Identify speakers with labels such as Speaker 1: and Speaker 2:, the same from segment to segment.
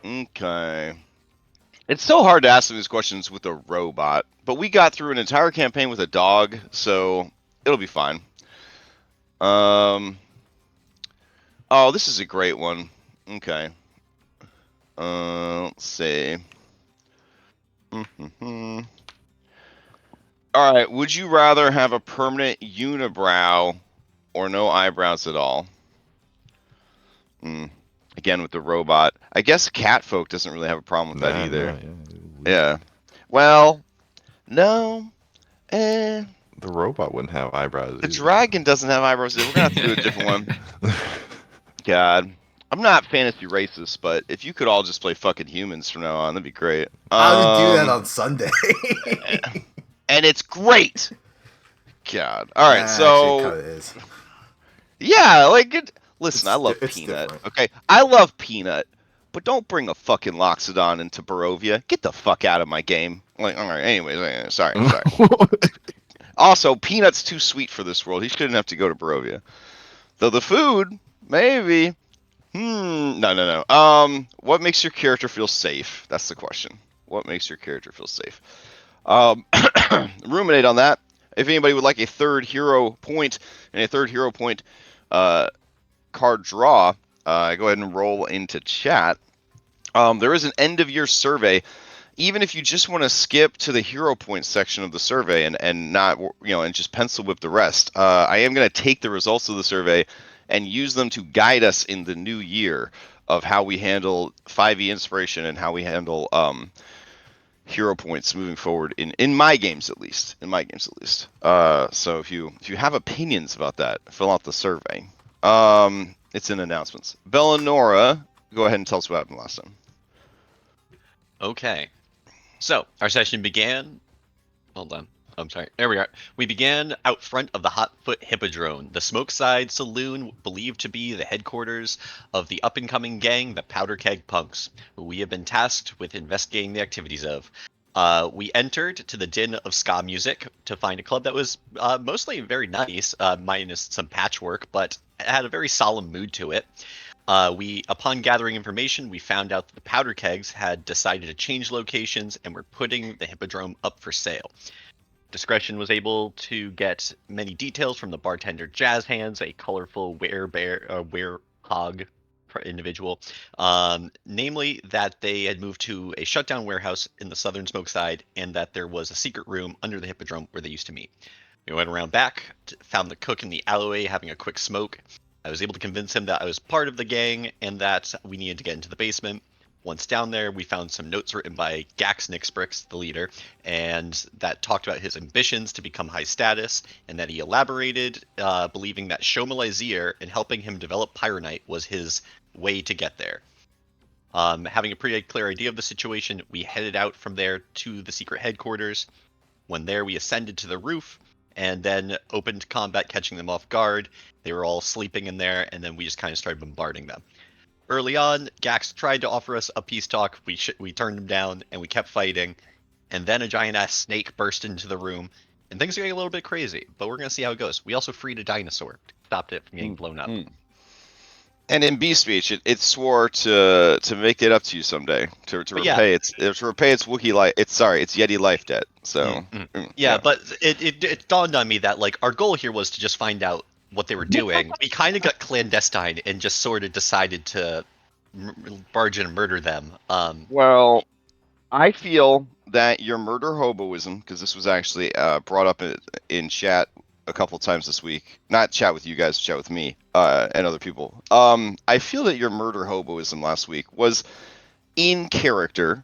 Speaker 1: Okay. It's so hard to ask them these questions with a robot, but we got through an entire campaign with a dog, so it'll be fine. Um. Oh, this is a great one. Okay. Let's see. All right. Would you rather have a permanent unibrow or no eyebrows at all? Again, with the robot. I guess cat folk doesn't really have a problem with that
Speaker 2: Nah,
Speaker 1: either.
Speaker 2: nah, yeah.
Speaker 1: Yeah. Well, no. Eh.
Speaker 2: The robot wouldn't have eyebrows
Speaker 1: The
Speaker 2: either.
Speaker 1: dragon doesn't have eyebrows. We're gonna have to do a different one. God. I'm not fantasy racist, but if you could all just play fucking humans from now on, that'd be great.
Speaker 3: I would do that on Sunday.
Speaker 1: And it's great. God. All right,
Speaker 3: Actually, it
Speaker 1: so
Speaker 3: kind of is.
Speaker 1: yeah, like it. Listen, I love
Speaker 3: It's
Speaker 1: Peanut.
Speaker 3: different.
Speaker 1: Okay, I love Peanut, but don't bring a fucking Loxodon into Barovia. Get the fuck out of my game. Like, all right. Anyways, sorry. Also, Peanut's too sweet for this world. He shouldn't have to go to Barovia. Though the food, maybe. No. What makes your character feel safe? That's the question. What makes your character feel safe? Ruminate on that. If anybody would like a third hero point and a third hero point card draw, go ahead and roll into chat. There is an end of year survey. Even if you just want to skip to the hero point section of the survey and not, and just pencil whip the rest, I am going to take the results of the survey and use them to guide us in the new year of how we handle 5e inspiration and how we handle hero points moving forward in my games at least. So if you have opinions about that, fill out the survey. It's in announcements. Bellanora, go ahead and tell us what happened last time.
Speaker 4: Okay. So, our session began. Hold on. I'm sorry. There we are. We began out front of the Hotfoot Hippodrome, the Smokeside Saloon believed to be the headquarters of the up-and-coming gang, the Powderkeg Punks, who we have been tasked with investigating the activities of. We entered to the din of ska music to find a club that was mostly very nice, minus some patchwork, but had a very solemn mood to it. Upon gathering information, we found out that the Powder Kegs had decided to change locations and were putting the Hippodrome up for sale. Discretion was able to get many details from the bartender Jazz Hands, a colorful werehog individual, namely that they had moved to a shutdown warehouse in the southern Smokeside and that there was a secret room under the Hippodrome where they used to meet. We went around back, found the cook in the alleyway having a quick smoke. I was able to convince him that I was part of the gang and that we needed to get into the basement. Once down there, we found some notes written by Gax Nixbrix, the leader, and that talked about his ambitions to become high status, and that he elaborated, believing that Shomalazir and helping him develop Pyronite was his way to get there. Having a pretty clear idea of the situation, we headed out from there to the secret headquarters. When there, we ascended to the roof, and then opened combat, catching them off guard. They were all sleeping in there, and then we just kind of started bombarding them. Early on, Gax tried to offer us a peace talk. We turned him down, and we kept fighting. And then a giant-ass snake burst into the room, and things are getting a little bit crazy, but we're going to see how it goes. We also freed a dinosaur, stopped it from getting blown up.
Speaker 1: And in B speech, it swore to make it up to you someday to repay its Wookiee life. It's Yeti life debt. So
Speaker 4: but it dawned on me that like our goal here was to just find out what they were doing. We kind of got clandestine and just sort of decided to barge in and murder them.
Speaker 1: Well, I feel that your murder hoboism, because this was actually brought up in chat a couple times this week, not chat with you guys, chat with me and other people. I feel that your murder hoboism last week was in character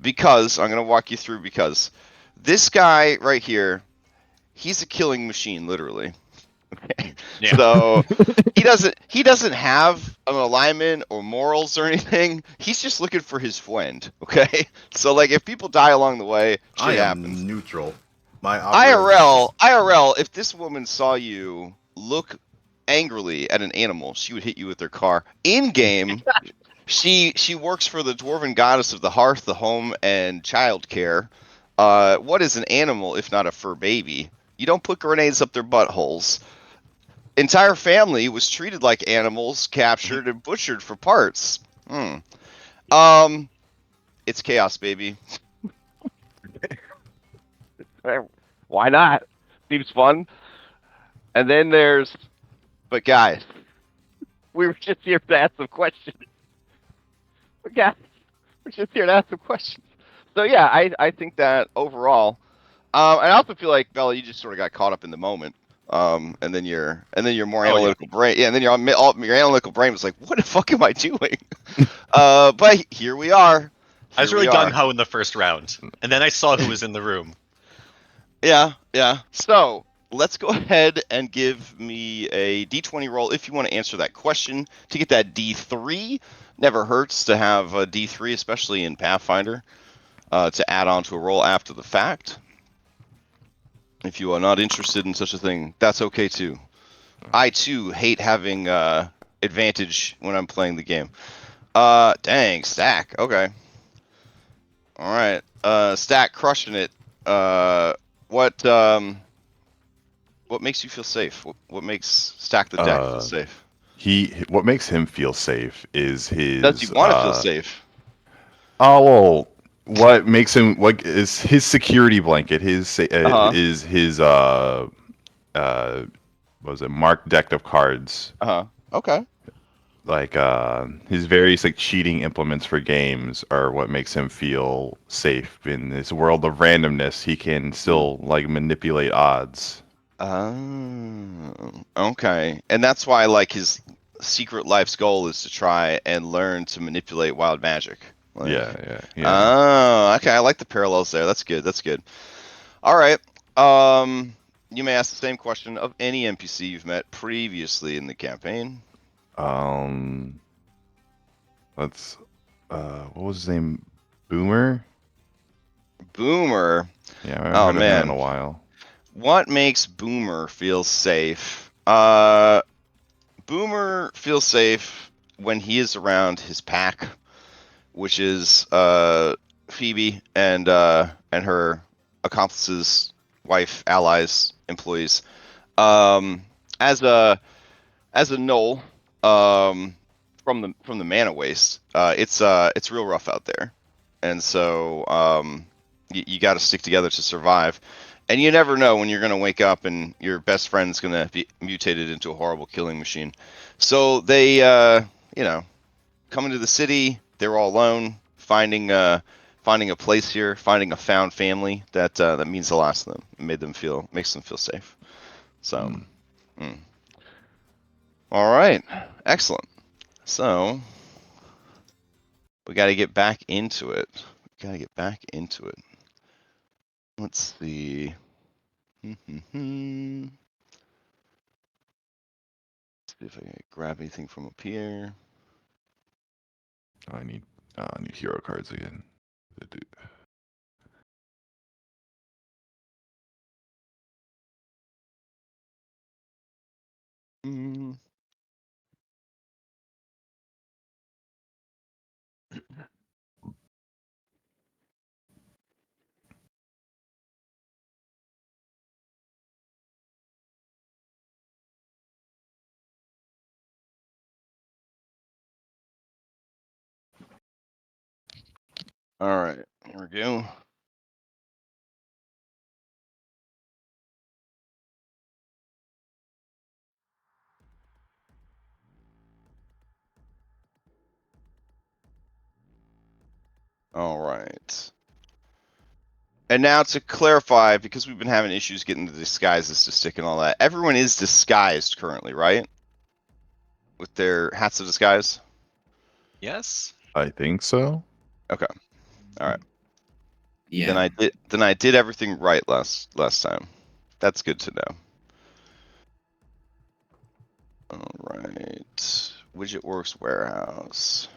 Speaker 1: because I'm going to walk you through because this guy right here, he's a killing machine, literally. Okay. Yeah. So he doesn't have an alignment or morals or anything. He's just looking for his friend. Okay. So like if people die along the way, shit happens.
Speaker 3: Neutral. My
Speaker 1: IRL, if this woman saw you look angrily at an animal, she would hit you with her car. In game, she works for the dwarven goddess of the hearth, the home, and child care. What is an animal if not a fur baby? You don't put grenades up their buttholes. Entire family was treated like animals, captured and butchered for parts. It's chaos, baby. Why not? Seems fun. And then there's, but guys, we were just here to ask some questions. But guys, we're just here to ask some questions. So yeah, I think that overall, and I also feel like Bella, you just sort of got caught up in the moment. And then your more
Speaker 4: Oh, yeah.
Speaker 1: analytical brain, yeah, and then your analytical brain was like, what the fuck am I doing? But here we are.
Speaker 4: I was
Speaker 1: Here
Speaker 4: really
Speaker 1: we are.
Speaker 4: gung ho in the first round, and then I saw who was in the room.
Speaker 1: Yeah, yeah. So let's go ahead and give me a D20 roll if you want to answer that question. To get that D3, never hurts to have a D3, especially in Pathfinder, to add on to a roll after the fact. If you are not interested in such a thing, that's okay too. I too hate having advantage when I'm playing the game. Dang, Stack. Okay. All right. Stack crushing it. What makes you feel safe? What makes Stack the Deck feel safe?
Speaker 2: What makes him feel safe is
Speaker 1: Does he
Speaker 2: his
Speaker 1: want to feel safe?
Speaker 2: oh well, what is his security blanket, is his what was it, marked deck of cards.
Speaker 1: Okay.
Speaker 2: Like his various like cheating implements for games are what makes him feel safe in this world of randomness. He can still like manipulate odds.
Speaker 1: Okay. And that's why like his secret life's goal is to try and learn to manipulate wild magic. Like,
Speaker 2: Yeah.
Speaker 1: Oh, okay. I like the parallels there. That's good. That's good. All right. You may ask the same question of any NPC you've met previously in the campaign.
Speaker 2: Let's what was his name? Boomer?
Speaker 1: Boomer.
Speaker 2: Yeah, I haven't
Speaker 1: Oh
Speaker 2: heard of him in
Speaker 1: man.
Speaker 2: a while.
Speaker 1: What makes Boomer feel safe? Boomer feels safe when he is around his pack, which is Phoebe and her accomplices, wife, allies, employees. As a knoll, from the mana waste, it's real rough out there, and so you got to stick together to survive. And you never know when you're going to wake up and your best friend's going to be mutated into a horrible killing machine. So they, come into the city. They're all alone, finding a place here, finding a found family that means a lot to them. It makes them feel safe. So, all right, excellent. So we got to get back into it. Let's see. See if I can grab anything from up here.
Speaker 2: I need hero cards again.
Speaker 1: All right, here we go. All right. And now to clarify, because we've been having issues getting the disguises to stick and all that, everyone is disguised currently, right? With their hats of disguise?
Speaker 4: Yes.
Speaker 2: I think so.
Speaker 1: Okay. All right.
Speaker 5: Yeah.
Speaker 1: Then I did everything right last time. That's good to know. All right. Widget Works Warehouse.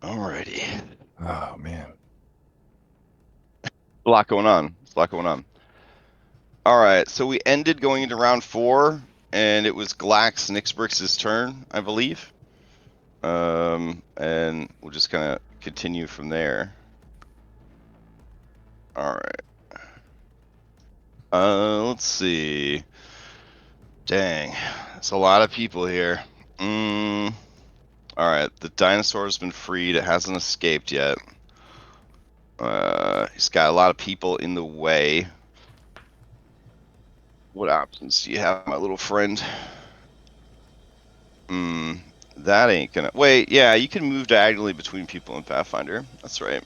Speaker 1: Alrighty.
Speaker 2: Oh man.
Speaker 1: A lot going on. All right, so we ended going into round 4, and it was Glax Nixbrix's turn, I believe. And we'll just kind of continue from there. All right. Let's see. Dang, there's a lot of people here. All right, the dinosaur's been freed. It hasn't escaped yet. He's got a lot of people in the way. What options do you have, my little friend? That ain't gonna... Wait, yeah, you can move diagonally between people in Pathfinder. That's right.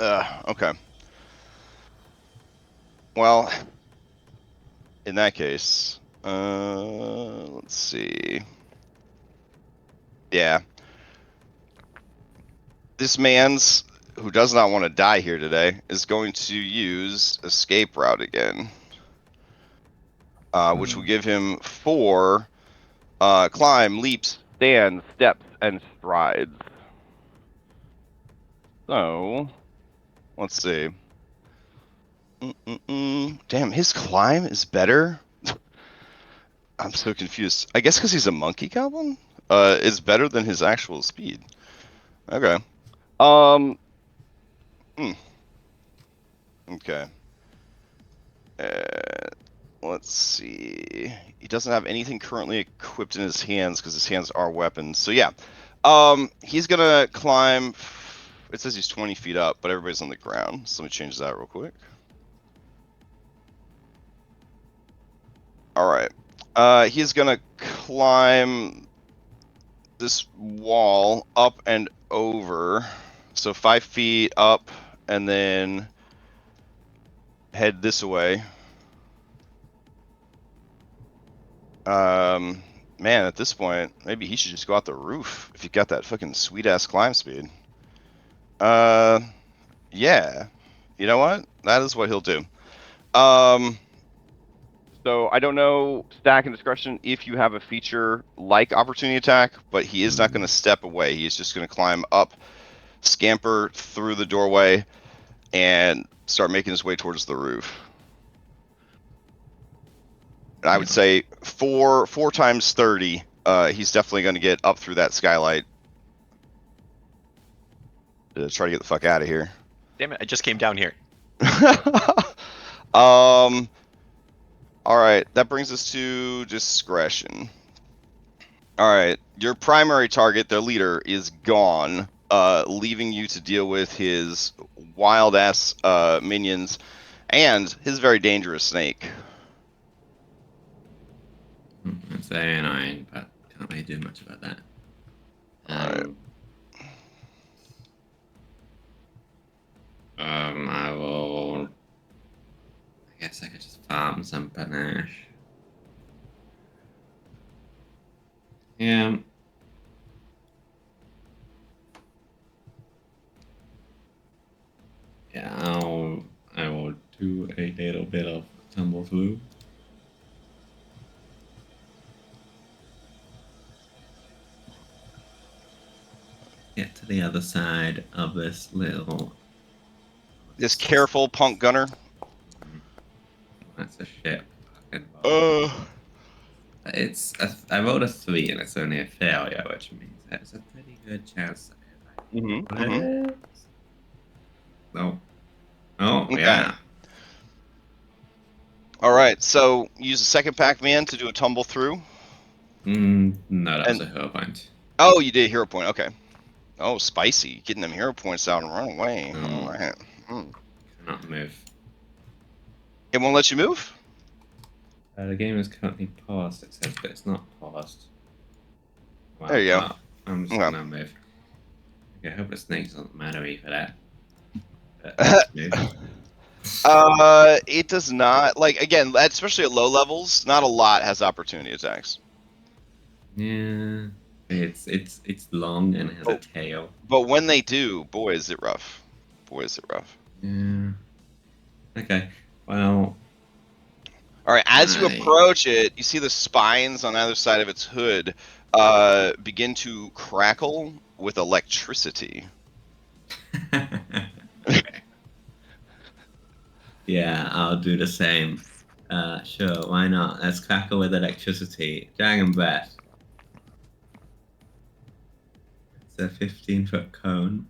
Speaker 1: Okay. Well, in that case, let's see. Yeah. This man's, who does not want to die here today, is going to use escape route again. Which will give him 4 climb, leaps, stands, steps, and strides. So, let's see. Damn, his climb is better? I'm so confused. I guess because he's a monkey goblin? Is better than his actual speed. Okay. Okay. Let's see. He doesn't have anything currently equipped in his hands because his hands are weapons. So yeah. He's gonna climb. It says he's 20 feet up, but everybody's on the ground. So let me change that real quick. All right. He's gonna climb this wall up and over. So 5 feet up, and then head this way. Man, at this point, maybe he should just go out the roof if you got that fucking sweet ass climb speed. Yeah. You know what? That is what he'll do. So I don't know, stack and discretion, if you have a feature like opportunity attack, but he is not going to step away. He is just going to climb up, scamper through the doorway, and start making his way towards the roof. And I would say 4 times 30. He's definitely going to get up through that skylight to try to get the fuck out of here.
Speaker 4: Damn it! I just came down here.
Speaker 1: All right, that brings us to discretion. All right, your primary target, their leader, is gone, leaving you to deal with his wild ass minions and his very dangerous snake.
Speaker 5: It's very annoying, but can't really do much about that.
Speaker 1: Alright.
Speaker 5: I will. I guess I could just farm some panache. Yeah. Yeah, I will do a little bit of tumble through. Get to the other side of this little.
Speaker 1: Just careful, punk gunner.
Speaker 5: That's a ship. I rolled a 3 and it's only a failure, which means there's a pretty good chance that No. Oh,
Speaker 1: Okay.
Speaker 5: yeah.
Speaker 1: Alright, so use the second Pac-Man to do a tumble through.
Speaker 5: No, that was a hero point.
Speaker 1: Oh, you did a hero point, okay. Oh, spicy. Getting them hero points out and run away.
Speaker 5: No.
Speaker 1: Alright.
Speaker 5: Cannot move.
Speaker 1: It won't let you move?
Speaker 5: The game is currently paused, it says, but it's not paused. Wow,
Speaker 1: There you go.
Speaker 5: well, I'm just gonna move. Okay, I hope the snake doesn't matter for that.
Speaker 1: It does not. Like, again, especially at low levels, not a lot has opportunity attacks.
Speaker 5: Yeah, it's long and has a tail.
Speaker 1: But when they do, boy, is it rough. Boy, is it rough.
Speaker 5: Yeah. Okay, well...
Speaker 1: All right, as you approach it, you see the spines on either side of its hood begin to crackle with electricity.
Speaker 5: Okay. Yeah, I'll do the same. Sure, why not? Let's crackle with electricity. Dragon Breath. It's a 15-foot cone.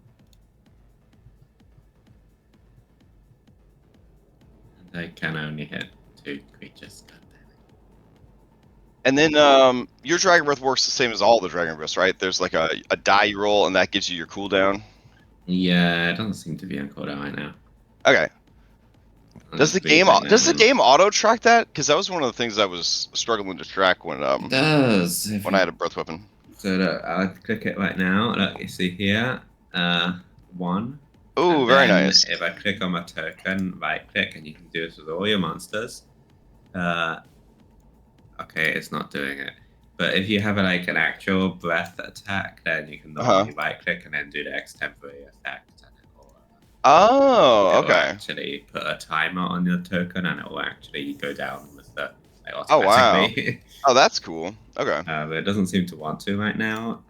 Speaker 5: And I can only hit 2 creatures. God damn it.
Speaker 1: And then your Dragon Breath works the same as all the Dragon Breaths, right? There's like a die you roll, and that gives you your cooldown.
Speaker 5: Yeah, it doesn't seem to be on cooldown right now.
Speaker 1: Okay. Does the game auto track that? Because that was one of the things I was struggling to track when
Speaker 5: It does.
Speaker 1: when I had a breath weapon.
Speaker 5: So look, I'll click it right now. Look, you see here, 1.
Speaker 1: Ooh,
Speaker 5: And
Speaker 1: very
Speaker 5: then
Speaker 1: nice.
Speaker 5: if I click on my token, right click, and you can do this with all your monsters. Okay, it's not doing it. But if you have like an actual breath attack, then you can normally right click and then do the extemporary effect. And it will,
Speaker 1: Oh,
Speaker 5: it will
Speaker 1: okay.
Speaker 5: actually put a timer on your token, and it will actually go down with the
Speaker 1: Oh, wow.
Speaker 5: automatically.
Speaker 1: Oh, that's cool. Okay.
Speaker 5: But it doesn't seem to want to right now.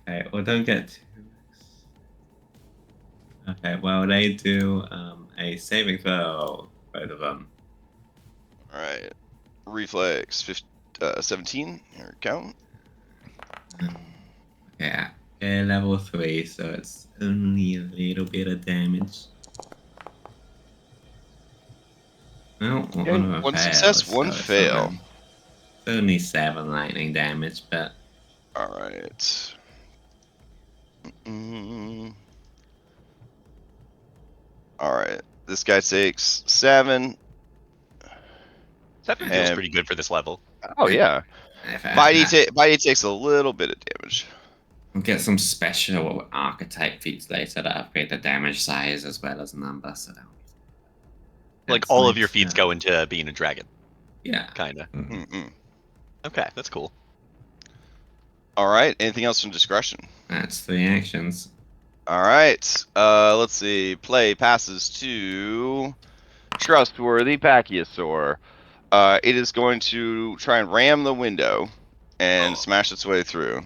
Speaker 5: Okay, well, don't get too. Okay, well, they do a saving throw, both of them.
Speaker 1: All right. Reflex 17. Here we go.
Speaker 5: Yeah, they're level 3, so it's only a little bit of damage. Well,
Speaker 1: One success, one fail.
Speaker 5: It's only 7 lightning damage, but.
Speaker 1: All right. All right. This guy takes 7.
Speaker 4: 7 feels pretty good for this level.
Speaker 1: Oh yeah. Mighty takes a little bit of damage.
Speaker 5: We'll get some special archetype feats later that upgrade the damage size as well as number. So
Speaker 4: like all of your feats go into being a dragon.
Speaker 5: Yeah.
Speaker 4: Kind of. Okay, that's cool.
Speaker 1: All right. Anything else from discretion?
Speaker 5: That's 3 actions.
Speaker 1: All right. Let's see. Play passes to trustworthy Pachyosaur. It is going to try and ram the window and smash its way through.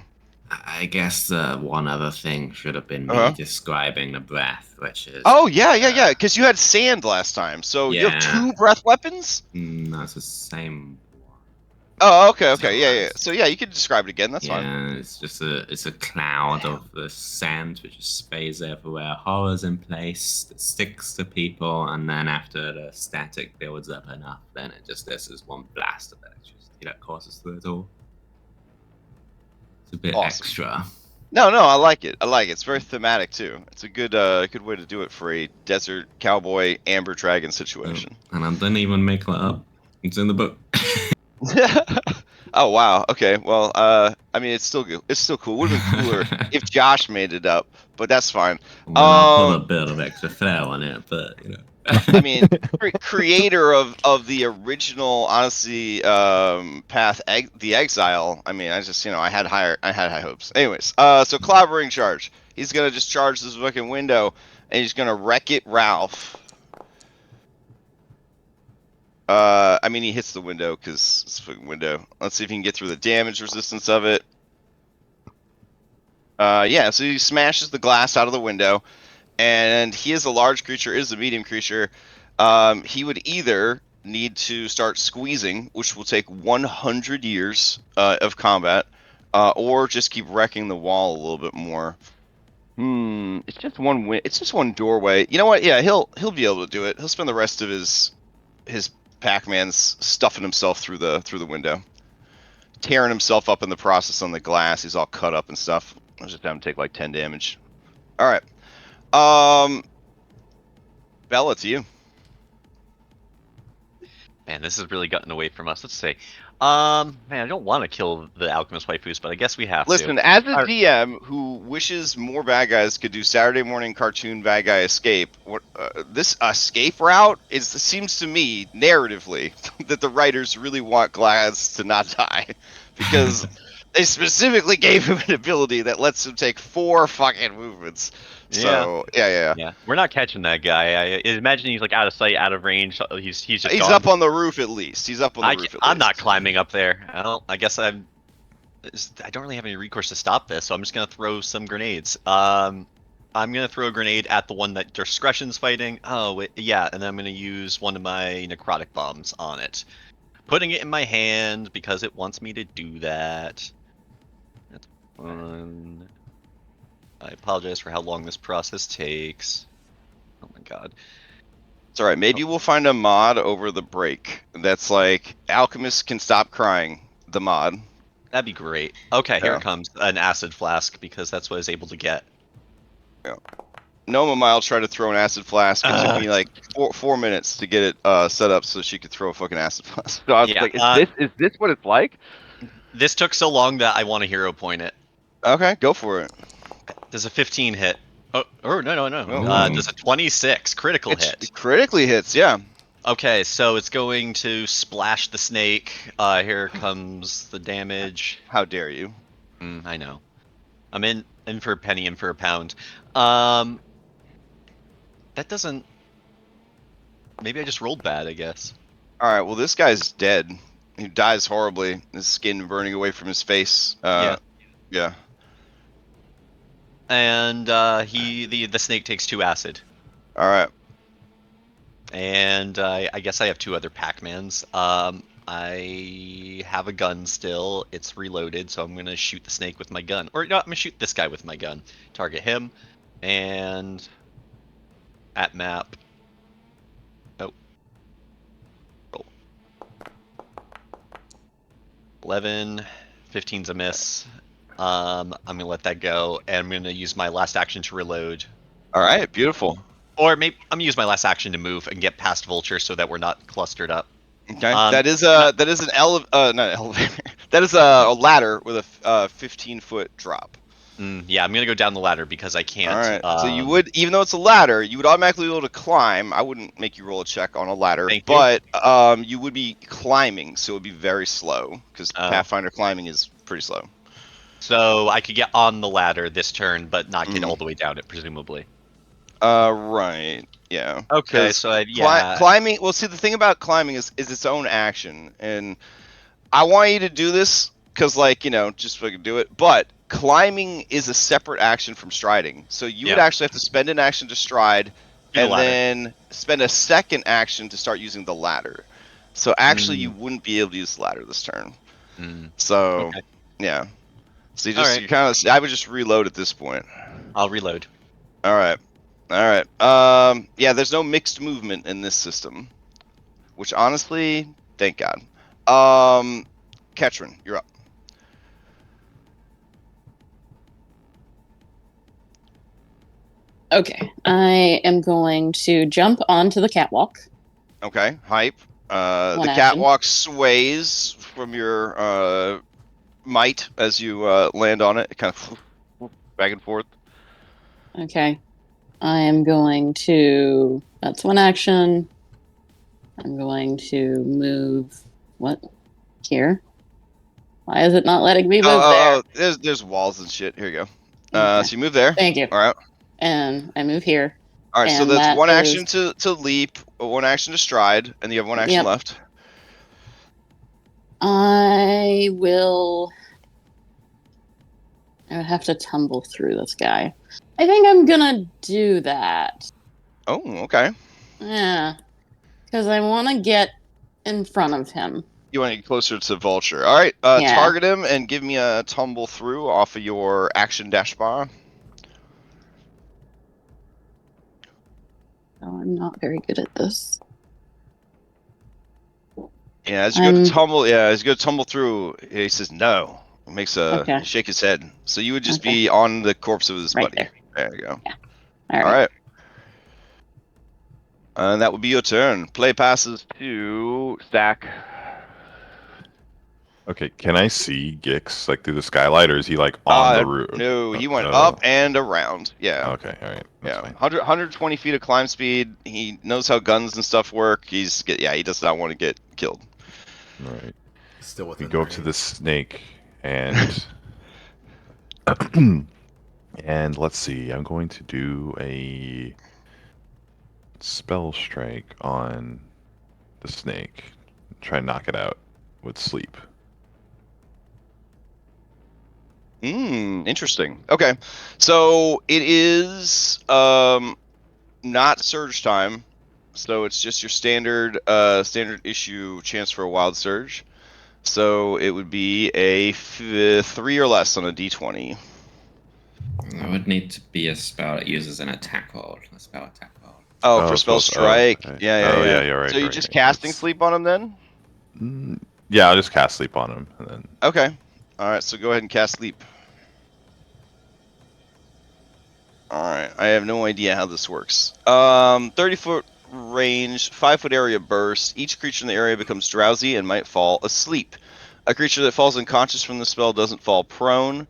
Speaker 5: I guess one other thing should have been me describing the breath, which is.
Speaker 1: Oh yeah. Because you had sand last time, so you have 2 breath weapons.
Speaker 5: No, it's the same.
Speaker 1: Oh, okay, yeah. So yeah, you can describe it again. That's fine.
Speaker 5: Yeah, it's just a cloud of the sand which just sprays everywhere, horrors in place, that sticks to people, and then after the static builds up enough, then it just this is one blast of electricity that courses through it all. It's a bit extra.
Speaker 1: No, I like it. It's very thematic too. It's a good way to do it for a desert cowboy amber dragon situation.
Speaker 5: And I didn't even make that up. It's in the book.
Speaker 1: Oh wow. Okay. Well, I mean, it's still good. It's still cool. Would have been cooler if Josh made it up, but that's fine.
Speaker 5: Well, I'll put a bit of extra flair on it, but you know.
Speaker 1: I mean, creator of the original, honestly, the Exile. I mean, I just I had high hopes. Anyways, so clobbering charge. He's gonna just charge this fucking window, and he's gonna wreck it, Ralph. I mean, he hits the window because it's a fucking window. Let's see if he can get through the damage resistance of it. Yeah, so he smashes the glass out of the window, and he is a large creature, is a medium creature. He would either need to start squeezing, which will take 100 years of combat, or just keep wrecking the wall a little bit more. It's just one doorway. You know what? Yeah, he'll be able to do it. He'll spend the rest of his Pac-Man's stuffing himself through the window, tearing himself up in the process on the glass. He's all cut up and stuff. I'll just have him take like 10 damage. All right. Bella, to you.
Speaker 4: Man, this has really gotten away from us. Let's see. Man, I don't want to kill the alchemist waifus, but I guess we have to.
Speaker 1: Listen, as a DM who wishes more bad guys could do Saturday morning cartoon bad guy escape, this escape route seems to me narratively that the writers really want Glass to not die, because they specifically gave him an ability that lets him take 4 fucking movements. So yeah.
Speaker 4: We're not catching that guy. I imagine he's like out of sight, out of range. He's just gone.
Speaker 1: Up on the roof at least. He's up on the roof.
Speaker 4: I'm not climbing up there. I guess I don't really have any recourse to stop this, so I'm just gonna throw some grenades. I'm gonna throw a grenade at the one that Discretion's fighting. Oh wait, yeah, and then I'm gonna use one of my necrotic bombs on it, putting it in my hand because it wants me to do that. That's fun. I apologize for how long this process takes. Oh my god.
Speaker 1: It's alright. Maybe we'll find a mod over the break that's like Alchemists Can Stop Crying, the mod.
Speaker 4: That'd be great. Okay, here
Speaker 1: Yeah.
Speaker 4: it comes. An acid flask, because that's what I was able to get.
Speaker 1: Noma Mile tried to throw an acid flask. It took me like 4 minutes to get it set up so she could throw a fucking acid flask. So I was
Speaker 4: Yeah,
Speaker 1: like, is this what it's like?
Speaker 4: This took so long that I want to hero point it.
Speaker 1: Okay, go for it.
Speaker 4: Does a 15 hit? Oh, no.
Speaker 2: Ooh.
Speaker 4: Does a 26 critical
Speaker 1: It
Speaker 4: hit?
Speaker 1: critically hits, yeah.
Speaker 4: Okay, so it's going to splash the snake. Here comes the damage.
Speaker 1: How dare you?
Speaker 4: I know. I'm in for a penny, in for a pound. That doesn't. Maybe I just rolled bad, I guess.
Speaker 1: Alright, well, this guy's dead. He dies horribly. His skin burning away from his face.
Speaker 4: Yeah.
Speaker 1: Yeah.
Speaker 4: And the snake takes 2 acid.
Speaker 1: Alright.
Speaker 4: And I guess I have 2 other Pac-Mans. I have a gun still. It's reloaded, so I'm going to shoot the snake with my gun. Or no, I'm going to shoot this guy with my gun. Target him. And at map. Oh. Roll. 11. 15's a miss. I'm going to let that go. And I'm going to use my last action to reload.
Speaker 1: Alright, beautiful.
Speaker 4: Or maybe I'm going to use my last action to move and get past Vulture so that we're not clustered up.
Speaker 1: Okay. That is an not elevator. That is a ladder with a 15-foot drop.
Speaker 4: Yeah, I'm gonna go down the ladder because I can't.
Speaker 1: All right. So you would, even though it's a ladder, you would automatically be able to climb. I wouldn't make you roll a check on a ladder,
Speaker 4: Thank you.
Speaker 1: but you would be climbing, so it would be very slow because Pathfinder climbing is pretty slow.
Speaker 4: So I could get on the ladder this turn, but not get all the way down it, presumably.
Speaker 1: Right. Yeah.
Speaker 4: Okay.
Speaker 1: 'Cause
Speaker 4: So
Speaker 1: climbing. Well, see, the thing about climbing is its own action, and I want you to do this because, like, just fucking do it. But climbing is a separate action from striding, so you would actually have to spend an action to stride, and then spend a second action to start using the ladder. So actually, you wouldn't be able to use the ladder this turn. So yeah. So you kind of. I would just reload at this point.
Speaker 4: I'll reload.
Speaker 1: All right. Yeah, there's no mixed movement in this system, which honestly, thank God. Ketrin, you're up.
Speaker 6: Okay, I am going to jump onto the catwalk.
Speaker 1: Okay, hype. The
Speaker 6: action.
Speaker 1: catwalk sways from your might as you land on it. It kind of back and forth.
Speaker 6: Okay, I am going to. That's one action. I'm going to move. What? Here? Why is it not letting me move there?
Speaker 1: Oh, there's walls and shit. Here you go.
Speaker 6: Okay.
Speaker 1: So you move there.
Speaker 6: Thank you.
Speaker 1: All right.
Speaker 6: And I move here.
Speaker 1: All right. So
Speaker 6: And
Speaker 1: that's
Speaker 6: that
Speaker 1: one
Speaker 6: is-
Speaker 1: action to leap, one action to stride, and you have one action
Speaker 6: Yep.
Speaker 1: left.
Speaker 6: I will. I would have to tumble through this guy. I think I'm gonna do that.
Speaker 1: Oh, okay.
Speaker 6: Yeah. Because I want to get in front of him.
Speaker 1: You want to get closer to Vulture. All right.
Speaker 6: Yeah.
Speaker 1: Target him and give me a tumble through off of your action dash bar.
Speaker 6: Oh, I'm not very good at this.
Speaker 1: Yeah, as you go to tumble. Yeah, as you go to tumble through, he says no. It makes
Speaker 6: Okay.
Speaker 1: shake his head. So you would just
Speaker 6: Okay.
Speaker 1: be on the corpse of his
Speaker 6: Right
Speaker 1: buddy. There you go.
Speaker 6: Yeah.
Speaker 1: All right. And that would be your turn. Play passes to Stack.
Speaker 2: Okay, can I see Gix like through the skylight, or is he like on the roof?
Speaker 1: No, he went up and around. Yeah.
Speaker 2: Okay, all right. That's
Speaker 1: Yeah.
Speaker 2: fine.
Speaker 1: 120 feet of climb speed. He knows how guns and stuff work. He does not want to get killed.
Speaker 2: All right.
Speaker 3: Still
Speaker 2: We
Speaker 3: within
Speaker 2: go up
Speaker 3: range.
Speaker 2: to the snake and and let's see. I'm going to do a spell strike on the snake. Try and knock it out with sleep.
Speaker 1: Interesting. Okay. So it is not surge time. So it's just your standard issue chance for a wild surge. So it would be a 3 or less on a d20.
Speaker 5: That would need to be a spell that uses an attack roll. A spell attack roll.
Speaker 1: Oh,
Speaker 2: Oh,
Speaker 1: for spell
Speaker 2: spells. Oh,
Speaker 1: strike.
Speaker 2: okay.
Speaker 1: Yeah.
Speaker 2: Oh, yeah, you're right.
Speaker 1: So you're
Speaker 2: you're
Speaker 1: just
Speaker 2: right.
Speaker 1: casting
Speaker 2: That's-
Speaker 1: sleep on him then?
Speaker 2: Yeah, I'll just cast sleep on him, and then
Speaker 1: Okay. All right. So go ahead and cast sleep. All right. I have no idea how this works. 30-foot range, 5-foot area burst. Each creature in the area becomes drowsy and might fall asleep. A creature that falls unconscious from the spell doesn't fall prone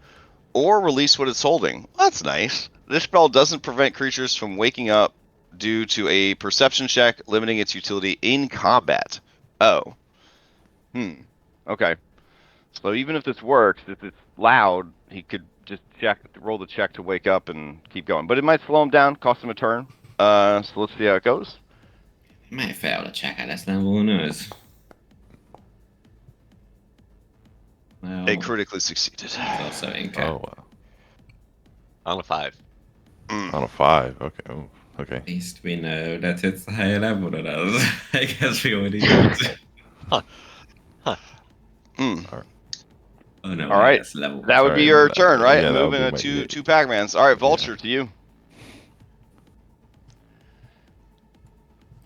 Speaker 1: or release what it's holding. That's nice. This spell doesn't prevent creatures from waking up due to a perception check, limiting its utility in combat. Oh. Okay. So even if this works, if it's loud, he could just roll the check to wake up and keep going. But it might slow him down, cost him a turn. So let's see how it goes.
Speaker 5: Might fail to check at this level, who knows? Well,
Speaker 1: They critically succeeded.
Speaker 5: it's also inca.
Speaker 2: oh, wow.
Speaker 4: On a 5.
Speaker 2: On a 5. Okay. Oh, okay.
Speaker 5: At least we know that it's a higher level than us. I guess we already did. Oh no,
Speaker 1: All right.
Speaker 5: it's level.
Speaker 1: That would be
Speaker 2: Sorry,
Speaker 1: your turn, right?
Speaker 2: yeah, that would
Speaker 1: Moving
Speaker 2: be
Speaker 1: to
Speaker 2: my-
Speaker 1: two Pac-Mans. All right, Vulture, to you.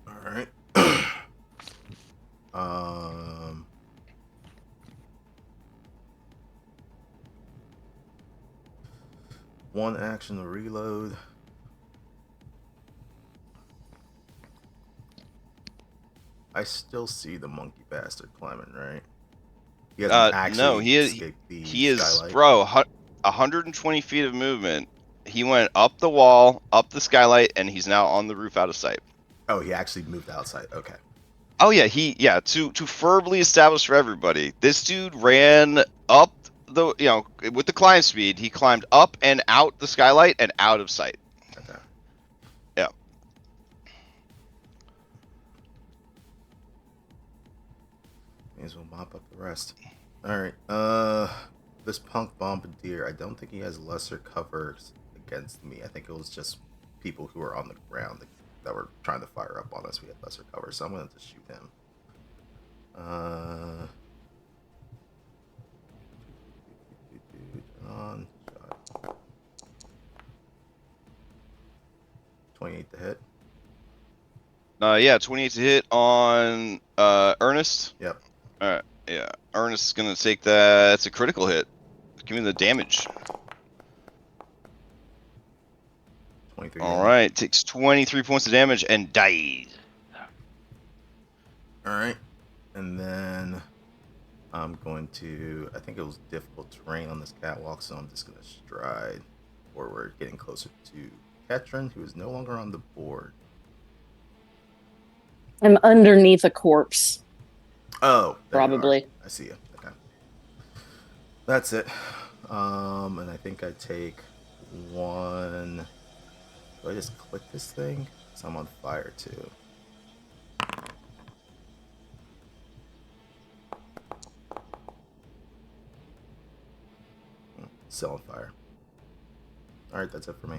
Speaker 3: All right. One action to reload. I still see the monkey bastard climbing, right? He hasn't actually
Speaker 1: No, he
Speaker 3: escaped the
Speaker 1: is,
Speaker 3: skylight.
Speaker 1: bro, 120 feet of movement. He went up the wall, up the skylight, and he's now on the roof out of sight.
Speaker 3: Oh, he actually moved outside. Okay.
Speaker 1: Oh yeah, to firmly establish for everybody, this dude ran up the with the climb speed, he climbed up and out the skylight and out of sight.
Speaker 3: Okay.
Speaker 1: Yeah.
Speaker 3: May as well mop up the rest. Alright, this punk bombardier, I don't think he has lesser covers against me. I think it was just people who were on the ground that were trying to fire up on us. We had lesser cover, so I'm going to shoot him. On shot. 28 to hit.
Speaker 1: Yeah, 28 to hit on Ernest.
Speaker 3: Yep.
Speaker 1: All right, yeah, Ernest is gonna take that. That's a critical hit. Give me the damage.
Speaker 3: 23.
Speaker 1: All right, takes 23 points of damage and dies.
Speaker 3: Alright. And then I'm going to, I think it was difficult terrain on this catwalk, so I'm just going to stride forward, getting closer to Ketrin, who is no longer on the board.
Speaker 6: I'm underneath a corpse.
Speaker 3: Oh, there you
Speaker 6: Probably.
Speaker 3: are. I see you. Okay. That's it. And I think I take one. Do I just click this thing? So I'm on fire too. Still on fire. Alright, that's it for me.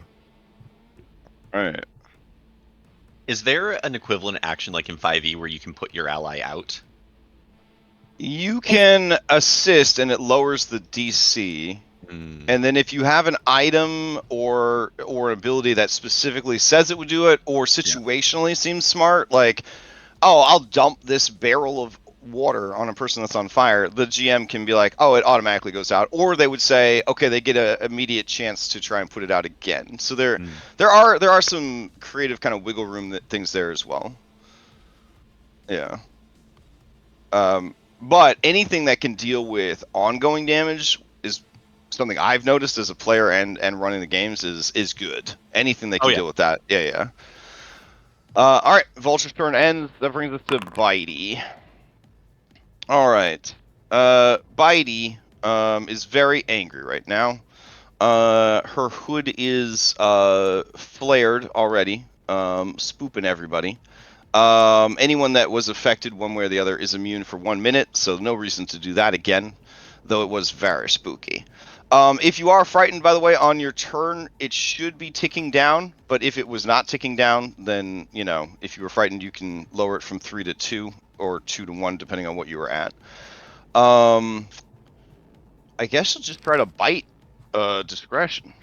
Speaker 1: All right.
Speaker 4: Is there an equivalent action like in 5e where you can put your ally out?
Speaker 1: You can assist and it lowers the DC. And then if you have an item or an ability that specifically says it would do it or situationally seems smart, like, oh, I'll dump this barrel of water on a person that's on fire, the GM can be like, oh, it automatically goes out. Or they would say, okay, they get an immediate chance to try and put it out again. So there are some creative kind of wiggle room things there as well. Yeah. But anything that can deal with ongoing damage is something I've noticed as a player and running the games is good. Anything that can deal with that. Yeah. All right, Vulture's turn ends. That brings us to Bitey. All right. Bitey is very angry right now. Her hood is flared already, spooping everybody. Anyone that was affected one way or the other is immune for 1 minute, so no reason to do that again, though it was very spooky. If you are frightened, by the way, on your turn, it should be ticking down, but if it was not ticking down, then, if you were frightened, you can lower it from 3 to 2 or 2 to 1, depending on what you were at. I guess I'll just try to bite discretion.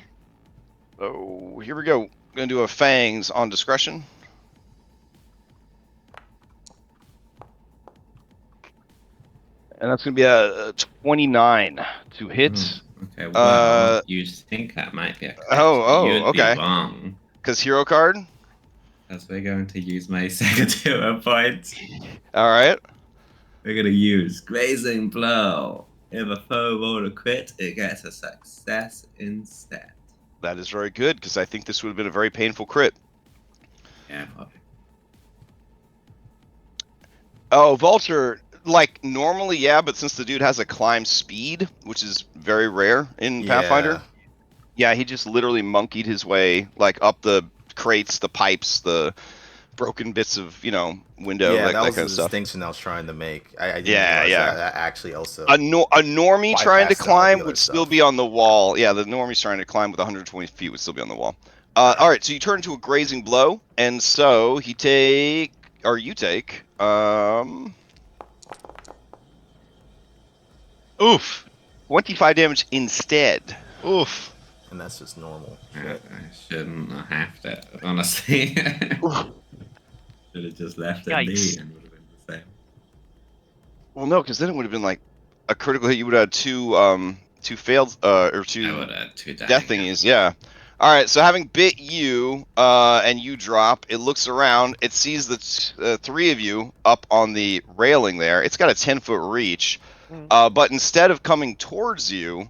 Speaker 1: So here we go. I'm going to do a fangs on discretion. And that's going to be a 29 to hit.
Speaker 5: Okay, well,
Speaker 1: Uh,
Speaker 5: you'd think that might be a crit,
Speaker 1: oh,
Speaker 5: but you'd
Speaker 1: okay.
Speaker 5: be wrong.
Speaker 1: Because hero card?
Speaker 5: As we're going to use my second hero point.
Speaker 1: All right.
Speaker 5: We're going to use Grazing Blow. If a foe rolled a crit, it gets a success instead.
Speaker 1: That is very good, because I think this would have been a very painful crit.
Speaker 5: Yeah, probably.
Speaker 1: Oh, Vulture, like, normally, yeah, but since the dude has a climb speed, which is very rare in Pathfinder, yeah, he just literally monkeyed his way, like, up the crates, the pipes, the broken bits of, window,
Speaker 3: Yeah,
Speaker 1: that
Speaker 3: that was
Speaker 1: kind
Speaker 3: the
Speaker 1: of stuff.
Speaker 3: distinction I was trying to make. I didn't
Speaker 1: Yeah,
Speaker 3: realize
Speaker 1: yeah.
Speaker 3: that actually also.
Speaker 1: A normie trying to
Speaker 3: bypassed all the
Speaker 1: climb
Speaker 3: other
Speaker 1: would still
Speaker 3: stuff.
Speaker 1: be on the wall. Yeah, the normie's trying to climb with 120 feet would still be on the wall. All right, so you turn into a grazing blow, and so you take,
Speaker 4: Oof.
Speaker 1: 25 damage instead.
Speaker 4: Oof.
Speaker 3: And that's just normal.
Speaker 5: Yeah,
Speaker 3: Shit.
Speaker 5: I shouldn't have halved it, honestly. Should have just left it be
Speaker 4: Yikes.
Speaker 5: and would have been the same.
Speaker 1: Well, no, because then it would have been like a critical hit. You would have two failed, or
Speaker 5: I
Speaker 1: two
Speaker 5: would have two
Speaker 1: death thingies. Yeah. All right, so having bit you, and you drop, it looks around. It sees the three of you up on the railing there. It's got a 10-foot reach, but instead of coming towards you,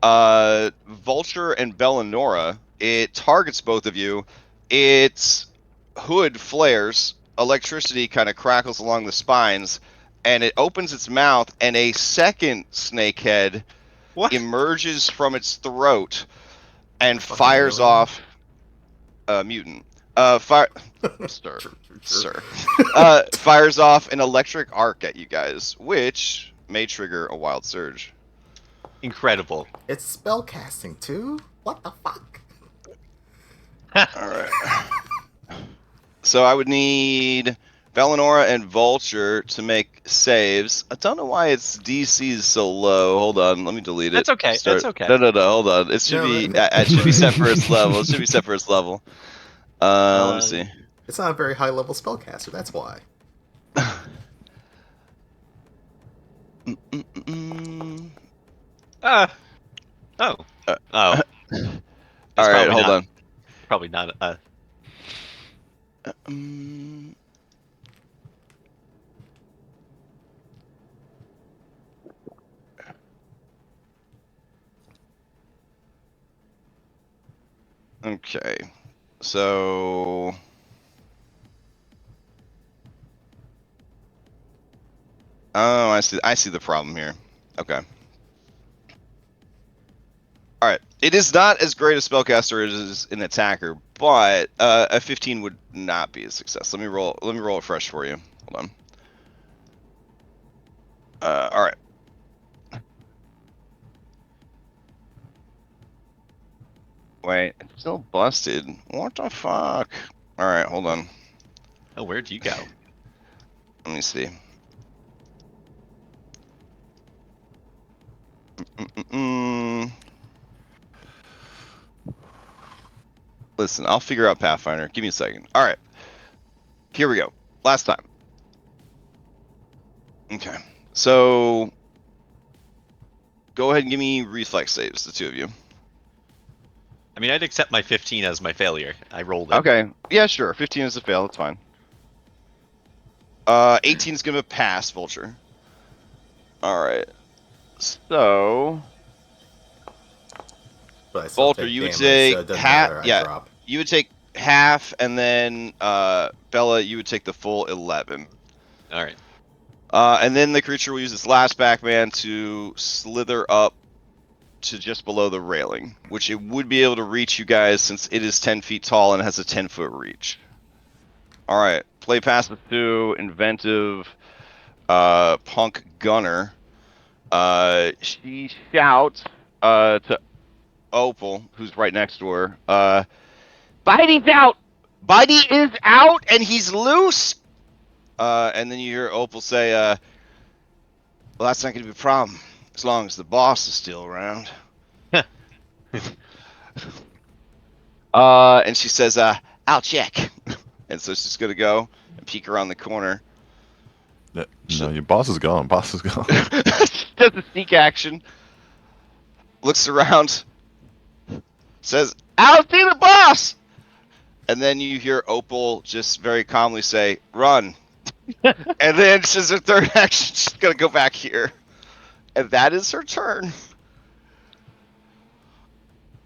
Speaker 1: Vulture and Bellanora, it targets both of you. Its hood flares, electricity kind of crackles along the spines, and it opens its mouth, and a second snake head
Speaker 4: What?
Speaker 1: emerges from its throat and
Speaker 3: Fucking
Speaker 1: fires
Speaker 3: alien?
Speaker 1: off a mutant. Fire, sir,
Speaker 3: True.
Speaker 1: sir. Fires off an electric arc at you guys, which may trigger a wild surge.
Speaker 4: Incredible.
Speaker 3: It's spellcasting too? What the fuck?
Speaker 1: All right. So I would need Valinora and Vulture to make saves. I don't know why its DC is so low. Hold on, let me delete it.
Speaker 4: That's okay. That's okay.
Speaker 1: No, hold on. It should be. It should be set for its level. It should be set for its level. Let me see.
Speaker 3: It's not a very high level spellcaster, that's why.
Speaker 4: Oh.
Speaker 1: All
Speaker 4: It's
Speaker 1: right,
Speaker 4: probably
Speaker 1: hold
Speaker 4: not-
Speaker 1: on.
Speaker 4: Probably not.
Speaker 1: Okay, so oh, I see. I see the problem here. Okay. All right. It is not as great a spellcaster as an attacker, but a 15 would not be a success. Let me roll it fresh for you. Hold on. All right. Wait, it's still busted. What the fuck? All right, hold on.
Speaker 4: Oh, where'd you go?
Speaker 1: Let me see. Listen, I'll figure out Pathfinder. Give me a second. All right. Here we go. Last time. Okay. So go ahead and give me reflex saves, the two of you.
Speaker 4: I mean, I'd accept my 15 as my failure. I rolled it.
Speaker 1: Okay. Yeah, sure. 15 is a fail. That's fine. 18 is going to pass, Vulture. All right. So,
Speaker 3: But I still
Speaker 1: Vulture,
Speaker 3: take
Speaker 1: you would
Speaker 3: damage,
Speaker 1: take
Speaker 3: so it doesn't
Speaker 1: half.
Speaker 3: matter, I
Speaker 1: Yeah,
Speaker 3: drop.
Speaker 1: you would take half, and then Bella, you would take the full 11.
Speaker 4: All right.
Speaker 1: And then the creature will use its last backman to slither up to just below the railing, which it would be able to reach you guys since it is 10 feet tall and has a 10-foot reach. All right, play passive 2, inventive, punk gunner. She shouts to Opal, who's right next to her. Bitey's out. Bitey is out, and he's loose. And then you hear Opal say, "Well, that's not going to be a problem as long as the boss is still around." And she says, "I'll check." And so she's going to go and peek around the corner.
Speaker 2: No, your boss is gone. Boss is gone.
Speaker 1: Does a sneak action. Looks around. Says, "I'll see the boss!" And then you hear Opal just very calmly say, "Run." And then she's her third action. She's going to go back here. And that is her turn.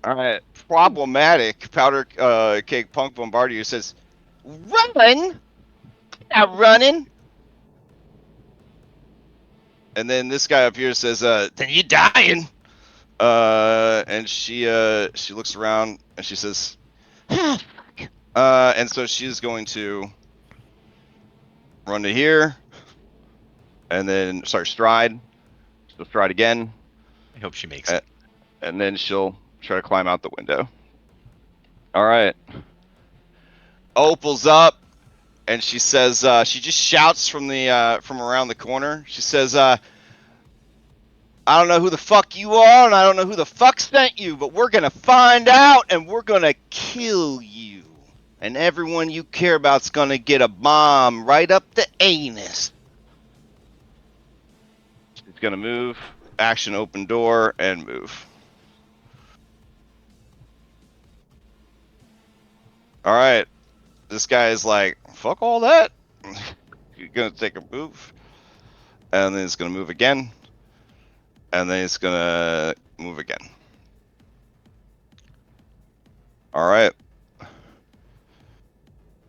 Speaker 1: All right. Problematic. Powderkeg Punk Bombardier says, "Run? Not running." And then this guy up here says, "Then you dying." And she looks around and she says, and so she's going to run to here, and then stride. She'll stride again,
Speaker 4: I hope she makes it.
Speaker 1: and then she'll try to climb out the window. All right. Opal's up, and she says, she just shouts from around the corner. She says, "I don't know who the fuck you are, and I don't know who the fuck sent you, but we're gonna find out, and we're gonna kill you. And everyone you care about's gonna get a bomb right up the anus." She's gonna move, action, open door, and move. All right. This guy is like, "Fuck all that." You're gonna take a move, and then it's gonna move again, and then it's gonna move again. All right.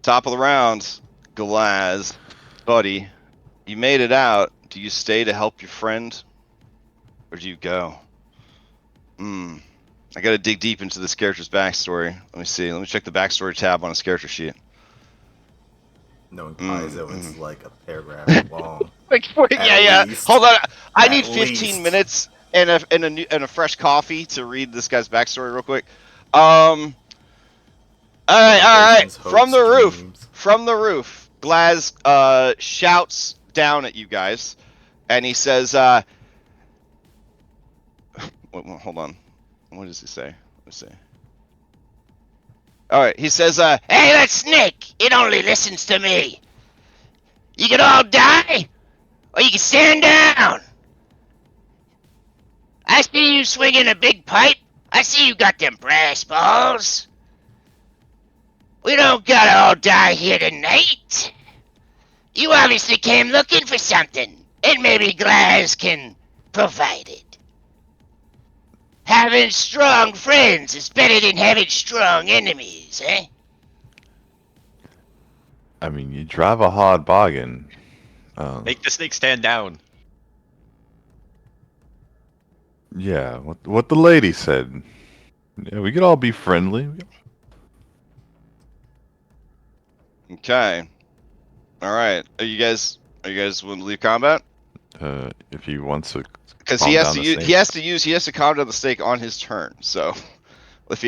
Speaker 1: Top of the round, Glaz, buddy, you made it out. Do you stay to help your friend, or do you go? I gotta dig deep into this character's backstory. Let me see. Let me check the backstory tab on his character sheet.
Speaker 3: Knowing Paizo, it's like a paragraph long.
Speaker 1: Yeah.
Speaker 3: least.
Speaker 1: Hold on. I
Speaker 3: At
Speaker 1: need 15
Speaker 3: least.
Speaker 1: minutes and a fresh coffee to read this guy's backstory real quick. All right.
Speaker 3: Motivations,
Speaker 1: From
Speaker 3: hopes, dreams.
Speaker 1: the roof, Glaz shouts down at you guys, and he says, hold on. What does he say? Let me see. All right. He says, "Hey, that snake! It only listens to me. You can all die, or you can stand down. I see you swinging a big pipe. I see you got them brass balls. We don't gotta all die here tonight. You obviously came looking for something, and maybe Glaz can provide it. Having strong friends is better than having strong enemies, eh?"
Speaker 2: I mean, you drive a hard bargain.
Speaker 4: Make the snake stand down.
Speaker 2: Yeah, what the lady said. Yeah, we could all be friendly.
Speaker 1: Okay. All right. Are you guys willing to leave combat?
Speaker 2: If he wants to,
Speaker 1: Because
Speaker 2: calm
Speaker 1: he has
Speaker 2: down
Speaker 1: to
Speaker 2: the
Speaker 1: use
Speaker 2: snake.
Speaker 1: he has to calm down the snake on his turn. So if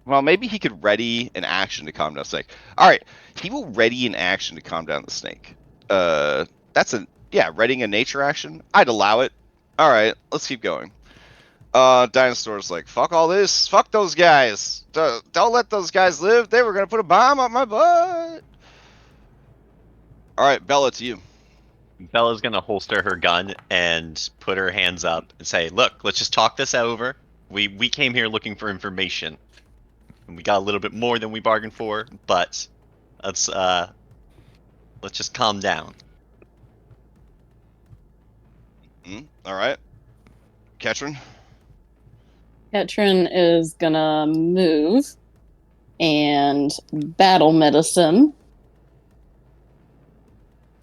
Speaker 1: maybe he could ready an action to calm down the snake. All right, he will ready an action to calm down the snake. Readying a nature action. I'd allow it. All right, let's keep going. Dinosaur's like, "Fuck all this. Fuck those guys. Don't let those guys live. They were gonna put a bomb up my butt." All right, Bella, to you.
Speaker 4: Bella's gonna holster her gun and put her hands up and say, "Look, let's just talk this over. We came here looking for information, and we got a little bit more than we bargained for. But let's just calm down."
Speaker 1: All right, Ketrin.
Speaker 6: Ketrin is gonna move and battle medicine,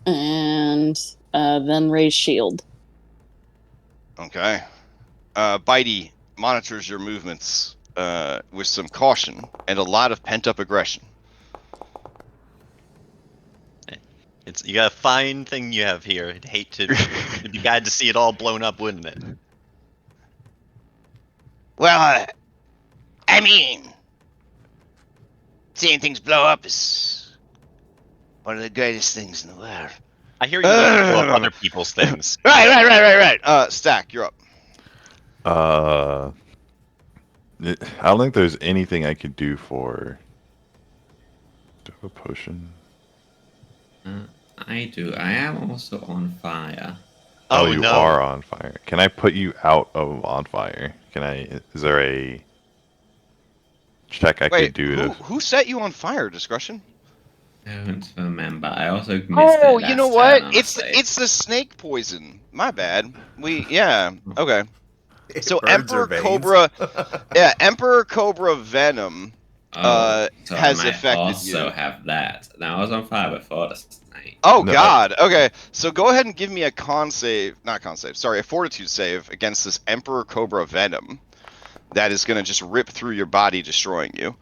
Speaker 6: and then raise shield.
Speaker 1: Okay. Bitey monitors your movements with some caution and a lot of pent-up aggression.
Speaker 4: It's you got a fine thing you have here. I'd hate to it'd be bad to see it all blown up, wouldn't it?
Speaker 1: Well, I mean, seeing things blow up is one of the greatest things in the world.
Speaker 4: I hear you like to blow up other people's things.
Speaker 1: Right. Stack, you're up.
Speaker 2: I don't think there's anything I could do for. Do I have a potion?
Speaker 5: I do. I am also on fire.
Speaker 2: Oh,
Speaker 4: Oh,
Speaker 2: you
Speaker 4: no.
Speaker 2: are on fire. Can I put you out of on fire? Can I? Is there a check I
Speaker 1: Wait,
Speaker 2: could do to?
Speaker 1: who set you on fire, Discretion?
Speaker 5: I don't remember. I also missed
Speaker 1: Oh,
Speaker 5: it
Speaker 1: you know
Speaker 5: last
Speaker 1: what?
Speaker 5: turn,
Speaker 1: It's
Speaker 5: honestly.
Speaker 1: the snake poison. My bad. Yeah. Okay.
Speaker 3: It
Speaker 1: So
Speaker 3: burns her
Speaker 1: Emperor
Speaker 3: veins.
Speaker 1: Cobra, yeah, Emperor Cobra Venom
Speaker 5: Oh, so I
Speaker 1: has
Speaker 5: might
Speaker 1: affected
Speaker 5: also
Speaker 1: you.
Speaker 5: have that. Now I was on fire before the snake.
Speaker 1: Oh
Speaker 2: No,
Speaker 1: God. Okay. So go ahead and give me a not con save. Sorry, a fortitude save against this Emperor Cobra Venom. That is gonna just rip through your body, destroying you.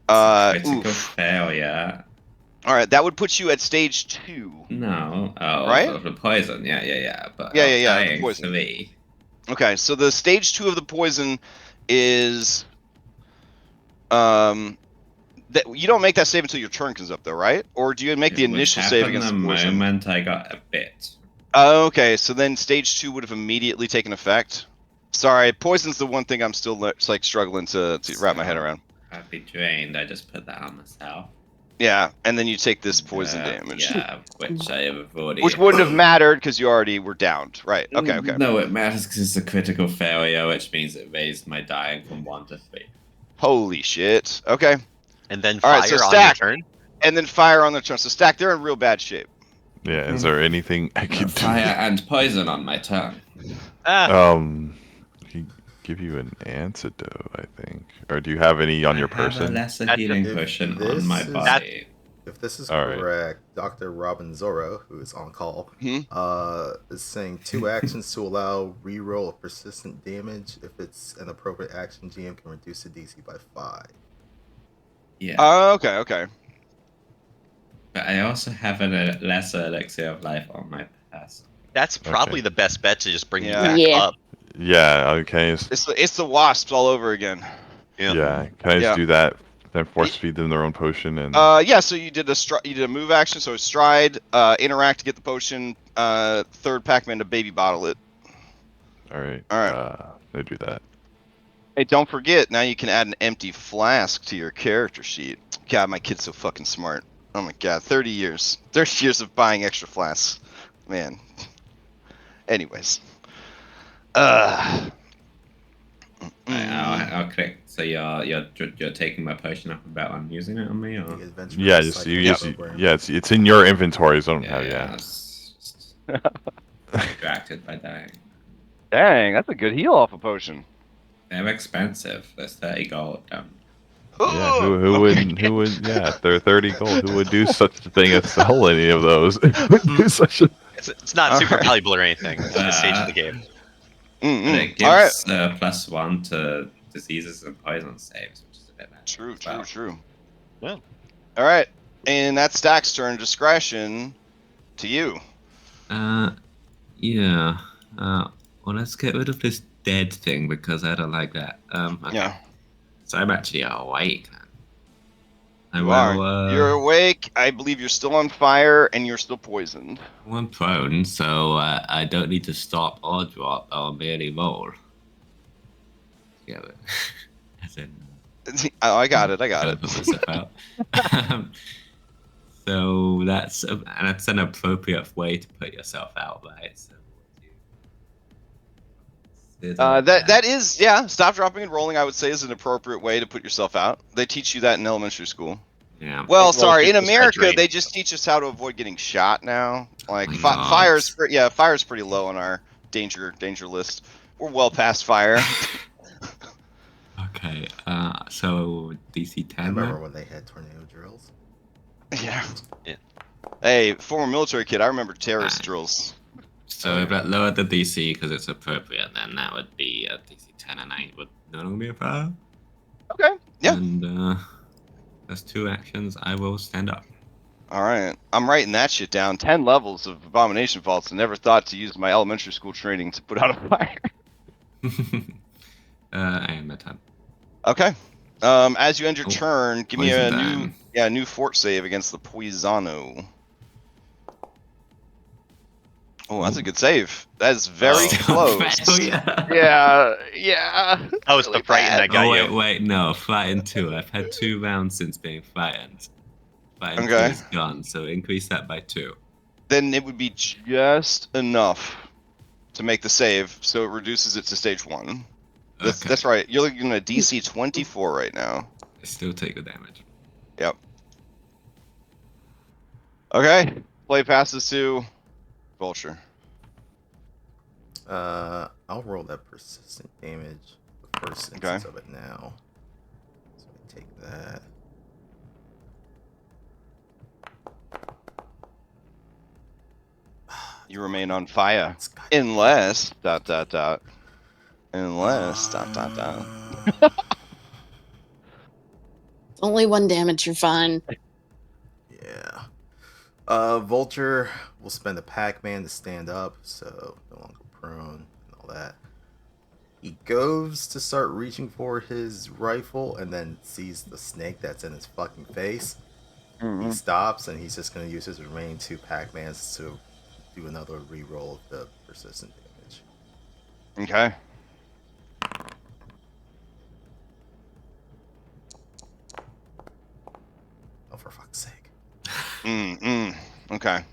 Speaker 5: Critical
Speaker 1: Oof.
Speaker 5: failure.
Speaker 1: All right, that would put you at stage 2,
Speaker 5: No. Oh,
Speaker 1: right?
Speaker 5: of the poison. Yeah. But
Speaker 1: Yeah. The
Speaker 5: dying
Speaker 1: poison.
Speaker 5: 3.
Speaker 1: Okay, so the stage 2 of the poison is that you don't make that save until your turn comes up, though, right? Or do you make the
Speaker 5: It would
Speaker 1: initial save
Speaker 5: happen
Speaker 1: against
Speaker 5: the
Speaker 1: the poison?
Speaker 5: moment I got a bit.
Speaker 1: Okay, so then stage 2 would have immediately taken effect. Sorry, poison's the one thing I'm still like struggling to wrap my head around.
Speaker 5: I'd be drained. I just put that on myself.
Speaker 1: Yeah, and then you take this poison damage.
Speaker 5: Yeah, which I have already.
Speaker 1: Which wouldn't have mattered because you already were downed. Right. Okay.
Speaker 5: No, it matters because it's a critical failure, which means it raised my dying from 1 to 3.
Speaker 1: Holy shit. Okay.
Speaker 4: And then
Speaker 1: All
Speaker 4: fire
Speaker 1: right, so
Speaker 4: on your
Speaker 1: stack.
Speaker 4: turn.
Speaker 1: And then fire on the turn. So Stack, they're in real bad shape.
Speaker 2: Yeah. Is there anything I could do?
Speaker 5: Fire and poison on my turn.
Speaker 2: He give you an antidote, I think. Or do you have any on your
Speaker 5: I have a
Speaker 2: person?
Speaker 5: lesser
Speaker 4: That's
Speaker 5: healing
Speaker 3: If
Speaker 5: potion
Speaker 3: this
Speaker 5: on my
Speaker 3: is-
Speaker 5: body.
Speaker 3: If this is
Speaker 2: All right.
Speaker 3: correct, Dr. Robin Zorro, who is on call, is saying 2 actions to allow reroll of persistent damage. If it's an appropriate action, GM can reduce the DC by 5.
Speaker 5: Yeah.
Speaker 1: Okay.
Speaker 5: But I also have a lesser elixir of life on my person.
Speaker 4: That's probably the best bet to just bring you
Speaker 1: Yeah.
Speaker 4: back
Speaker 6: Yeah.
Speaker 4: up.
Speaker 2: Yeah. Okay.
Speaker 1: It's the wasps all over again.
Speaker 2: Yeah. Can I just
Speaker 1: Yeah.
Speaker 2: do that? Then force feed them their own potion and.
Speaker 1: Yeah. So you did a move action. So stride, interact to get the potion. Third Pac-Man to baby bottle it.
Speaker 2: All right. I do that.
Speaker 1: Hey, don't forget. Now you can add an empty flask to your character sheet. God, my kid's so fucking smart. Oh my god, 30 years. 30 years of buying extra flasks. Man. Anyways.
Speaker 5: I'll click. So you're taking my potion up about I'm using it on me, or
Speaker 3: The adventure
Speaker 2: Yeah.
Speaker 3: is
Speaker 2: Just
Speaker 3: like
Speaker 2: you.
Speaker 3: a
Speaker 2: Just,
Speaker 3: program.
Speaker 2: yeah. It's in your inventory. So I don't have. Yeah.
Speaker 5: Just distracted by dying.
Speaker 1: Dang, that's a good heal off a potion.
Speaker 5: They're expensive. There's 30 gold.
Speaker 2: Yeah, who would yeah, they're 30 gold. Who would do such a thing as sell any of those? Do such a
Speaker 4: It's not super
Speaker 1: Alright.
Speaker 4: valuable or anything at this stage of the game.
Speaker 5: But it
Speaker 1: All right.
Speaker 5: gives +1 to diseases and poison saves, which is a bit bad.
Speaker 1: True.
Speaker 4: Yeah.
Speaker 1: All right, and that's Stack's turn. Discretion to you.
Speaker 5: Yeah. Well, let's get rid of this dead thing because I don't like that. Okay.
Speaker 1: Yeah,
Speaker 5: So I'm actually awake.
Speaker 1: you are. You're awake. I believe you're still on fire and you're still poisoned.
Speaker 5: I'm prone, so I don't need to stop or drop. I'll merely roll. Yeah, but as in,
Speaker 1: Oh, I got it.
Speaker 5: what's this about? So that's an appropriate way to put yourself out, right? So
Speaker 1: That is, yeah. Stop, dropping, and rolling. I would say is an appropriate way to put yourself out. They teach you that in elementary school.
Speaker 5: Yeah.
Speaker 1: Well,
Speaker 4: Roll
Speaker 1: sorry, in
Speaker 4: just
Speaker 1: America
Speaker 4: hydrate.
Speaker 1: they just teach us how to avoid getting shot now. Like
Speaker 5: my God.
Speaker 1: fire's pretty low on our danger list. We're well past fire.
Speaker 5: Okay. So DC 10.
Speaker 3: I remember when they had tornado drills.
Speaker 1: Yeah.
Speaker 4: Yeah.
Speaker 1: Hey, former military kid, I remember terrorist
Speaker 5: Ah.
Speaker 1: drills.
Speaker 5: So if that lowered the DC because it's appropriate, then that would be a DC 10 and 8 would no longer be a fire.
Speaker 1: Okay. Yeah.
Speaker 5: And that's 2 actions. I will stand up.
Speaker 1: All right. I'm writing that shit down. 10 levels of abomination vaults. I never thought to use my elementary school training to put out a fire.
Speaker 5: I am at 10.
Speaker 1: Okay. As you end your
Speaker 5: Oh,
Speaker 1: turn, give me a
Speaker 5: poison
Speaker 1: new fort save against the Poisano. Oh, that's a good save. That is very close. Yeah.
Speaker 4: That was the frightened that got
Speaker 5: Oh,
Speaker 4: you.
Speaker 5: wait, no. Frightened 2. I've had 2 rounds since being frightened. Frightened 2
Speaker 1: Okay.
Speaker 5: is gone, so increase that by 2.
Speaker 1: then it would be just enough to make the save, so it reduces it to stage 1. That's right. You're looking at DC 24 right now.
Speaker 5: I still take the damage.
Speaker 1: Yep. Okay. Play passes to Vulture.
Speaker 3: I'll roll that persistent damage. The first instance of it now. So I take that.
Speaker 1: You remain on fire. Unless, ... Unless, ...
Speaker 6: Only 1 damage, you're fine.
Speaker 3: Yeah. Vulture will spend a Pac-Man to stand up, so no longer prone and all that. He goes to start reaching for his rifle and then sees the snake that's in his fucking face. He stops and he's just going to use his remaining 2 Pac-Mans to do another reroll of the persistent damage.
Speaker 1: Okay.
Speaker 3: Oh, for fuck's sake.
Speaker 1: Okay.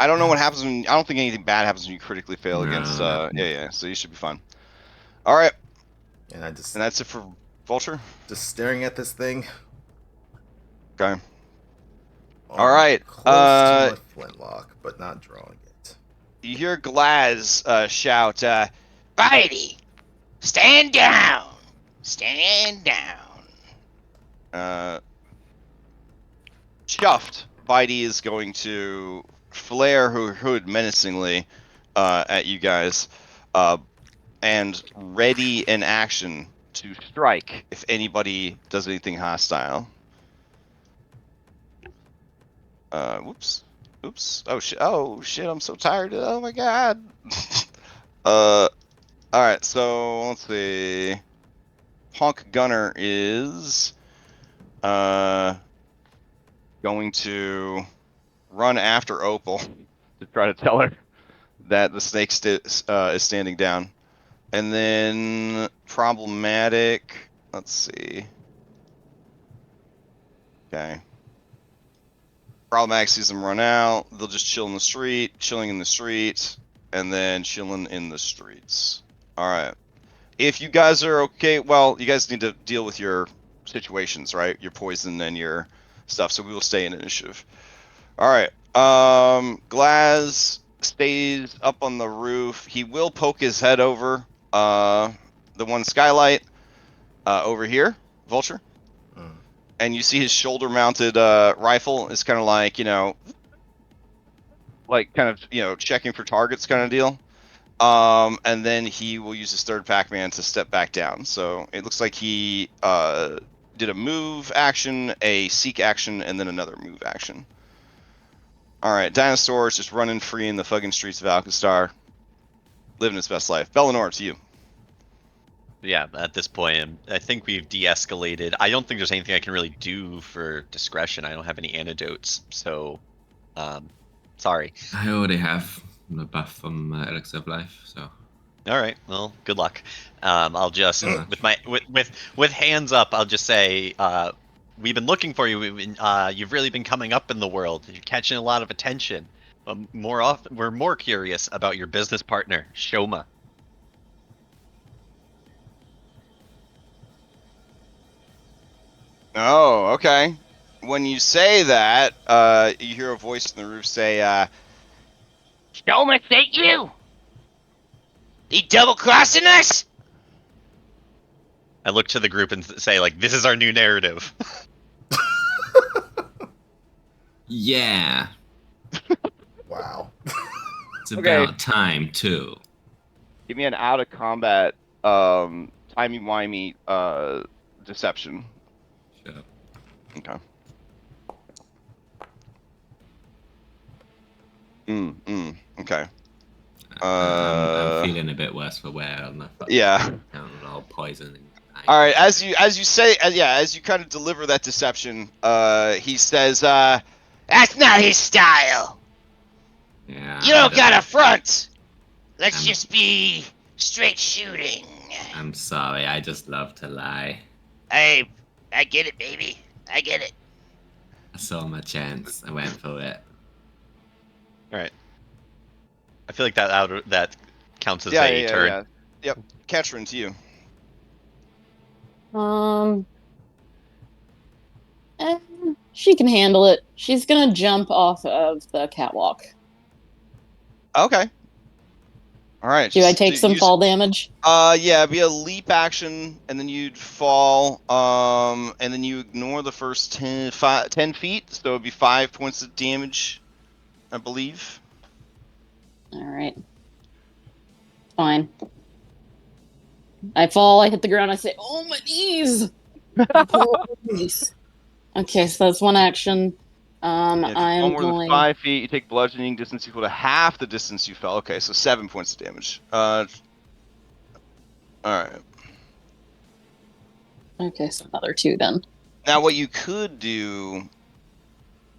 Speaker 1: I don't know what happens when... I don't think anything bad happens when you critically fail against...
Speaker 5: No.
Speaker 1: Yeah, so you should be fine. Alright.
Speaker 3: And I
Speaker 1: And that's it for Vulture?
Speaker 3: just staring at this thing.
Speaker 1: Okay. Alright.
Speaker 3: Close to my flintlock, but not drawing it.
Speaker 1: You hear Glaz shout, Bitey! Stand down! Stand down! Chuffed, Bitey is going to flare her hood menacingly at you guys, and ready in action to strike if anybody does anything hostile. Whoops. Oops. Oh shit. Oh shit. I'm so tired. Oh my god. Alright, so let's see. Honk Gunner is going to run after Opal to try to tell her that the snake is standing down. And then Problematic, let's see. Okay. Problematic sees them run out. They'll just chill in the street, chilling in the street, and then chilling in the streets. All right. If you guys are okay, well, you guys need to deal with your situations, right? Your poison and your stuff. So we will stay in initiative. All right. Glaz stays up on the roof. He will poke his head over the one skylight over here, Vulture. And you see his shoulder-mounted rifle is kind of like, checking for targets kind of deal. And then he will use his third Pac-Man to step back down. So it looks like he did a move action, a seek action, and then another move action. All right, Dinosaur is just running free in the fucking streets of Alkenstar, living his best life. Bellinor, to you.
Speaker 4: Yeah, at this point, I think we've de-escalated. I don't think there's anything I can really do for discretion. I don't have any antidotes, so sorry.
Speaker 5: I already have the buff from Elixir of Life, so.
Speaker 4: All right, well, good luck. I'll just with hands up, I'll just say we've been looking for you. You've really been coming up in the world. You're catching a lot of attention. But more often, we're more curious about your business partner, Shoma.
Speaker 1: Oh, okay. When you say that, you hear a voice in the roof say, Shoma sent you? He double-crossing us?
Speaker 4: I look to the group and say, this is our new narrative.
Speaker 5: Yeah.
Speaker 3: Wow.
Speaker 5: It's about time, too.
Speaker 1: Give me an out-of-combat, timey-wimey, deception.
Speaker 5: Sure.
Speaker 1: Okay. Okay.
Speaker 5: I'm feeling a bit worse for wear on the all poison.
Speaker 1: All right, as you kind of deliver that deception, he says, "That's not his style.
Speaker 5: Yeah.
Speaker 1: You don't got a front. Let's just be straight shooting."
Speaker 5: I'm sorry. I just love to lie.
Speaker 1: I get it, baby. I get it.
Speaker 5: I saw my chance. I went for it.
Speaker 4: All right. I feel like that counts as a turn.
Speaker 1: Yeah. Yep. Katrin, to you.
Speaker 6: She can handle it. She's gonna jump off of the catwalk.
Speaker 1: Okay. All right.
Speaker 6: Do I
Speaker 1: just
Speaker 6: take some
Speaker 1: use-
Speaker 6: fall damage?
Speaker 1: Yeah, it'd be a leap action, and then you'd fall, and then you ignore the first 10 feet, so it'd be 5 points of damage, I believe.
Speaker 6: All right. Fine. I fall, I hit the ground, I say, oh, my knees! Poor knees. Okay, so that's one action.
Speaker 1: Yeah, if you
Speaker 6: I
Speaker 1: fall
Speaker 6: am
Speaker 1: more than
Speaker 6: going...
Speaker 1: 5 feet, you take bludgeoning distance equal to half the distance you fell. Okay, so 7 points of damage. Alright.
Speaker 6: Okay, so another 2 then.
Speaker 1: Now, what you could do...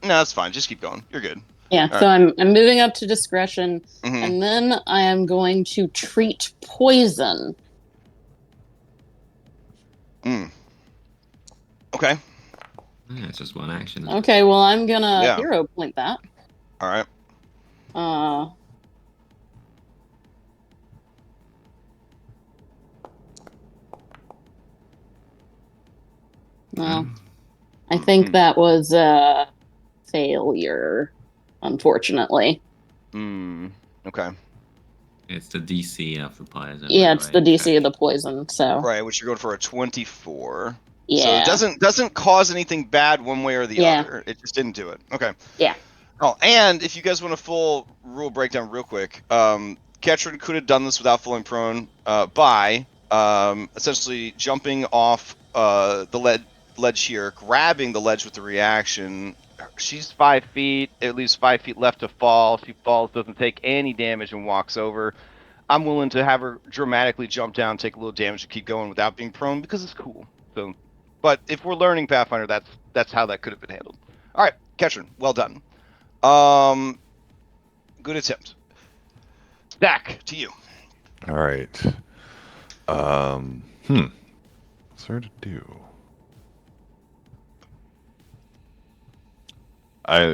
Speaker 1: No, that's fine. Just keep going. You're good.
Speaker 6: Yeah,
Speaker 1: All
Speaker 6: so I'm moving up to discretion,
Speaker 1: Mhm.
Speaker 6: and then I am going to treat poison.
Speaker 1: Okay.
Speaker 5: Yeah, it's just one action.
Speaker 6: Okay, well, I'm gonna
Speaker 1: Yeah.
Speaker 6: hero point that.
Speaker 1: Alright.
Speaker 6: Well, I think that was a failure, unfortunately.
Speaker 1: Okay.
Speaker 5: It's the DC of the poison.
Speaker 6: Yeah, it's the
Speaker 5: right?
Speaker 6: DC of the poison, so...
Speaker 1: Right, which you're going for a 24.
Speaker 6: Yeah.
Speaker 1: So it doesn't cause anything bad one way or the
Speaker 6: Yeah.
Speaker 1: other. It just didn't do it. Okay.
Speaker 6: Yeah.
Speaker 1: Oh, and if you guys want a full rule breakdown real quick, Ketrin could have done this without falling prone by essentially jumping off the ledge here, grabbing the ledge with the reaction. She's 5 feet. It leaves 5 feet left to fall. She falls, doesn't take any damage, and walks over. I'm willing to have her dramatically jump down, take a little damage, and keep going without being prone because it's cool. So, but if we're learning Pathfinder, that's how that could have been handled. All right, Ketrin, well done. Good attempt. Back to you.
Speaker 2: All right. What's there to do?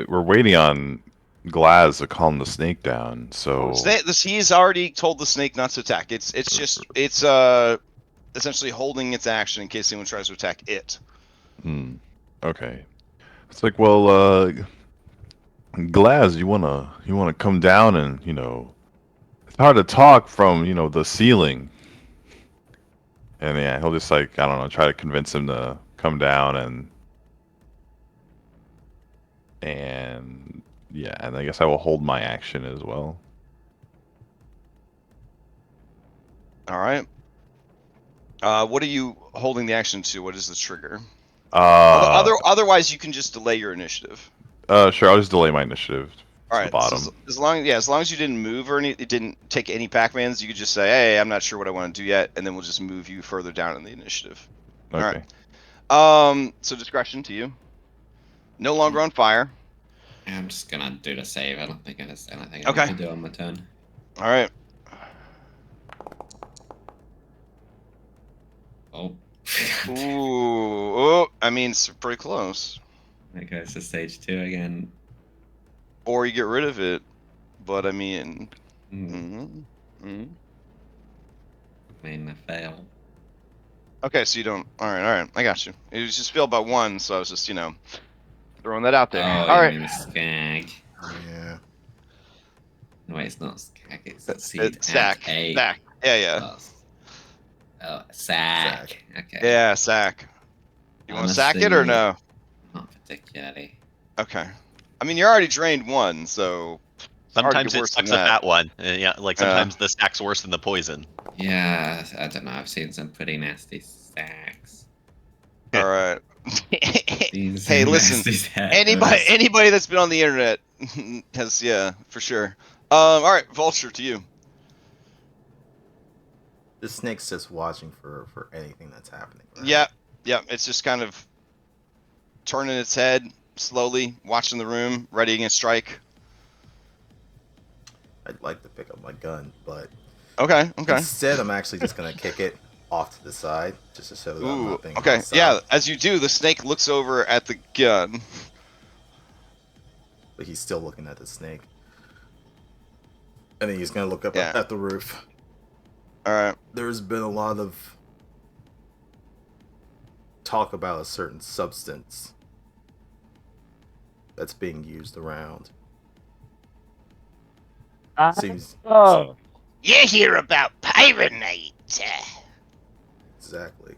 Speaker 2: We're waiting on Glaz to calm the snake down. So
Speaker 1: He's already told the snake not to attack. It's essentially holding its action in case anyone tries to attack it.
Speaker 2: Okay. It's like, well, Glaz, you wanna come down and it's hard to talk from the ceiling. And yeah, he'll just like I don't know, try to convince him to come down and yeah, and I guess I will hold my action as well.
Speaker 1: All right. What are you holding the action to? What is the trigger? Otherwise, you can just delay your initiative.
Speaker 2: Sure, I'll just delay my initiative.
Speaker 1: All
Speaker 2: To
Speaker 1: right.
Speaker 2: the bottom.
Speaker 1: So as long as you didn't move or it didn't take any Pac-Mans, you could just say, "Hey, I'm not sure what I want to do yet," and then we'll just move you further down in the initiative.
Speaker 2: Okay.
Speaker 1: All right. So discretion to you. No longer on fire.
Speaker 5: I'm just gonna do the save. I don't think there's anything
Speaker 1: Okay.
Speaker 5: I can do on my turn.
Speaker 1: All right.
Speaker 5: Oh.
Speaker 1: Ooh. Oh, I mean, it's pretty close.
Speaker 5: It goes to stage 2 again.
Speaker 1: Or you get rid of it, but I mean.
Speaker 5: I mean, I fail.
Speaker 1: Okay, so you don't. All right. I got you. It was just failed by 1, so I was just throwing that out there.
Speaker 5: Oh,
Speaker 1: All
Speaker 5: you
Speaker 1: right.
Speaker 5: mean the skag.
Speaker 3: Yeah.
Speaker 5: No, wait, it's not skag. It's
Speaker 1: It's
Speaker 5: seed.
Speaker 1: sack.
Speaker 5: A
Speaker 1: Sack. Yeah.
Speaker 5: plus. Oh, sack. Okay.
Speaker 1: Yeah, sack. You want to sack it or
Speaker 5: Honestly,
Speaker 1: no?
Speaker 5: Not particularly.
Speaker 1: Okay. I mean, you're already drained 1, so. it's hard to
Speaker 4: Sometimes
Speaker 1: get
Speaker 4: it
Speaker 1: worse than
Speaker 4: sucks at that one. Yeah, like sometimes the sack's worse than the poison.
Speaker 5: Yeah, I don't know. I've seen some pretty nasty sacks.
Speaker 1: All right.
Speaker 5: Seen
Speaker 1: Hey,
Speaker 5: some
Speaker 1: listen.
Speaker 5: nasty sacks.
Speaker 1: Anybody that's been on the internet has, for sure. All right, Vulture, to you.
Speaker 3: The snake's just watching for anything that's happening. Right?
Speaker 1: Yeah. It's just kind of turning its head slowly, watching the room, ready against strike.
Speaker 3: I'd like to pick up my gun, but
Speaker 1: Okay.
Speaker 3: instead I'm actually just gonna kick it off to the side just to show that I'm
Speaker 1: Ooh.
Speaker 3: not being
Speaker 1: Okay.
Speaker 3: hostile.
Speaker 1: Yeah. As you do, the snake looks over at the gun.
Speaker 3: But he's still looking at the snake. And then he's gonna look up
Speaker 1: Yeah.
Speaker 3: at the roof.
Speaker 1: All right.
Speaker 3: There's been a lot of talk about a certain substance that's being used around. Seems
Speaker 7: Oh,
Speaker 8: You hear about Pyronite?
Speaker 3: exactly.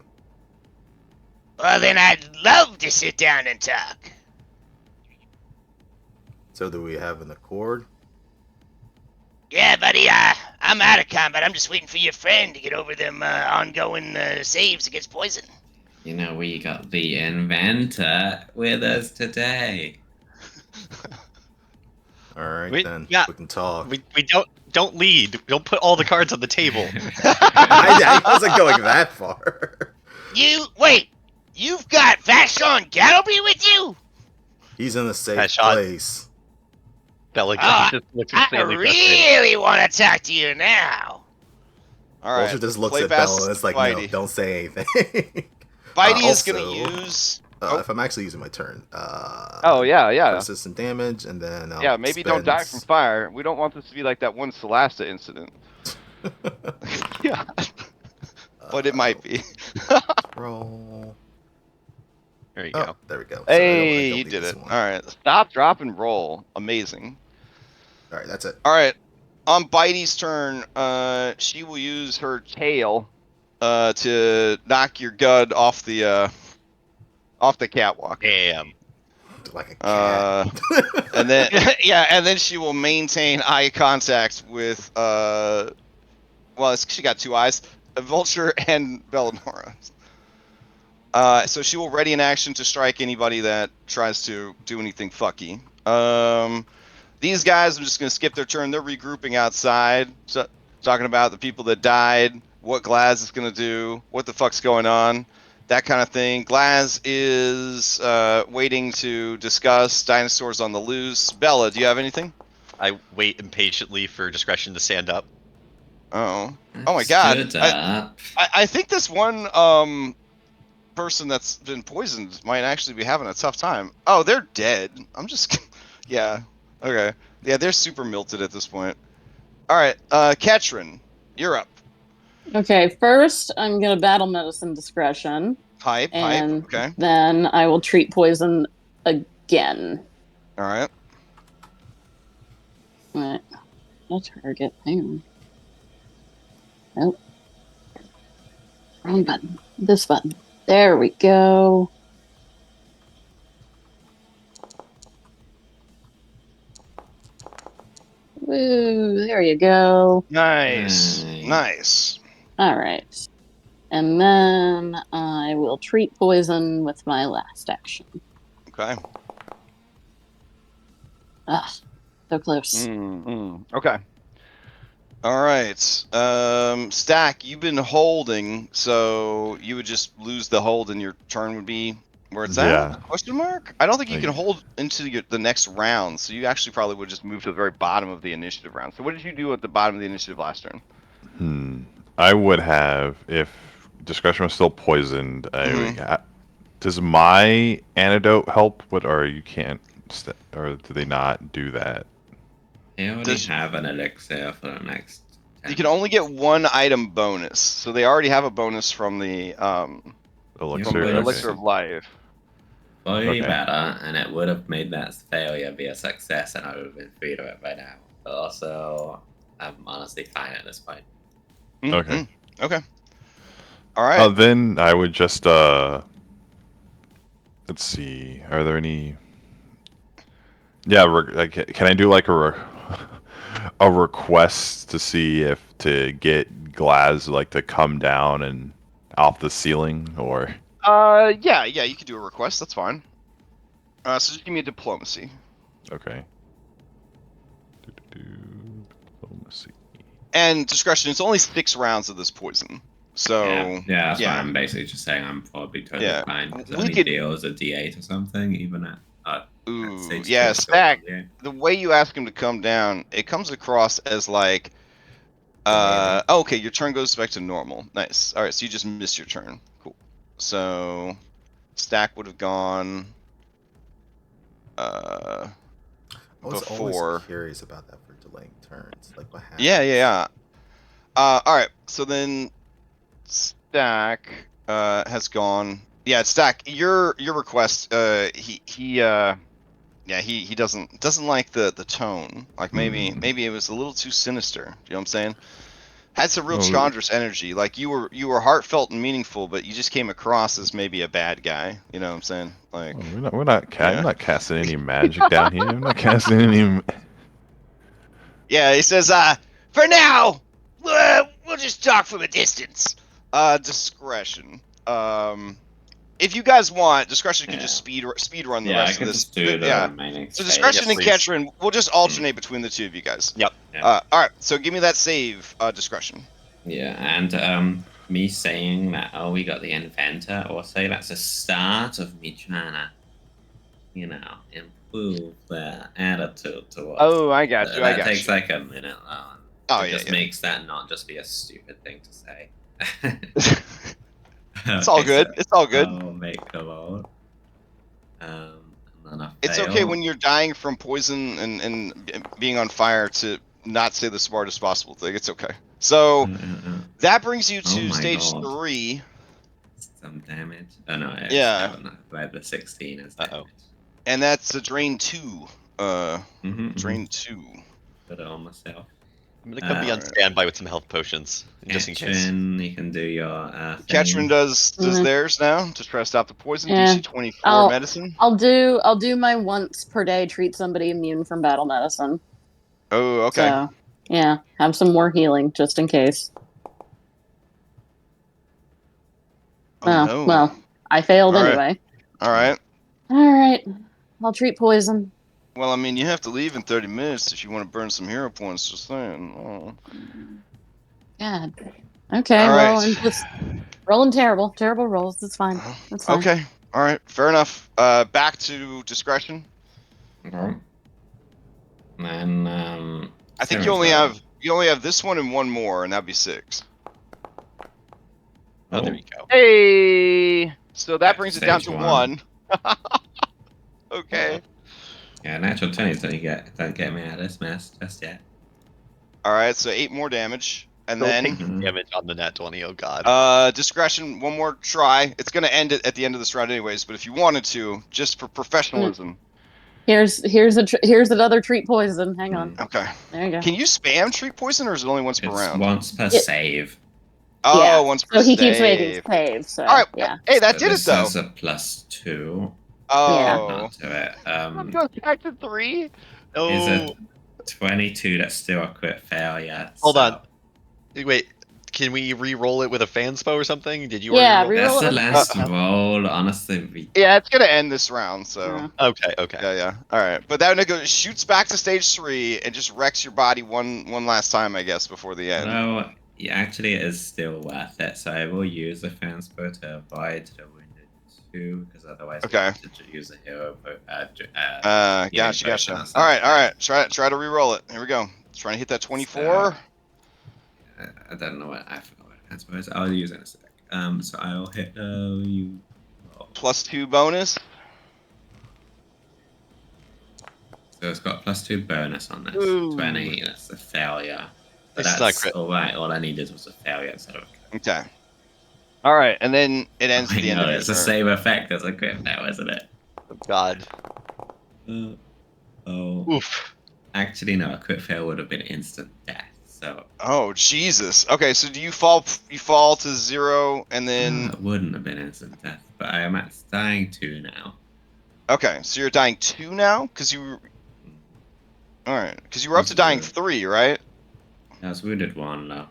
Speaker 8: Well, then I'd love to sit down and talk.
Speaker 3: So do we have an accord?
Speaker 8: Yeah, buddy, I'm out of combat. I'm just waiting for your friend to get over them ongoing saves against poison.
Speaker 5: You know, we got the inventor with us today.
Speaker 3: All right,
Speaker 4: Wait,
Speaker 3: then
Speaker 4: yeah.
Speaker 3: we can talk.
Speaker 4: We don't lead. Don't put all the cards on the table.
Speaker 3: I wasn't going that far.
Speaker 8: Wait, you've got Vashon Gallowby with you?
Speaker 3: He's in a safe
Speaker 4: Headshot.
Speaker 3: place.
Speaker 4: Bellic
Speaker 8: Ah,
Speaker 4: just looks
Speaker 8: I
Speaker 4: insanely frustrated.
Speaker 8: really want to talk to you now.
Speaker 1: All right.
Speaker 3: Vulture just looks
Speaker 1: play
Speaker 3: at
Speaker 1: fast
Speaker 3: Bella and it's like, no,
Speaker 1: Spidey.
Speaker 3: don't say anything.
Speaker 1: Spidey is gonna
Speaker 3: Also,
Speaker 1: use.
Speaker 3: if I'm actually using my turn.
Speaker 7: oh yeah.
Speaker 3: Persistent damage, and then I'll
Speaker 7: Yeah, maybe don't die from
Speaker 3: spend-
Speaker 7: fire. We don't want this to be like that one Celasta incident.
Speaker 1: Yeah. But it might be.
Speaker 3: Roll.
Speaker 4: There you
Speaker 3: Oh,
Speaker 4: go.
Speaker 3: there we go. So
Speaker 7: Hey,
Speaker 3: I
Speaker 1: You
Speaker 3: don't
Speaker 1: did
Speaker 3: need
Speaker 1: it.
Speaker 3: this
Speaker 1: All
Speaker 3: one.
Speaker 1: right.
Speaker 7: Stop, drop, and roll. Amazing.
Speaker 3: All right, that's it.
Speaker 1: All right. On Bitey's turn, she will use her tail to knock your gud off the catwalk.
Speaker 4: Damn.
Speaker 3: Like a cat.
Speaker 1: And then and then she will maintain eye contact with she got two eyes, Vulture and Bellinora. So she will ready an action to strike anybody that tries to do anything fucky. These guys, I'm just gonna skip their turn. They're regrouping outside, so, talking about the people that died, what Glaz is gonna do, what the fuck's going on, that kind of thing. Glaz is waiting to discuss dinosaurs on the loose. Bella, do you have anything?
Speaker 4: I wait impatiently for discretion to stand up.
Speaker 1: Oh my God!
Speaker 5: Stood up.
Speaker 1: I think this one person that's been poisoned might actually be having a tough time. Oh, they're dead. I'm just yeah. Okay. Yeah, they're super melted at this point. All right, Ketrin, you're up.
Speaker 6: Okay, first I'm gonna battle medicine discretion,
Speaker 1: Hype.
Speaker 6: and
Speaker 1: Okay.
Speaker 6: then I will treat poison again.
Speaker 1: All right.
Speaker 6: Right. No target. Hang on. Nope. Wrong button. This button. There we go. Woo, there you go.
Speaker 1: Nice.
Speaker 5: Nice.
Speaker 1: Nice.
Speaker 6: All right. And then I will treat poison with my last action.
Speaker 1: Okay.
Speaker 6: Ah, so close.
Speaker 7: Okay.
Speaker 1: All right. Stack, you've been holding, so you would just lose the hold, and your turn would be where it's
Speaker 2: Yeah.
Speaker 1: at? Question mark? I don't think you
Speaker 2: Like-
Speaker 1: can hold into the next round, so you actually probably would just move to the very bottom of the initiative round. So what did you do at the bottom of the initiative last turn?
Speaker 2: I would have, if discretion was still poisoned.
Speaker 1: Mm-hmm.
Speaker 2: Does my antidote help with, or you can't, or do they not do that?
Speaker 5: They already
Speaker 1: Does-
Speaker 5: have an elixir for the next.
Speaker 1: You can only get one item bonus, so they already have a bonus from the
Speaker 2: Elixir.
Speaker 5: From the
Speaker 2: okay.
Speaker 7: Elixir of life.
Speaker 5: Fully
Speaker 2: Okay.
Speaker 5: better, and it would have made that failure be a success, and I would have been free to it by now. But also, I'm honestly fine at this point.
Speaker 2: Okay.
Speaker 1: Okay. All right.
Speaker 2: Then I would just let's see. Are there any? Yeah, like, can I do like a request to see if to get Glaz like to come down and off the ceiling, or?
Speaker 1: Yeah, you could do a request. That's fine. So just give me a diplomacy.
Speaker 2: Okay. Diplomacy.
Speaker 1: And discretion. It's only 6 rounds of this poison. So
Speaker 5: yeah, that's
Speaker 1: yeah.
Speaker 5: why I'm basically just saying I'm probably totally
Speaker 1: Yeah.
Speaker 5: fine. 'Cause it
Speaker 1: We
Speaker 5: only
Speaker 1: could-
Speaker 5: deals a D8 or something, even at
Speaker 1: Ooh,
Speaker 5: stage
Speaker 1: yeah,
Speaker 5: 2,
Speaker 1: Stack.
Speaker 5: yeah.
Speaker 1: The way you ask him to come down, it comes across as like,
Speaker 3: Demanding.
Speaker 1: okay, your turn goes back to normal. Nice. All right, so you just missed your turn. Cool. So Stack would have gone.
Speaker 3: I was
Speaker 1: before.
Speaker 3: always curious about that for delaying turns. Like what happens?
Speaker 1: Yeah. All right. So then, Stack has gone. Yeah, Stack. Your request. He doesn't like the tone. Like maybe it was a little too sinister. You know what I'm saying? Had some real
Speaker 2: Oh,
Speaker 1: Chandras energy. Like you were heartfelt and meaningful, but you just came across as maybe a bad guy. You know what I'm saying? Like
Speaker 2: Oh, we're not
Speaker 1: Yeah.
Speaker 2: I'm not casting any magic down here. I'm not casting any.
Speaker 1: yeah, he says,
Speaker 8: For now, we'll just talk from a distance.
Speaker 1: Discretion. If you guys want, discretion can just speed run the
Speaker 5: Yeah, I
Speaker 1: rest of
Speaker 5: could
Speaker 1: this.
Speaker 5: just do the
Speaker 1: Yeah.
Speaker 5: remaining.
Speaker 1: So
Speaker 5: phase.
Speaker 1: discretion
Speaker 4: Yes,
Speaker 1: and
Speaker 4: please.
Speaker 1: Ketrin, we'll just alternate between the two of you guys.
Speaker 4: Yep.
Speaker 5: Yeah.
Speaker 1: All right. So give me that save. Discretion.
Speaker 5: Yeah, and me saying that, oh, we got the inventor, or say that's a start of me trying to, improve their attitude towards.
Speaker 7: Oh, I got you.
Speaker 5: That takes like a minute, though.
Speaker 1: Oh,
Speaker 5: It
Speaker 1: yeah,
Speaker 5: just
Speaker 1: yeah.
Speaker 5: makes that not just be a stupid thing to say.
Speaker 1: It's all good. It's all good.
Speaker 5: I'll make a roll. And then I
Speaker 1: It's
Speaker 5: fail.
Speaker 1: okay when you're dying from poison and being on fire to not say the smartest possible thing. It's okay. So that brings you to
Speaker 5: Oh my
Speaker 1: stage
Speaker 5: God.
Speaker 1: 3.
Speaker 5: Some damage. Oh no, it's
Speaker 1: Yeah.
Speaker 5: Right, the 16 is
Speaker 4: Uh-oh.
Speaker 5: damage.
Speaker 1: And that's a drain 2. Drain 2.
Speaker 5: Put it on myself.
Speaker 4: I'm gonna come be on standby with some health potions, just in case.
Speaker 5: Ketrin, you can do your
Speaker 1: Ketrin
Speaker 5: thing.
Speaker 1: does
Speaker 6: Mhm.
Speaker 1: theirs now to try to stop the poison.
Speaker 6: Yeah.
Speaker 1: DC 24
Speaker 6: I'll-
Speaker 1: medicine.
Speaker 6: I'll do my once per day treat somebody immune from battle medicine.
Speaker 1: Oh, okay.
Speaker 6: So yeah, have some more healing just in case.
Speaker 1: Oh, no.
Speaker 6: Well, I failed
Speaker 1: All right.
Speaker 6: anyway.
Speaker 1: All right.
Speaker 6: All right, I'll treat poison.
Speaker 1: Well, I mean, you have to leave in 30 minutes if you want to burn some hero points. Just saying. Oh.
Speaker 6: God. Okay,
Speaker 1: All
Speaker 6: well,
Speaker 1: right.
Speaker 6: I'm just rolling terrible rolls. It's fine. That's fine.
Speaker 1: Okay. All right. Fair enough. Back to discretion.
Speaker 5: Okay. And
Speaker 1: I think you only have this one and one more, and that'd be 6.
Speaker 4: Oh, there you go.
Speaker 7: Hey.
Speaker 1: So that
Speaker 5: Back to
Speaker 1: brings it down to
Speaker 5: stage
Speaker 1: 1. Okay.
Speaker 5: Yeah, natural 20s don't get me out of this mess just yet.
Speaker 1: All right. So 8 more damage, and
Speaker 4: Still
Speaker 1: then
Speaker 4: taking damage on the nat 20. Oh god.
Speaker 1: discretion. One more try. It's gonna end at the end of this round, anyways. But if you wanted to, just for professionalism.
Speaker 6: Here's another treat poison. Hang on.
Speaker 1: Okay.
Speaker 6: There you go.
Speaker 1: Can you spam treat poison, or is it only once per
Speaker 5: It's
Speaker 1: round?
Speaker 5: once per save.
Speaker 1: Oh,
Speaker 6: Yeah.
Speaker 1: once per
Speaker 6: So he
Speaker 1: save.
Speaker 6: keeps making saves. So
Speaker 1: All right.
Speaker 6: yeah.
Speaker 1: Hey, that
Speaker 5: But
Speaker 1: did it
Speaker 5: this
Speaker 1: though.
Speaker 5: has a +2.
Speaker 1: Oh.
Speaker 5: Not to it.
Speaker 7: I'm going back to 3.
Speaker 5: Is
Speaker 4: Oh,
Speaker 5: a 22 that's still a crit failure.
Speaker 4: hold
Speaker 5: so-
Speaker 4: on. Wait, can we re-roll it with a fanspo or something? Did you
Speaker 6: Yeah,
Speaker 4: already
Speaker 5: That's
Speaker 6: Reroll
Speaker 5: the
Speaker 6: it.
Speaker 5: last roll, honestly.
Speaker 1: Yeah, it's gonna end this round. So.
Speaker 6: Yeah.
Speaker 4: Okay.
Speaker 1: Yeah. All right, but that nigga shoots back to stage 3 and just wrecks your body one last time, I guess, before the end.
Speaker 5: No, yeah, actually, it is still worth it. So I will use the fanspo to avoid the wounded 2, because otherwise,
Speaker 1: Okay.
Speaker 5: I have to use a hero.
Speaker 1: Gotcha. All right. Try to re-roll it. Here we go. Trying to hit that 24.
Speaker 5: I don't know what I forgot what fanspo is. I'll use it in a sec. So I'll hit you.
Speaker 1: +2 bonus.
Speaker 5: So it's got +2 bonus on this.
Speaker 7: Ooh.
Speaker 5: 20. That's a failure. But
Speaker 4: It's not
Speaker 5: that's
Speaker 4: crit.
Speaker 5: all right. All I needed was a failure instead of a crit.
Speaker 1: Okay. All right, and then it ends at
Speaker 5: I
Speaker 1: the end
Speaker 5: know,
Speaker 1: of your
Speaker 5: it's the
Speaker 1: turn.
Speaker 5: same effect as a crit now, isn't it?
Speaker 4: Oh god. Oof.
Speaker 5: Actually, no. A crit fail would have been instant death. So
Speaker 1: Oh Jesus. Okay, so do you fall to 0 and then
Speaker 5: it wouldn't have been instant death. But I am at dying 2 now.
Speaker 1: okay, so you're dying 2 now because you were all right because you were up to dying 3, right?
Speaker 5: I was wounded 1 though.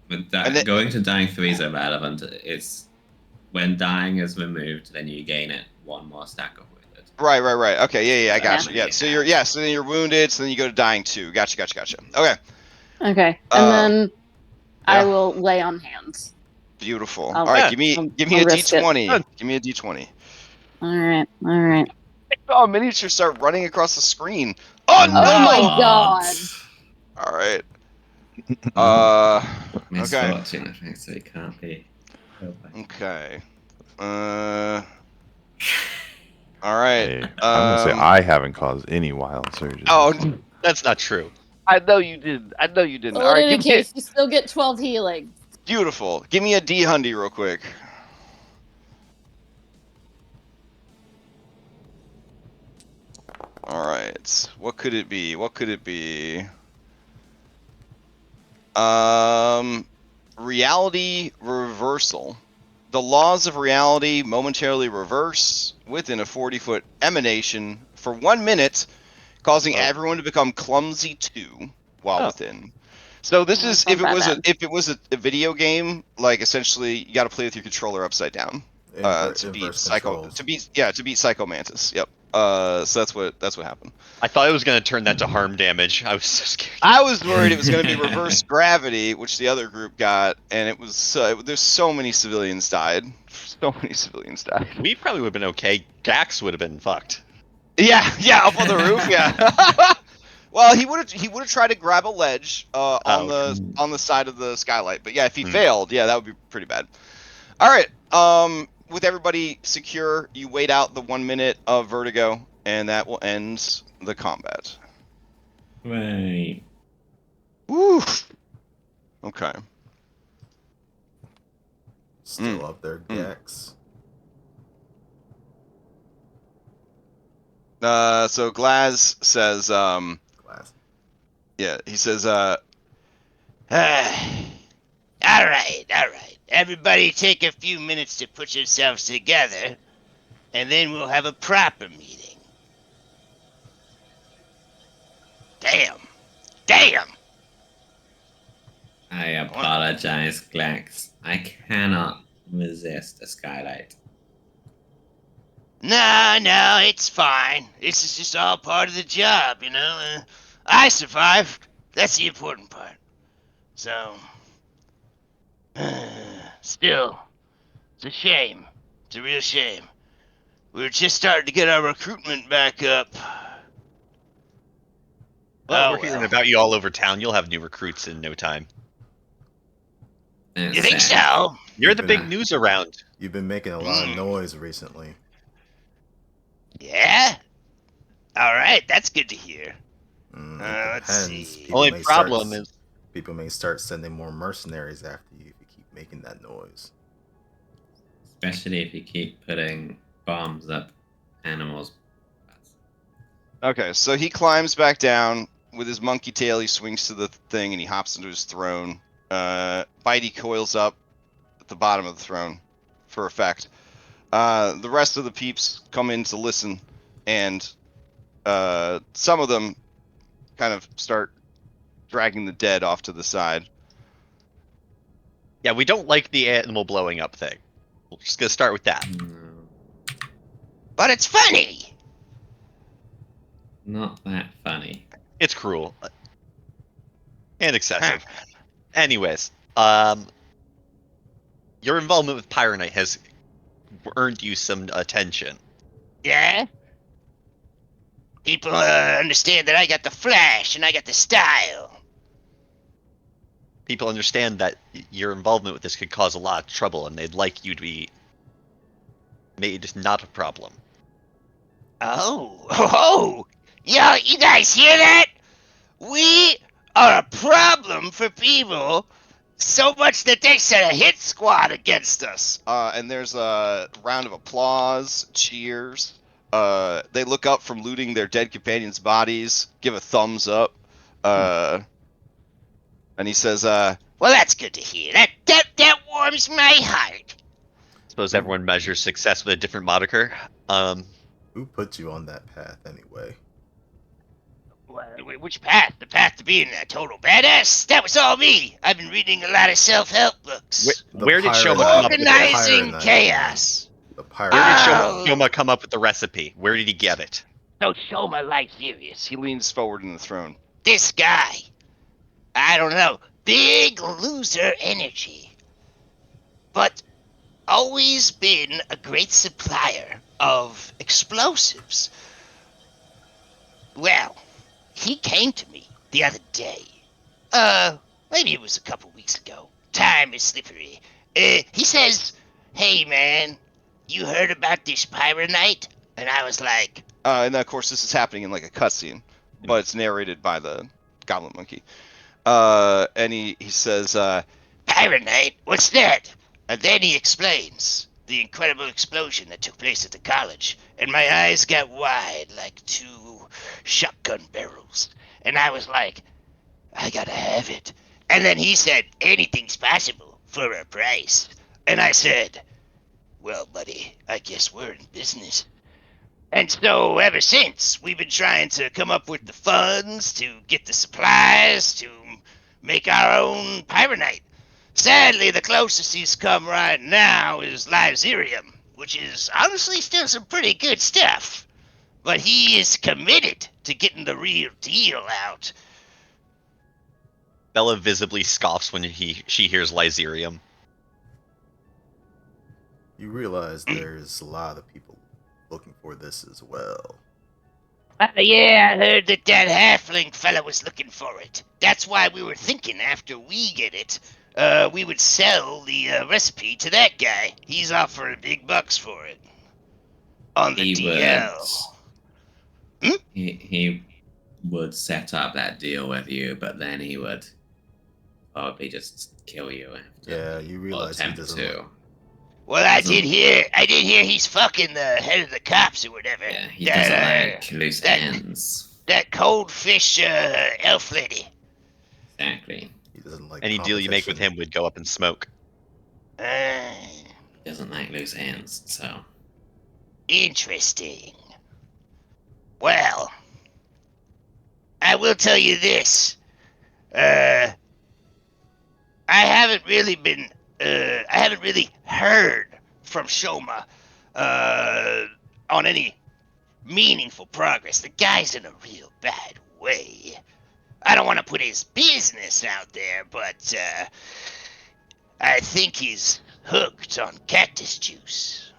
Speaker 5: But
Speaker 1: And then-
Speaker 5: going to dying 3 is irrelevant. It's when dying is removed, then you gain it 1 more stack of wounded.
Speaker 1: Right. Okay, yeah, I got you.
Speaker 5: Yeah.
Speaker 1: Yeah, so then you're wounded, so then you go to dying 2. Gotcha. Okay,
Speaker 6: Okay, and then I will lay on hands.
Speaker 1: beautiful.
Speaker 6: I'll-
Speaker 1: All right, give me
Speaker 6: I'll
Speaker 1: a
Speaker 6: risk it.
Speaker 1: d20. Give me a d20.
Speaker 6: All right.
Speaker 1: Oh, miniatures start running across the screen. Oh no!
Speaker 6: Oh my god.
Speaker 1: All right. Okay.
Speaker 5: Misfortune, I think, so it can't be.
Speaker 1: Okay. All right.
Speaker 2: Hey, I'm gonna say I haven't caused any wild surges.
Speaker 1: Oh,
Speaker 4: That's not true.
Speaker 7: I know you didn't. I know you didn't.
Speaker 6: Well,
Speaker 7: All
Speaker 6: in
Speaker 7: right,
Speaker 6: any
Speaker 7: give me.
Speaker 6: case, you still get 12 healing.
Speaker 1: beautiful. Give me a D Hundy real quick. All right. What could it be? What could it be? Reality reversal. The laws of reality momentarily reverse within a 40-foot emanation for 1 minute, causing everyone to become clumsy too while within. So this is
Speaker 6: That's
Speaker 1: if
Speaker 6: not
Speaker 1: it
Speaker 6: bad.
Speaker 1: was a video game, like essentially you got to play with your controller upside down to beat
Speaker 3: Inverse
Speaker 1: Psycho
Speaker 3: controls.
Speaker 1: to beat Psycho Mantis. Yep. So that's what happened.
Speaker 4: I thought I was going to turn that to harm damage. I was so scared.
Speaker 1: I was worried it was going to be reverse gravity, which the other group got, and it was. There's so many civilians died. So many civilians died.
Speaker 4: We probably would have been okay. Gax would have been fucked.
Speaker 1: Yeah, up on the roof. Yeah. Well, he would have tried to grab a ledge on the side of the skylight, but yeah, if he failed, yeah, that would be pretty bad. All right. With everybody secure, you wait out the 1 minute of vertigo, and that will end the combat.
Speaker 5: Right.
Speaker 1: Woo. Okay.
Speaker 3: Still up there, Gax.
Speaker 1: So Glaz says,
Speaker 3: Glass.
Speaker 1: yeah, he says,
Speaker 8: All right. Everybody take a few minutes to put yourselves together, and then we'll have a proper meeting. Damn.
Speaker 5: I apologize, Glax. I cannot resist a skylight.
Speaker 8: No, it's fine. This is just all part of the job, you know. I survived. That's the important part. So, still, it's a shame. It's a real shame. We were just starting to get our recruitment back up.
Speaker 4: Well,
Speaker 8: Oh,
Speaker 4: we're hearing
Speaker 8: well.
Speaker 4: about you all over town. You'll have new recruits in no time.
Speaker 8: You think so?
Speaker 4: You're the big news around.
Speaker 3: You've been making a lot of noise recently.
Speaker 8: Yeah? Alright, that's good to hear.
Speaker 3: It
Speaker 8: Let's
Speaker 3: depends.
Speaker 8: see.
Speaker 3: People
Speaker 4: Only
Speaker 3: may
Speaker 4: problem
Speaker 3: start,
Speaker 4: is
Speaker 3: people may start sending more mercenaries after you if you keep making that noise.
Speaker 5: Especially if you keep putting bombs up animals' butts.
Speaker 1: okay, so he climbs back down with his monkey tail. He swings to the thing and he hops into his throne. Bitey coils up at the bottom of the throne for effect. The rest of the peeps come in to listen, and some of them kind of start dragging the dead off to the side.
Speaker 4: Yeah, we don't like the animal blowing up thing. We're just gonna start with that.
Speaker 5: No,
Speaker 8: But it's funny!
Speaker 5: not that funny.
Speaker 4: It's cruel and excessive. Anyways, your involvement with Pyronite has earned you some attention.
Speaker 8: Yeah? People understand that I got the flash and I got the style.
Speaker 4: People understand that your involvement with this could cause a lot of trouble, and they'd like you to be made not a problem.
Speaker 8: Oh! Yo, you guys hear that? We are a problem for people, so much that they sent a hit squad against us.
Speaker 1: And there's a round of applause, cheers. They look up from looting their dead companions' bodies, give a thumbs up, and he says,
Speaker 8: Well, that's good to hear. That warms my heart.
Speaker 4: Suppose everyone measures success with a different moniker.
Speaker 3: Who put you on that path anyway?
Speaker 8: Which path? The path to being a total badass? That was all me. I've been reading a lot of self-help books.
Speaker 4: Where did Shoma
Speaker 3: Pyronite.
Speaker 4: come up with the
Speaker 8: Organizing
Speaker 3: Pyronite.
Speaker 8: chaos.
Speaker 3: The
Speaker 4: Where
Speaker 3: pirate.
Speaker 4: did
Speaker 8: Oh.
Speaker 4: Shoma come up with the recipe? Where did he get it?
Speaker 8: So show my life serious.
Speaker 1: he leans forward in the throne.
Speaker 8: This guy. I don't know. Big loser energy. But always been a great supplier of explosives. Well, he came to me the other day. Maybe it was a couple weeks ago. Time is slippery. He says, "Hey man, you heard about this Pyronite? And I was like,
Speaker 1: and of course, this is happening in like a cutscene, but it's narrated by the Goblin Monkey. And he says,
Speaker 8: Pirate Knight, what's that? And then he explains the incredible explosion that took place at the college, and my eyes got wide like two shotgun barrels. And I was like, I gotta have it. And then he said, anything's possible for a price. And I said, well, buddy, I guess we're in business. And so ever since, we've been trying to come up with the funds to get the supplies to make our own Pyronite. Sadly, the closest he's come right now is Lyzerium, which is honestly still some pretty good stuff. But he is committed to getting the real deal out.
Speaker 4: Bella visibly scoffs when she hears Lyzerium.
Speaker 3: You realize there's a lot of people looking for this as well.
Speaker 8: Yeah, I heard that halfling fella was looking for it. That's why we were thinking after we get it, we would sell the recipe to that guy. He's offering big bucks for it. On the DL.
Speaker 5: He would set up that deal with you, but then he would probably just kill you.
Speaker 3: Yeah, you realize he doesn't.
Speaker 8: Well, I did hear he's fucking the head of the cops or whatever.
Speaker 5: Yeah, he doesn't like loose ends.
Speaker 8: That cold fish elf lady.
Speaker 5: Exactly.
Speaker 3: He doesn't like
Speaker 4: any deal you make with him would go up in smoke.
Speaker 5: He doesn't like loose ends, so.
Speaker 8: Interesting. Well, I will tell you this. I haven't really heard from Shoma on any meaningful progress. The guy's in a real bad way. I don't want to put his business out there, but I think he's hooked on cactus juice.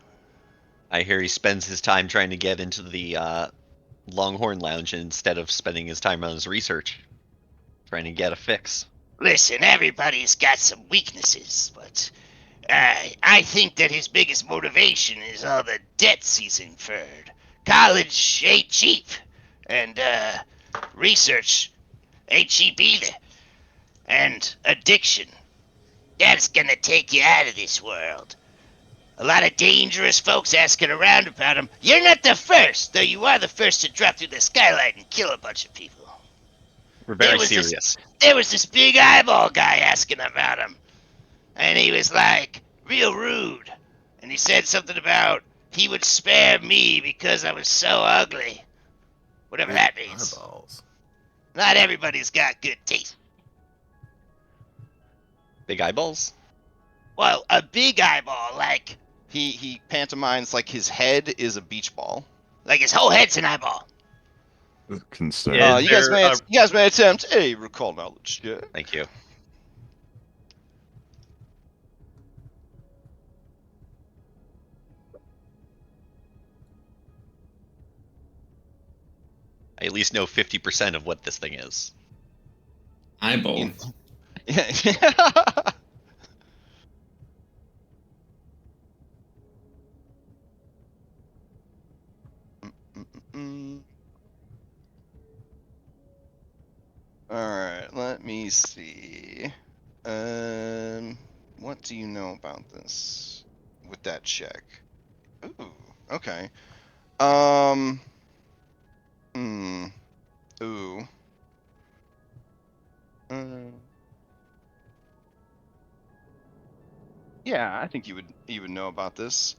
Speaker 4: I hear he spends his time trying to get into the Longhorn Lounge instead of spending his time on his research, trying to get a fix.
Speaker 8: Listen, everybody's got some weaknesses, but I think that his biggest motivation is all the debts he's incurred. College ain't cheap, and research ain't cheap either. And addiction, that's gonna take you out of this world. A lot of dangerous folks asking around about him. You're not the first, though you are the first to drop through the skylight and kill a bunch of people.
Speaker 4: We're very serious.
Speaker 8: There was this big eyeball guy asking about him. And he was like, real rude. And he said something about he would spare me because I was so ugly. Whatever that means.
Speaker 3: Eyeballs.
Speaker 8: Not everybody's got good taste.
Speaker 4: Big eyeballs?
Speaker 8: Well, a big eyeball, like
Speaker 1: he pantomimes like his head is a beach ball.
Speaker 8: like his whole head's an eyeball.
Speaker 2: Concern.
Speaker 4: Yeah.
Speaker 1: You guys may attempt a recall knowledge. Yeah.
Speaker 4: Thank you. I at least know 50% of what this thing is.
Speaker 5: Eyeball.
Speaker 1: Yeah. Alright, let me see. What do you know about this with that check? Ooh, okay. Ooh. Yeah, I think you would know about this.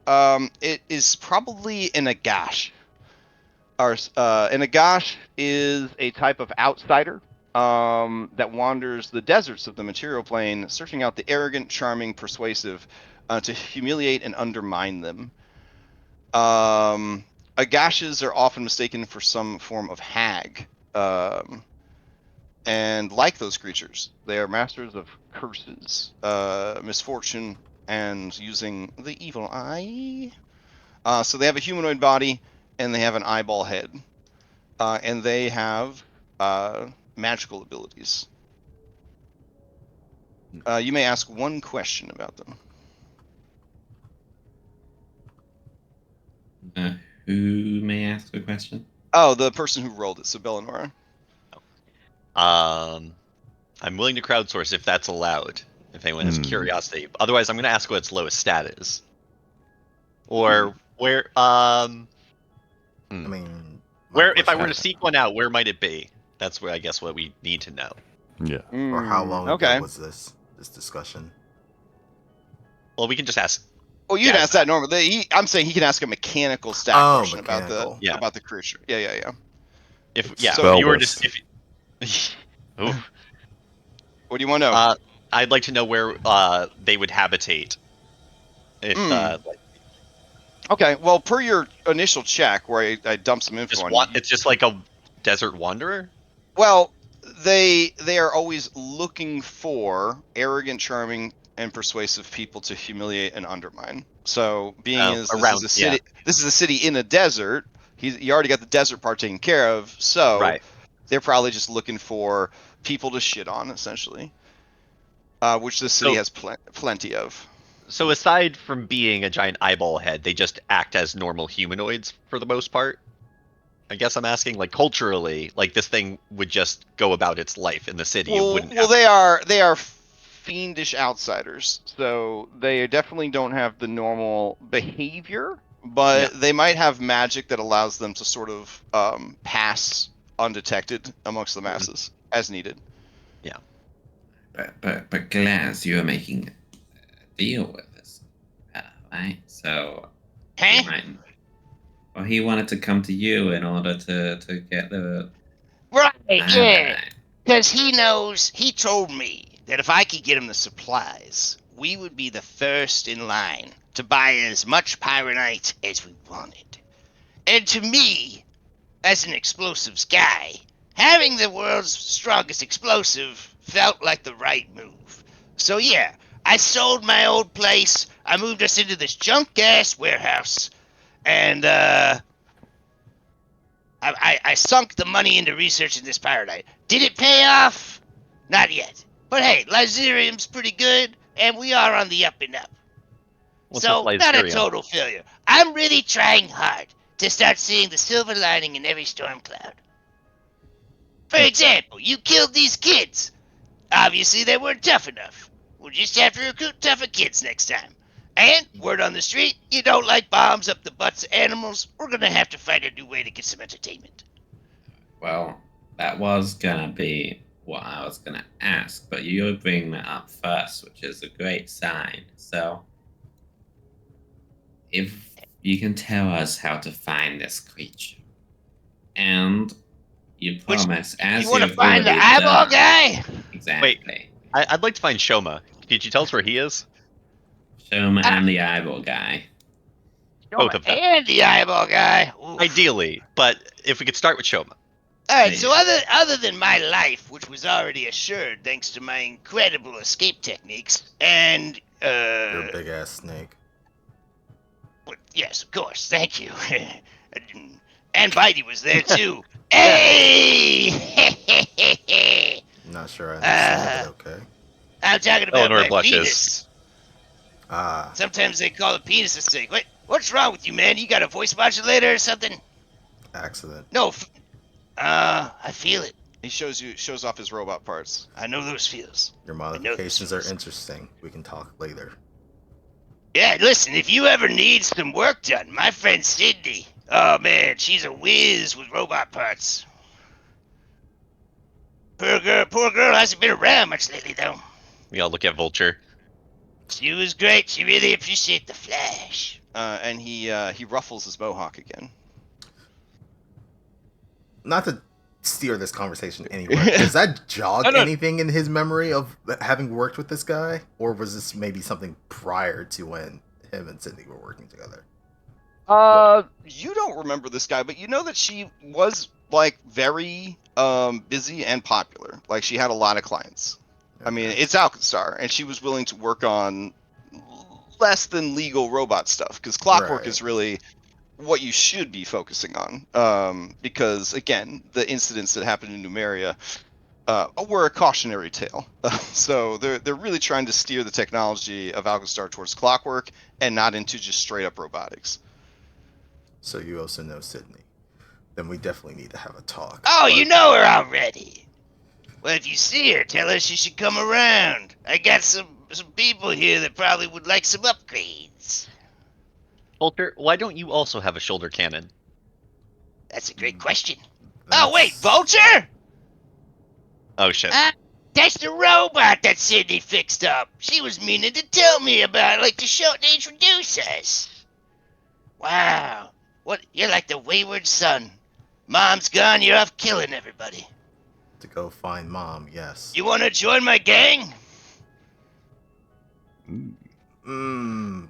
Speaker 1: It is probably an Agash. An Agash is a type of outsider that wanders the deserts of the material plane, searching out the arrogant, charming, persuasive, to humiliate and undermine them. Agashes are often mistaken for some form of hag. And like those creatures, they are masters of curses, misfortune, and using the evil eye. So they have a humanoid body, and they have an eyeball head. And they have magical abilities. You may ask one question about them.
Speaker 5: Who may ask the question?
Speaker 1: Oh, the person who rolled it, so Bellinora.
Speaker 4: I'm willing to crowdsource if that's allowed. If anyone has curiosity. Otherwise, I'm going to ask what its lowest stat is. Or where.
Speaker 3: I mean, my
Speaker 4: Where if I
Speaker 3: question-
Speaker 4: were to seek one out, where might it be? That's where I guess what we need to know.
Speaker 2: Yeah.
Speaker 3: or how long
Speaker 1: okay.
Speaker 3: ago was this discussion?
Speaker 4: Well, we can just ask.
Speaker 1: Well, you'd
Speaker 4: Yeah,
Speaker 1: ask that normally. I'm saying he can ask a mechanical stat
Speaker 3: Oh,
Speaker 1: question
Speaker 3: mechanical.
Speaker 1: about the creature. Yeah.
Speaker 4: If
Speaker 1: So
Speaker 4: if you were
Speaker 2: Spell
Speaker 4: just if. Oof.
Speaker 1: What do you want to know?
Speaker 4: I'd like to know where they would habitate. If
Speaker 1: Okay, well, per your initial check, where I dumped some info on you,
Speaker 4: it's just like a desert wanderer.
Speaker 1: well, they are always looking for arrogant, charming, and persuasive people to humiliate and undermine. So, being this is a city in a desert. You already got the desert part taken care of. So,
Speaker 4: Right.
Speaker 1: they're probably just looking for people to shit on, essentially, which the city has plenty of.
Speaker 4: So aside from being a giant eyeball head, they just act as normal humanoids for the most part. I guess I'm asking, like, culturally, like this thing would just go about its life in the city.
Speaker 1: Well, they are fiendish outsiders, so they definitely don't have the normal behavior, but they might have magic that allows them to sort of pass undetected amongst the masses as needed.
Speaker 4: Yeah.
Speaker 5: But Glass, you're making a deal with this, right? So he wanted to come to you in order to get the
Speaker 8: Right, yeah. Because he told me that if I could get him the supplies, we would be the first in line to buy as much pyronite as we wanted. And to me, as an explosives guy, having the world's strongest explosive felt like the right move. So yeah, I sold my old place, I moved us into this junk-ass warehouse, and I sunk the money into researching this pyronite. Did it pay off? Not yet. But hey, Lyserium's pretty good, and we are on the up and up.
Speaker 4: What's
Speaker 8: So,
Speaker 4: with
Speaker 8: not a
Speaker 4: Lyserium?
Speaker 8: total failure. I'm really trying hard to start seeing the silver lining in every storm cloud. For example, you killed these kids. Obviously, they weren't tough enough. We'll just have to recruit tougher kids next time. And, word on the street, you don't like bombs up the butts of animals, we're gonna have to find a new way to get some entertainment.
Speaker 5: Well, that was gonna be what I was gonna ask, but you're bringing that up first, which is a great sign. So, if you can tell us how to find this creature, and you promise, as
Speaker 8: You wanna
Speaker 5: you've
Speaker 8: find the
Speaker 5: already
Speaker 8: eyeball
Speaker 5: done,
Speaker 8: guy?
Speaker 5: exactly.
Speaker 4: I'd like to find Shoma. Did you tell us where he is?
Speaker 5: Shoma and the eyeball guy.
Speaker 4: Both of them.
Speaker 8: And the eyeball guy. Oof.
Speaker 4: Ideally, but if we could start with Shoma.
Speaker 8: Alright, so other than my life, which was already assured thanks to my incredible escape techniques, and
Speaker 3: You're a big ass snake.
Speaker 8: yes, of course, thank you. And Bitey was there too. Hey!
Speaker 3: Not sure I understand, but okay.
Speaker 8: I'm talking about
Speaker 4: Eleanor
Speaker 8: my
Speaker 4: blushes.
Speaker 8: penis.
Speaker 3: Ah,
Speaker 8: Sometimes they call it penis a snake. What's wrong with you, man? You got a voice modulator or something?
Speaker 3: accident.
Speaker 8: No. I feel it.
Speaker 1: He shows off his robot parts.
Speaker 8: I know those feels.
Speaker 3: Your modifications are interesting. We can talk later.
Speaker 8: Yeah, listen, if you ever need some work done, my friend Sydney. Oh man, she's a whiz with robot parts. Poor girl hasn't been around much lately though.
Speaker 4: We all look at Vulture.
Speaker 8: She was great. She really appreciated the flash.
Speaker 1: And he ruffles his mohawk again.
Speaker 3: Not to steer this conversation anywhere. Does that jog anything in his memory of having worked with this guy? Or was this maybe something prior to when him and Sydney were working together?
Speaker 1: You don't remember this guy, but you know that she was like very busy and popular. Like she had a lot of clients. I mean, it's Alkenstar, and she was willing to work on less than legal robot stuff because clockwork is really what you should be focusing on. Because again, the incidents that happened in Numeria were a cautionary tale. So they're really trying to steer the technology of Alkenstar towards clockwork and not into just straight up robotics.
Speaker 3: So you also know Sydney. Then we definitely need to have a talk.
Speaker 8: Oh,
Speaker 3: But
Speaker 8: you know her already. Well, if you see her, tell her she should come around. I got some people here that probably would like some upgrades.
Speaker 4: Vulture, why don't you also have a shoulder cannon?
Speaker 8: That's a great question. Oh, wait,
Speaker 3: that's-
Speaker 8: Vulture?
Speaker 4: Oh shit.
Speaker 8: That's the robot that Sydney fixed up. She was meaning to tell me about it, like to introduce us. Wow. What? You're like the wayward son. Mom's gone, you're off killing everybody.
Speaker 3: To go find Mom, yes.
Speaker 8: You want to join my gang?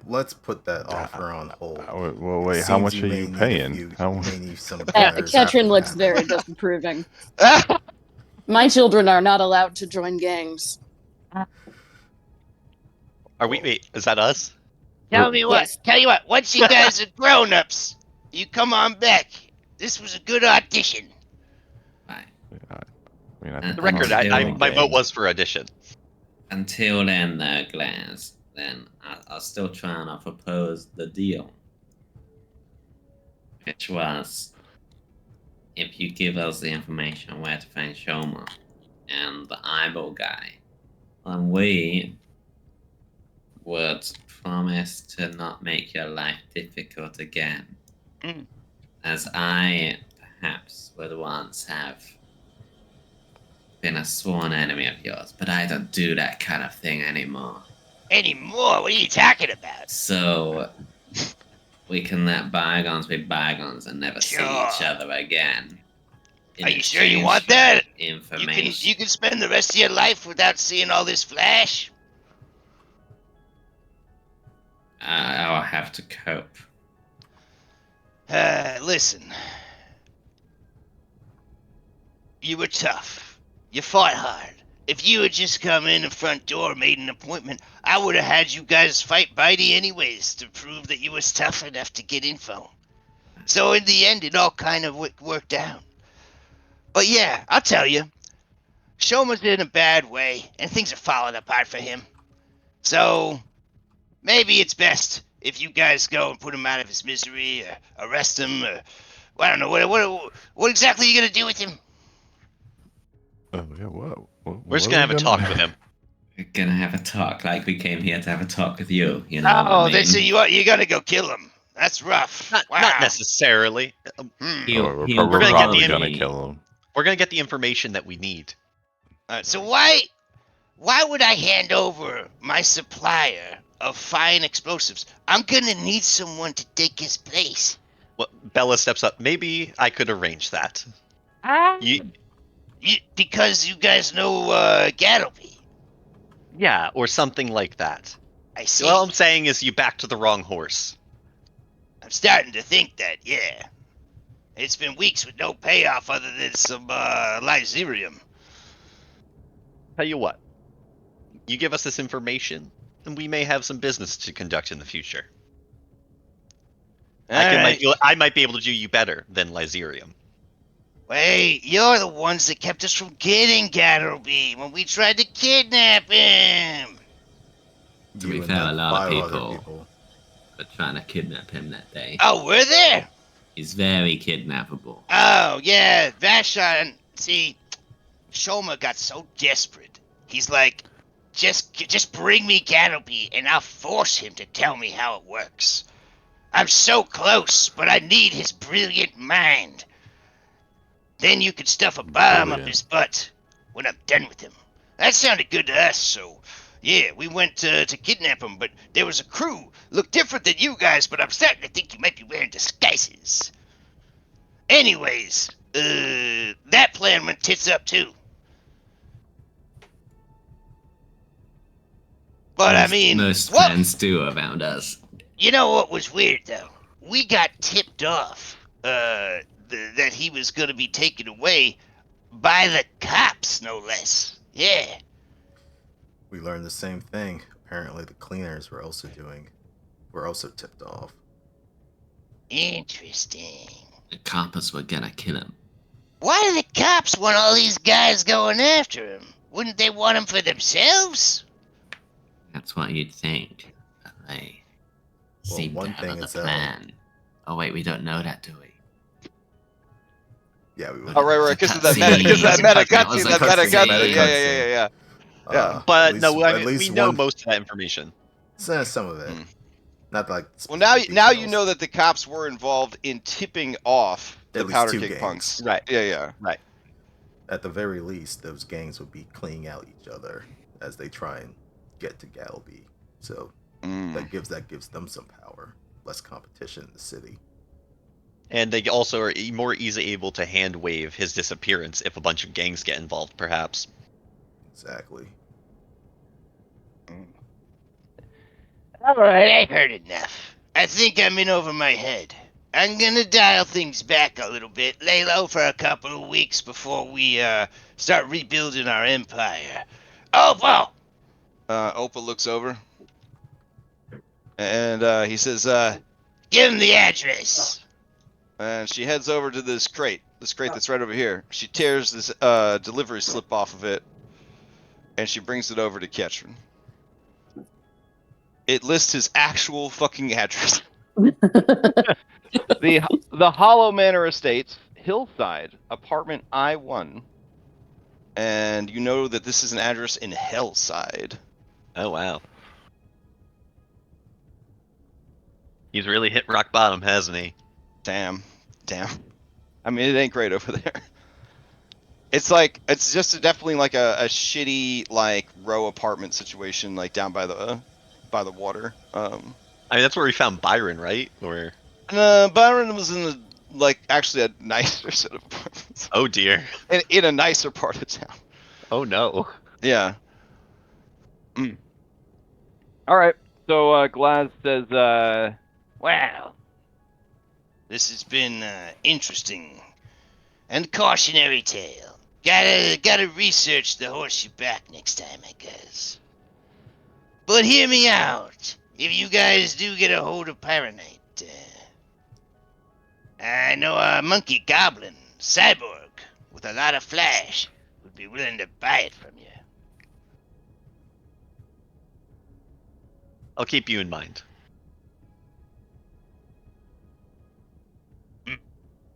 Speaker 3: Let's put that offer on hold.
Speaker 2: Well,
Speaker 3: It
Speaker 2: wait. How
Speaker 3: seems
Speaker 2: much
Speaker 3: you
Speaker 2: are
Speaker 3: may
Speaker 2: you
Speaker 3: need a
Speaker 2: paying?
Speaker 3: few-
Speaker 2: How?
Speaker 3: you may need some players
Speaker 6: Ketrin
Speaker 3: after
Speaker 6: looks
Speaker 3: that.
Speaker 6: very disapproving. My children are not allowed to join gangs.
Speaker 4: Wait, is that us?
Speaker 8: Tell you what, once you guys are grown-ups, you come on back. This was a good audition.
Speaker 5: Right.
Speaker 2: I mean, I think
Speaker 5: And
Speaker 4: The record,
Speaker 5: until-
Speaker 4: my vote was for audition.
Speaker 5: Until then, Glass, then I'll still try and propose the deal. Which was, if you give us the information on where to find Shoma and the eyeball guy, then we would promise to not make your life difficult again. As I, perhaps, would once have been a sworn enemy of yours, but I don't do that kind of thing anymore.
Speaker 8: Anymore? What are you talking about?
Speaker 5: So we can let bygones be bygones and never see each
Speaker 8: Sure.
Speaker 5: other again. In
Speaker 8: Are you sure you
Speaker 5: exchange
Speaker 8: want
Speaker 5: for
Speaker 8: that?
Speaker 5: Information.
Speaker 8: You can spend the rest of your life without seeing all this flash?
Speaker 5: I'll have to cope.
Speaker 8: Listen. You were tough. You fought hard. If you had just come in the front door and made an appointment, I would have had you guys fight Bitey anyways to prove that you was tough enough to get info. So in the end, it all kind of worked out. But yeah, I'll tell you. Shoma's in a bad way, and things are falling apart for him. So maybe it's best if you guys go and put him out of his misery, or arrest him, or I don't know. What exactly are you gonna do with him?
Speaker 2: Oh yeah. What?
Speaker 4: We're just gonna have a talk with him.
Speaker 5: We're gonna have a talk like we came here to have a talk with you. You know what I mean?
Speaker 8: Then so you gotta go kill him. That's rough.
Speaker 4: Not necessarily.
Speaker 2: We're
Speaker 5: He'll
Speaker 4: gonna get
Speaker 2: probably
Speaker 4: the
Speaker 2: gonna kill him.
Speaker 4: We're gonna get the information that we need.
Speaker 8: So why would I hand over my supplier of fine explosives? I'm gonna need someone to take his place.
Speaker 4: Well, Bella steps up. Maybe I could arrange that.
Speaker 8: Because you guys know Gattleby.
Speaker 4: Yeah, or something like that.
Speaker 8: I see.
Speaker 4: All I'm saying is you backed the wrong horse.
Speaker 8: I'm starting to think that, yeah. It's been weeks with no payoff other than some Lyserium.
Speaker 4: Tell you what, you give us this information, and we may have some business to conduct in the future. I might be able to do you better than Lyserium.
Speaker 8: Wait, you're the ones that kept us from getting Gattleby when we tried to kidnap him.
Speaker 5: To be
Speaker 3: You and
Speaker 5: fair,
Speaker 3: that
Speaker 5: a lot of
Speaker 3: 5 other
Speaker 5: people were trying to kidnap him that day.
Speaker 8: Oh, were there?
Speaker 5: He's very kidnappable.
Speaker 8: Oh, yeah, Vashon. See, Shoma got so desperate. He's like, just bring me Gattleby and I'll force him to tell me how it works. I'm so close, but I need his brilliant mind. Then you could stuff a bomb up his butt when I'm done with him. That sounded good to us, so yeah, we went to kidnap him, but there was a crew. Looked different than you guys, but I'm starting to think you might be wearing disguises. Anyways, that plan went tits up too. But I mean,
Speaker 5: most plans do around us.
Speaker 8: You know what was weird though? We got tipped off that he was going to be taken away by the cops, no less. Yeah.
Speaker 3: We learned the same thing. Apparently, the cleaners were also tipped off.
Speaker 8: Interesting.
Speaker 5: The coppers were gonna kill him.
Speaker 8: Why do the cops want all these guys going after him? Wouldn't they want him for themselves?
Speaker 5: That's what you'd think. But they seem to have a plan. Oh wait, we don't know that, do we?
Speaker 3: Yeah, we would.
Speaker 1: Oh, right, because of that meta, because that meta cutscene, that meta cutscene. Yeah.
Speaker 4: But
Speaker 3: at
Speaker 4: no,
Speaker 3: least,
Speaker 4: I
Speaker 3: at
Speaker 4: mean,
Speaker 3: least
Speaker 4: we know
Speaker 3: one,
Speaker 4: most of that information.
Speaker 3: some of it. Not like
Speaker 1: Well,
Speaker 3: specific
Speaker 1: now you
Speaker 3: details.
Speaker 1: know that the cops were involved in tipping off the
Speaker 3: At least two
Speaker 1: Powderkeg
Speaker 3: gangs.
Speaker 1: punks.
Speaker 4: Right.
Speaker 1: Yeah.
Speaker 4: Right.
Speaker 3: At the very least, those gangs would be cleaning out each other as they try and get to Galby. So that gives them some power, less competition in the city.
Speaker 4: And they also are more easily able to hand wave his disappearance if a bunch of gangs get involved, perhaps.
Speaker 3: Exactly.
Speaker 8: Alright, I've heard enough. I think I'm in over my head. I'm gonna dial things back a little bit, lay low for a couple of weeks before we start rebuilding our empire. Opal!
Speaker 1: Opal looks over, and he says,
Speaker 8: Give him the address.
Speaker 1: and she heads over to this crate that's right over here. She tears this delivery slip off of it, and she brings it over to Ketchum. It lists his actual fucking address. The Hollow Manor Estates, Hillside, apartment I-1. And you know that this is an address in Hellside.
Speaker 4: Oh, wow. He's really hit rock bottom, hasn't he?
Speaker 1: Damn. I mean, it ain't great over there. It's just definitely like a shitty like row apartment situation, like down by the water.
Speaker 4: I mean, that's where we found Byron, right? Or
Speaker 1: Byron was in actually a nicer set of apartments.
Speaker 4: oh dear.
Speaker 1: In a nicer part of town.
Speaker 4: Oh no.
Speaker 1: Yeah.
Speaker 9: All right. So Glaz says,
Speaker 8: Wow. This has been interesting and cautionary tale. Gotta research the horseshoe back next time, I guess. But hear me out. If you guys do get a hold of Pyronite, I know a monkey goblin, cyborg, with a lot of flash, would be willing to buy it from you.
Speaker 4: I'll keep you in mind.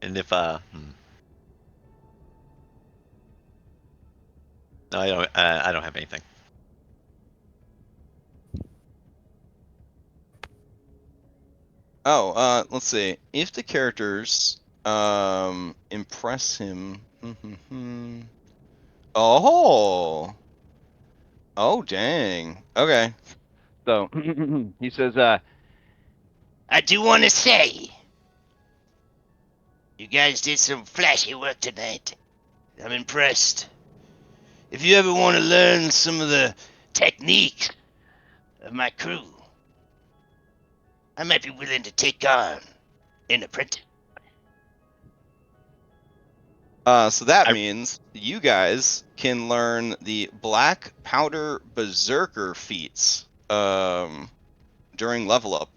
Speaker 4: And if no, I don't have anything.
Speaker 1: Oh, let's see. If the characters impress him. Oh, dang. Okay.
Speaker 9: so he says,
Speaker 8: I do want to say, you guys did some flashy work tonight. I'm impressed. If you ever want to learn some of the techniques of my crew, I might be willing to take on an apprentice.
Speaker 1: So that means you guys can learn the Black Powder Berserker feats during level up,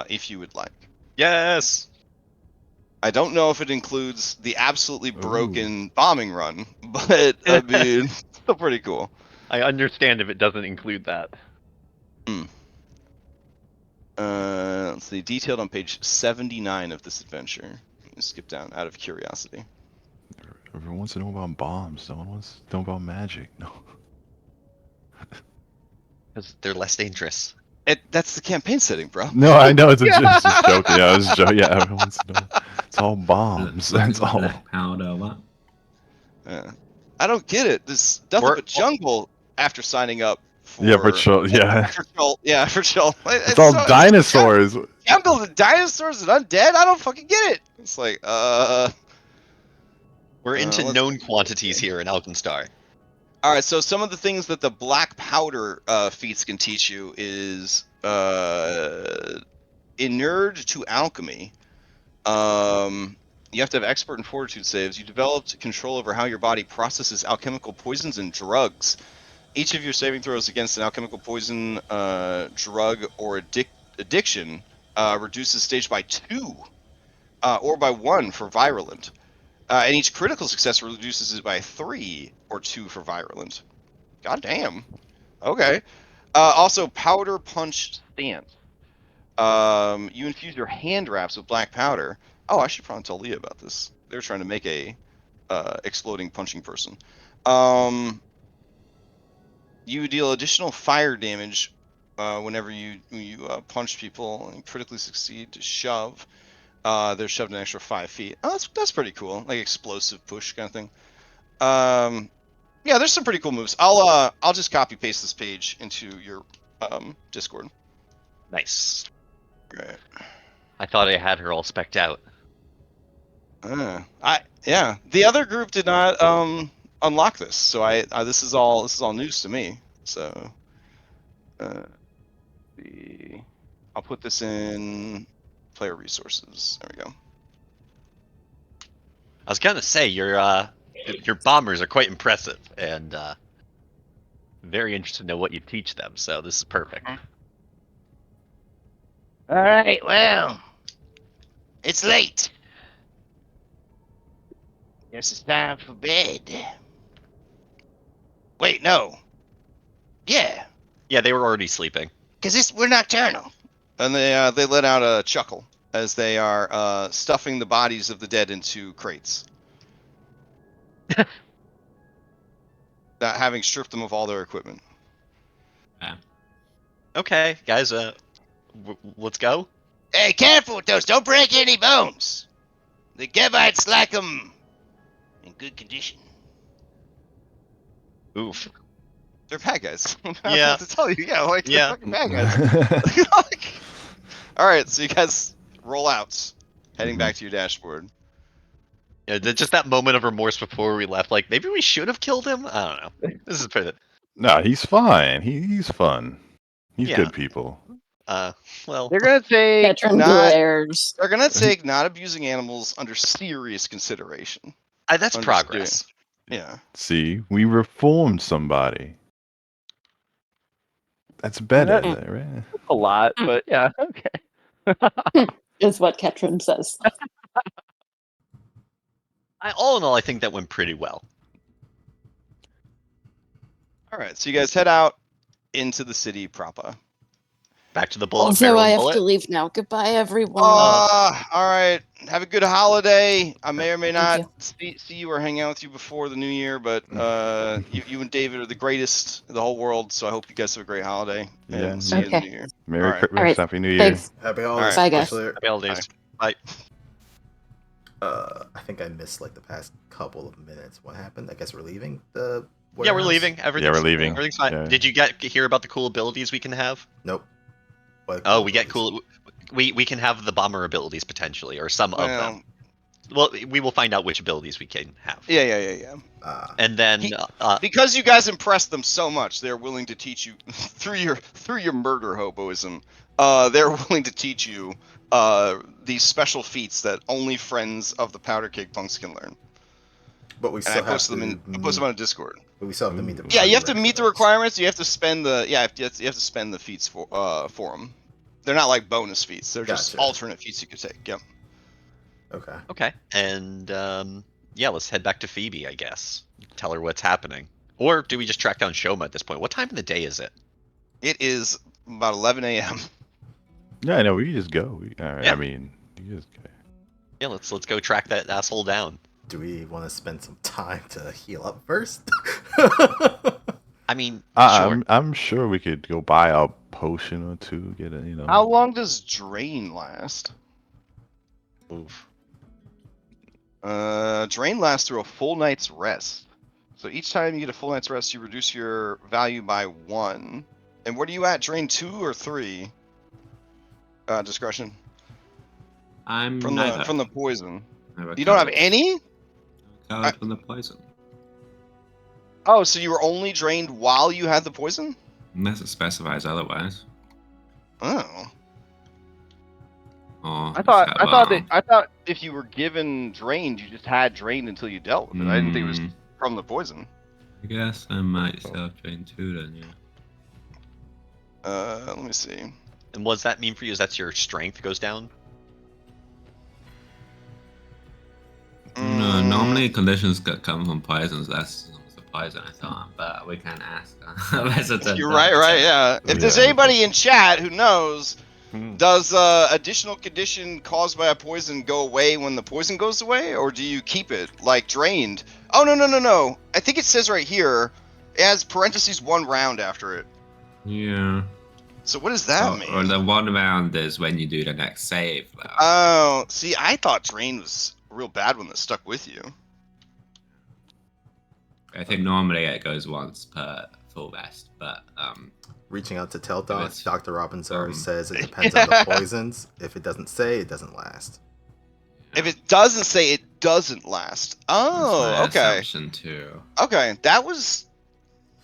Speaker 1: if you would like.
Speaker 4: Yes.
Speaker 1: I don't know if it includes the absolutely broken bombing run, but I mean, still pretty cool.
Speaker 9: I understand if it doesn't include that.
Speaker 1: Let's see, detailed on page 79 of this adventure. Let me skip down out of curiosity.
Speaker 2: Everyone wants to know about bombs. No one wants to know about magic. No.
Speaker 4: Because they're less dangerous.
Speaker 1: That's the campaign setting, bro.
Speaker 2: No, I know it's just a joke. Yeah, I was joking. Yeah, everyone wants to know. It's all bombs. That's all.
Speaker 5: Black powder, what?
Speaker 1: I don't get it. There's nothing but jungle after signing up.
Speaker 2: For sure. Yeah.
Speaker 1: For sure.
Speaker 2: It's all dinosaurs.
Speaker 1: Jungle and dinosaurs and undead. I don't fucking get it. It's like,
Speaker 4: We're into known quantities here in Alkenstar.
Speaker 1: All right, so some of the things that the black powder feats can teach you is inured to alchemy. You have to have expert and fortitude saves. You developed control over how your body processes alchemical poisons and drugs. Each of your saving throws against an alchemical poison, drug, or addiction reduces stage by 2 or by 1 for virulent. And each critical success reduces it by 3 or 2 for virulent. God damn. Okay. Also, powder punch stance. You infuse your hand wraps with black powder. Oh, I should probably tell Leah about this. They're trying to make a exploding punching person. You deal additional fire damage whenever you punch people and critically succeed to shove. They're shoved an extra 5 feet. Oh, that's pretty cool. Like explosive push kind of thing. Yeah, there's some pretty cool moves. I'll just copy paste this page into your Discord.
Speaker 4: Nice.
Speaker 1: Right.
Speaker 4: I thought I had her all specced out.
Speaker 1: Yeah. The other group did not unlock this, so this is all news to me. So I'll put this in player resources. There we go.
Speaker 4: I was gonna say your bombers are quite impressive, and very interested to know what you teach them. So this is perfect.
Speaker 8: All right, well, it's late. Guess it's time for bed. Wait, no. Yeah,
Speaker 4: Yeah, they were already sleeping.
Speaker 8: because we're nocturnal.
Speaker 1: And they let out a chuckle as they are stuffing the bodies of the dead into crates. Having stripped them of all their equipment.
Speaker 4: Okay, guys, let's go.
Speaker 8: Hey, careful with those. Don't break any bones. The Gevites like them in good condition.
Speaker 4: Oof.
Speaker 1: They're bad guys. I don't know
Speaker 4: Yeah.
Speaker 1: what to tell you. Yeah, like they're
Speaker 4: Yeah.
Speaker 1: fucking bad guys. All right, so you guys roll out, heading back to your dashboard.
Speaker 4: Yeah, just that moment of remorse before we left. Like maybe we should have killed him. I don't know. This is pretty.
Speaker 2: No, he's fine. He's fun. He's
Speaker 4: Yeah.
Speaker 2: good people.
Speaker 4: Well,
Speaker 9: They're gonna take.
Speaker 6: Veteran
Speaker 1: Not-
Speaker 6: glares.
Speaker 1: They're gonna take not abusing animals under serious consideration.
Speaker 4: that's
Speaker 1: Understood.
Speaker 4: progress.
Speaker 1: Yeah.
Speaker 2: See, we reformed somebody. That's better,
Speaker 9: Yeah.
Speaker 2: right?
Speaker 9: A lot, but yeah, okay.
Speaker 6: Is what Ketrin says.
Speaker 4: All in all, I think that went pretty well.
Speaker 1: All right, so you guys head out into the city proper.
Speaker 4: Back to the bullet.
Speaker 6: Also,
Speaker 4: barrel
Speaker 6: I have
Speaker 4: bullet.
Speaker 6: to leave now. Goodbye, everyone.
Speaker 1: All right. Have a good holiday. I may or may
Speaker 6: Thank
Speaker 1: not see you or hang out with you before the new year, but you and David are the greatest in the whole world, so I hope you guys have a great holiday. And
Speaker 2: Yeah.
Speaker 1: see you in the
Speaker 6: Okay.
Speaker 1: new year.
Speaker 2: Merry
Speaker 1: All right.
Speaker 2: Christmas,
Speaker 6: All right.
Speaker 2: Happy New Year.
Speaker 6: Thanks.
Speaker 3: Happy
Speaker 1: All
Speaker 3: holidays.
Speaker 6: right. Bye, guys.
Speaker 3: Catch you later.
Speaker 4: Happy holidays. Bye.
Speaker 3: I think I missed like the past couple of minutes. What happened? I guess we're leaving the.
Speaker 4: Yeah, we're
Speaker 3: warehouse?
Speaker 4: leaving. Everything's,
Speaker 2: we're leaving.
Speaker 4: Everything's fine.
Speaker 2: Yeah.
Speaker 4: Did you hear about the cool abilities we can have?
Speaker 3: Nope. What
Speaker 4: Oh, we get
Speaker 3: abilities?
Speaker 4: cool. We can have the bomber abilities potentially, or some of
Speaker 1: Well,
Speaker 4: them. Well, we will find out which abilities we can have.
Speaker 1: yeah.
Speaker 4: And then
Speaker 1: Because you guys impressed them so much, they're willing to teach you through your murder hoboism. They're willing to teach you these special feats that only friends of the Powderkeg punks can learn.
Speaker 3: But we
Speaker 1: And
Speaker 3: still
Speaker 1: I post
Speaker 3: have
Speaker 1: them
Speaker 3: to.
Speaker 1: I post them on a Discord.
Speaker 3: But we still have to meet the.
Speaker 1: Yeah, you have to meet the
Speaker 3: prerequisites.
Speaker 1: requirements. You have to spend the you have to spend the feats for them. They're not like bonus feats. They're just
Speaker 3: Gotcha.
Speaker 1: alternate feats you could take. Yep.
Speaker 3: Okay.
Speaker 4: okay, and yeah, let's head back to Phoebe, I guess. Tell her what's happening. Or do we just track down Shoma at this point? What time of the day is it?
Speaker 1: It is about 11 a.m.
Speaker 2: Yeah, I know. We just go. All right.
Speaker 4: Yeah.
Speaker 2: I mean, you just go.
Speaker 4: Yeah, let's go track that asshole down.
Speaker 3: Do we want to spend some time to heal up first?
Speaker 4: I mean,
Speaker 2: I'm,
Speaker 4: sure.
Speaker 2: I'm sure we could go buy a potion or two. Get it,
Speaker 1: How long does drain last?
Speaker 4: Oof.
Speaker 1: Drain lasts through a full night's rest. So each time you get a full night's rest, you reduce your value by 1. And what are you at? Drain 2 or 3? Discretion
Speaker 5: I'm
Speaker 1: from
Speaker 5: neither.
Speaker 1: the poison.
Speaker 5: I
Speaker 1: You don't have
Speaker 5: recovered-
Speaker 1: any?
Speaker 5: recovered from the poison.
Speaker 1: Oh, so you were only drained while you had the poison?
Speaker 5: Unless it specifies otherwise.
Speaker 1: Oh.
Speaker 5: Or
Speaker 9: I thought if you were given drained, you just had drained until you dealt with it. I didn't think it was from the poison.
Speaker 5: I guess I might self-drain too then, yeah.
Speaker 1: Let me see.
Speaker 4: And what does that mean for you? Is that your strength goes down?
Speaker 5: No, normally conditions come from poisons. That's the poison I thought, but we can ask.
Speaker 1: You're right, yeah. If there's
Speaker 2: Yeah.
Speaker 1: anybody in chat who knows, Does additional condition caused by a poison go away when the poison goes away, or do you keep it like drained? Oh no! I think it says right here it has parentheses 1 round after it.
Speaker 5: Yeah.
Speaker 1: So what does that
Speaker 5: Or
Speaker 1: mean?
Speaker 5: the 1 round is when you do the next save. Though.
Speaker 1: Oh, see, I thought drain was a real bad one that stuck with you.
Speaker 5: I think normally it goes once per full rest, but
Speaker 3: Reaching out to tell Doc,
Speaker 5: it's,
Speaker 3: Dr. Robinson says it depends on the poisons. If it doesn't say, it doesn't last.
Speaker 1: If it doesn't say, it doesn't last. Oh,
Speaker 5: that's my
Speaker 1: okay.
Speaker 5: assumption too.
Speaker 1: Okay, that was,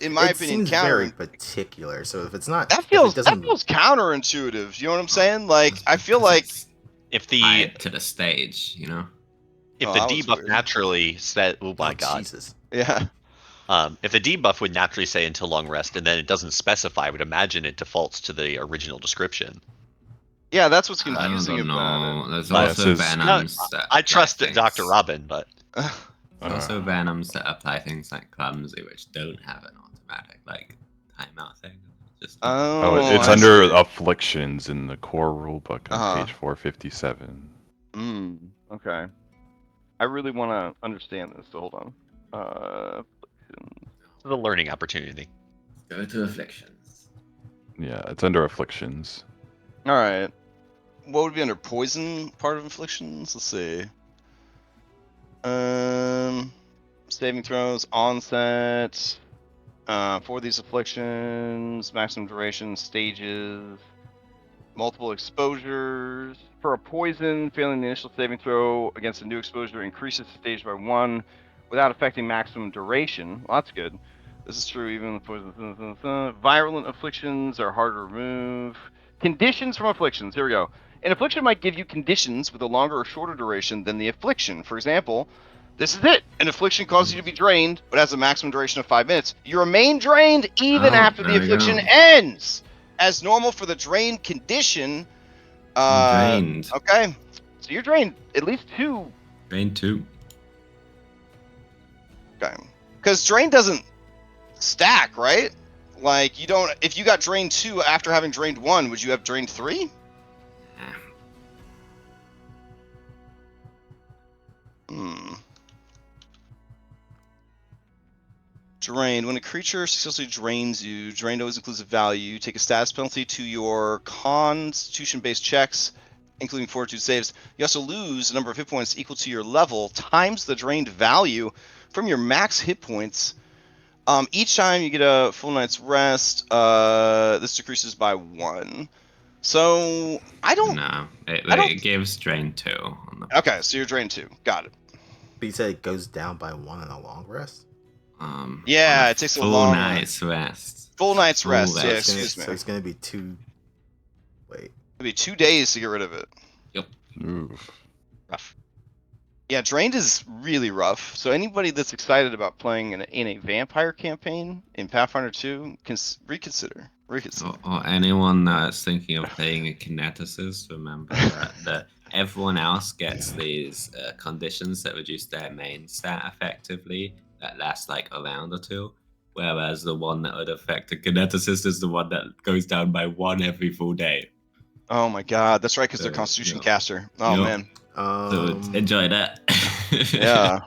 Speaker 1: in my opinion,
Speaker 3: seems very particular. So if it's not,
Speaker 1: that feels counterintuitive. You know what I'm saying? Like, I feel like
Speaker 4: if the
Speaker 5: tied to the stage, you know,
Speaker 4: if
Speaker 1: Oh,
Speaker 4: the
Speaker 1: that was
Speaker 4: debuff
Speaker 1: weird.
Speaker 4: naturally said, oh my god,
Speaker 3: Jesus.
Speaker 1: yeah.
Speaker 4: If the debuff would naturally say until long rest, and then it doesn't specify, I would imagine it defaults to the original description.
Speaker 1: Yeah, that's what's
Speaker 5: I
Speaker 1: confusing
Speaker 5: don't
Speaker 1: about
Speaker 5: know. There's
Speaker 4: But
Speaker 5: also
Speaker 2: it says-
Speaker 5: venoms. that
Speaker 4: I
Speaker 5: apply
Speaker 4: trust
Speaker 5: things.
Speaker 4: Dr. Robin, but
Speaker 1: it.
Speaker 5: There's also venoms that apply things like clumsy, which don't have an automatic like timeout thing. Just
Speaker 2: Oh, it's
Speaker 1: I
Speaker 2: under
Speaker 1: see.
Speaker 2: afflictions in the core rulebook on
Speaker 1: Uh-huh.
Speaker 2: page 457.
Speaker 9: Okay. I really want to understand this, so hold on.
Speaker 4: it's a learning opportunity.
Speaker 5: go to afflictions.
Speaker 2: Yeah, it's under afflictions.
Speaker 1: Alright. What would be under poison part of afflictions? Let's see. Saving throws, onset. For these afflictions, maximum duration, stages, multiple exposures. For a poison, failing the initial saving throw against a new exposure increases the stage by 1 without affecting maximum duration. Well, that's good. This is true even with poison. Virulent afflictions are hard to remove. Conditions from afflictions. Here we go. An affliction might give you conditions with a longer or shorter duration than the affliction. For example, this is it. An affliction causes you to be drained, but has a maximum duration of 5 minutes. You remain drained even after the
Speaker 5: there we
Speaker 1: affliction
Speaker 5: go.
Speaker 1: ends. As normal for the drained condition.
Speaker 5: Drained.
Speaker 1: Okay. So you're drained at least 2.
Speaker 5: Drain 2.
Speaker 1: Okay. Because drain doesn't stack, right? Like, you don't. If you got drained 2 after having drained 1, would you have drained 3? Drained. When a creature successfully drains you, drained always includes a value. Take a status penalty to your constitution-based checks, including fortitude saves. You also lose a number of hit points equal to your level times the drained value from your max hit points. Each time you get a full night's rest, this decreases by 1. So I don't.
Speaker 5: No,
Speaker 1: I don't-
Speaker 5: it gives drain 2 on the.
Speaker 1: Okay, so you're drained 2. Got it.
Speaker 3: But you said it goes down by 1 on a long rest?
Speaker 1: Yeah,
Speaker 5: on
Speaker 1: it takes a
Speaker 5: full
Speaker 1: long
Speaker 5: night's rest.
Speaker 1: Full night's
Speaker 5: Full
Speaker 1: rest.
Speaker 5: rest.
Speaker 1: Yeah,
Speaker 3: It's gonna-
Speaker 1: excuse me.
Speaker 3: So it's going to be 2... Wait.
Speaker 1: It'll be 2 days to get rid of it.
Speaker 2: Oof.
Speaker 4: Rough.
Speaker 1: Yeah, drained is really rough. So anybody that's excited about playing in a vampire campaign in Pathfinder 2 can reconsider.
Speaker 5: Or anyone that's thinking of playing a kineticist, remember that everyone else gets these conditions that reduce their main stat effectively that last like a round or 2, whereas the one that would affect a kineticist is the one that goes down by 1 every full day.
Speaker 1: Oh my god, that's right, because they're Constitution
Speaker 5: yeah.
Speaker 1: caster. Oh
Speaker 5: Yep.
Speaker 1: man.
Speaker 5: So enjoy that.
Speaker 1: Yeah.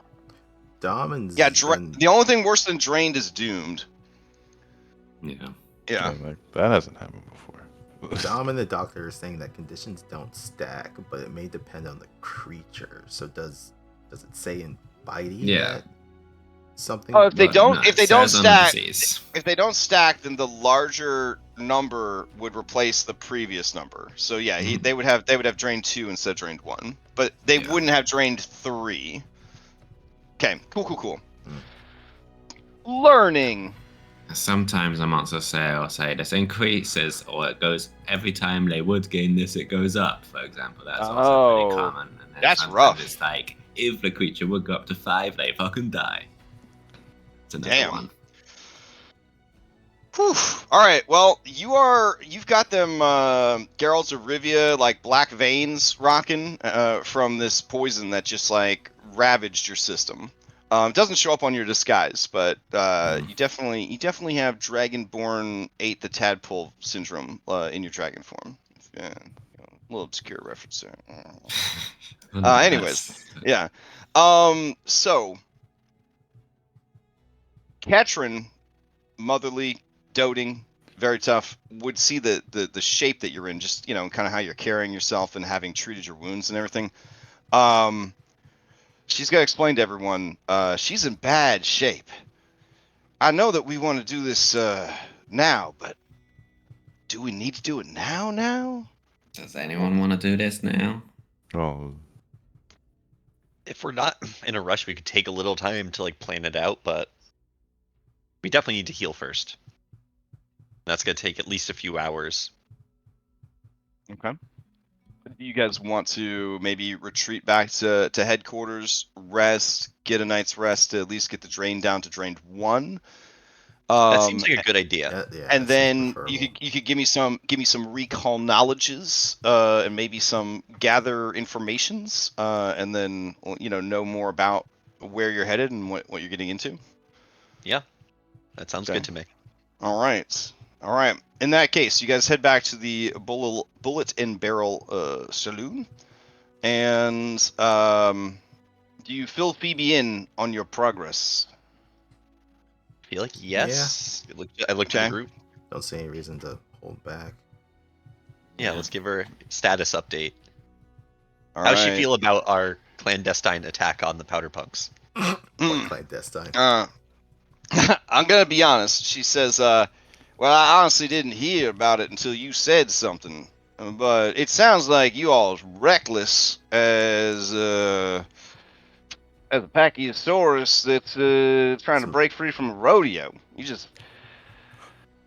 Speaker 3: Domin's
Speaker 1: Yeah,
Speaker 3: been-
Speaker 1: the only thing worse than drained is doomed.
Speaker 5: Yeah.
Speaker 1: Yeah.
Speaker 2: Like, that hasn't happened before.
Speaker 3: Dom and the doctor are saying that conditions don't stack, but it may depend on the creature. So does it say in Bitey
Speaker 5: Yeah.
Speaker 3: that something?
Speaker 1: Oh, if they
Speaker 5: But
Speaker 1: don't,
Speaker 5: no,
Speaker 1: if they
Speaker 5: it
Speaker 1: don't
Speaker 5: says on the
Speaker 1: stack,
Speaker 5: disease.
Speaker 1: if they don't stack, then the larger number would replace the previous number. So yeah,
Speaker 5: Mhm.
Speaker 1: they would have drained 2 instead of drained 1, but they
Speaker 5: Yeah.
Speaker 1: wouldn't have drained 3. Okay, cool. Learning.
Speaker 5: Sometimes a monster will say this increases, or it goes every time they would gain this, it goes up. For example, that's also pretty common. And then
Speaker 1: That's
Speaker 5: sometimes
Speaker 1: rough.
Speaker 5: It's like if the creature would go up to 5, they fucking die. It's another
Speaker 1: Damn.
Speaker 5: one.
Speaker 1: Whew. All right. Well, you've got them Geralts of Rivia like black veins rocking from this poison that just like ravaged your system. It doesn't show up on your disguise, but you definitely have Dragonborn ate the tadpole syndrome in your dragon form. Yeah, a little obscure reference there.
Speaker 5: No,
Speaker 1: Anyways,
Speaker 5: that's-
Speaker 1: yeah. So Katrin, motherly, doting, very tough, would see the shape that you're in, just kind of how you're carrying yourself and having treated your wounds and everything. She's got to explain to everyone, she's in bad shape. I know that we want to do this now, but do we need to do it now?
Speaker 5: Does anyone want to do this now?
Speaker 2: Oh,
Speaker 4: If we're not in a rush, we could take a little time to like plan it out, but we definitely need to heal first. That's gonna take at least a few hours.
Speaker 1: Okay. Do you guys want to maybe retreat back to headquarters, rest, get a night's rest to at least get the drain down to drained 1?
Speaker 4: That seems like a good idea.
Speaker 3: Yeah,
Speaker 1: And
Speaker 3: that seems
Speaker 1: then you
Speaker 3: preferable.
Speaker 1: could give me some recall knowledges, and maybe some gather informations, and then know more about where you're headed and what you're getting into.
Speaker 4: Yeah, that sounds
Speaker 1: Okay.
Speaker 4: good to me.
Speaker 1: All right. In that case, you guys head back to the Bullet and Barrel saloon, and do you fill Phoebe in on your progress?
Speaker 4: I feel like yes. I look to the
Speaker 1: Okay.
Speaker 4: group.
Speaker 3: Don't see any reason to hold back.
Speaker 4: Yeah, let's give her a status update.
Speaker 1: All
Speaker 4: How's she
Speaker 1: right.
Speaker 4: feel about our clandestine attack on the powder punks?
Speaker 3: What
Speaker 1: Mm.
Speaker 3: clandestine?
Speaker 1: I'm gonna be honest. She says, "Well, I honestly didn't hear about it until you said something, but it sounds like you all reckless as a Pachyosaurus that's trying to
Speaker 3: Some-
Speaker 1: break free from a rodeo. You just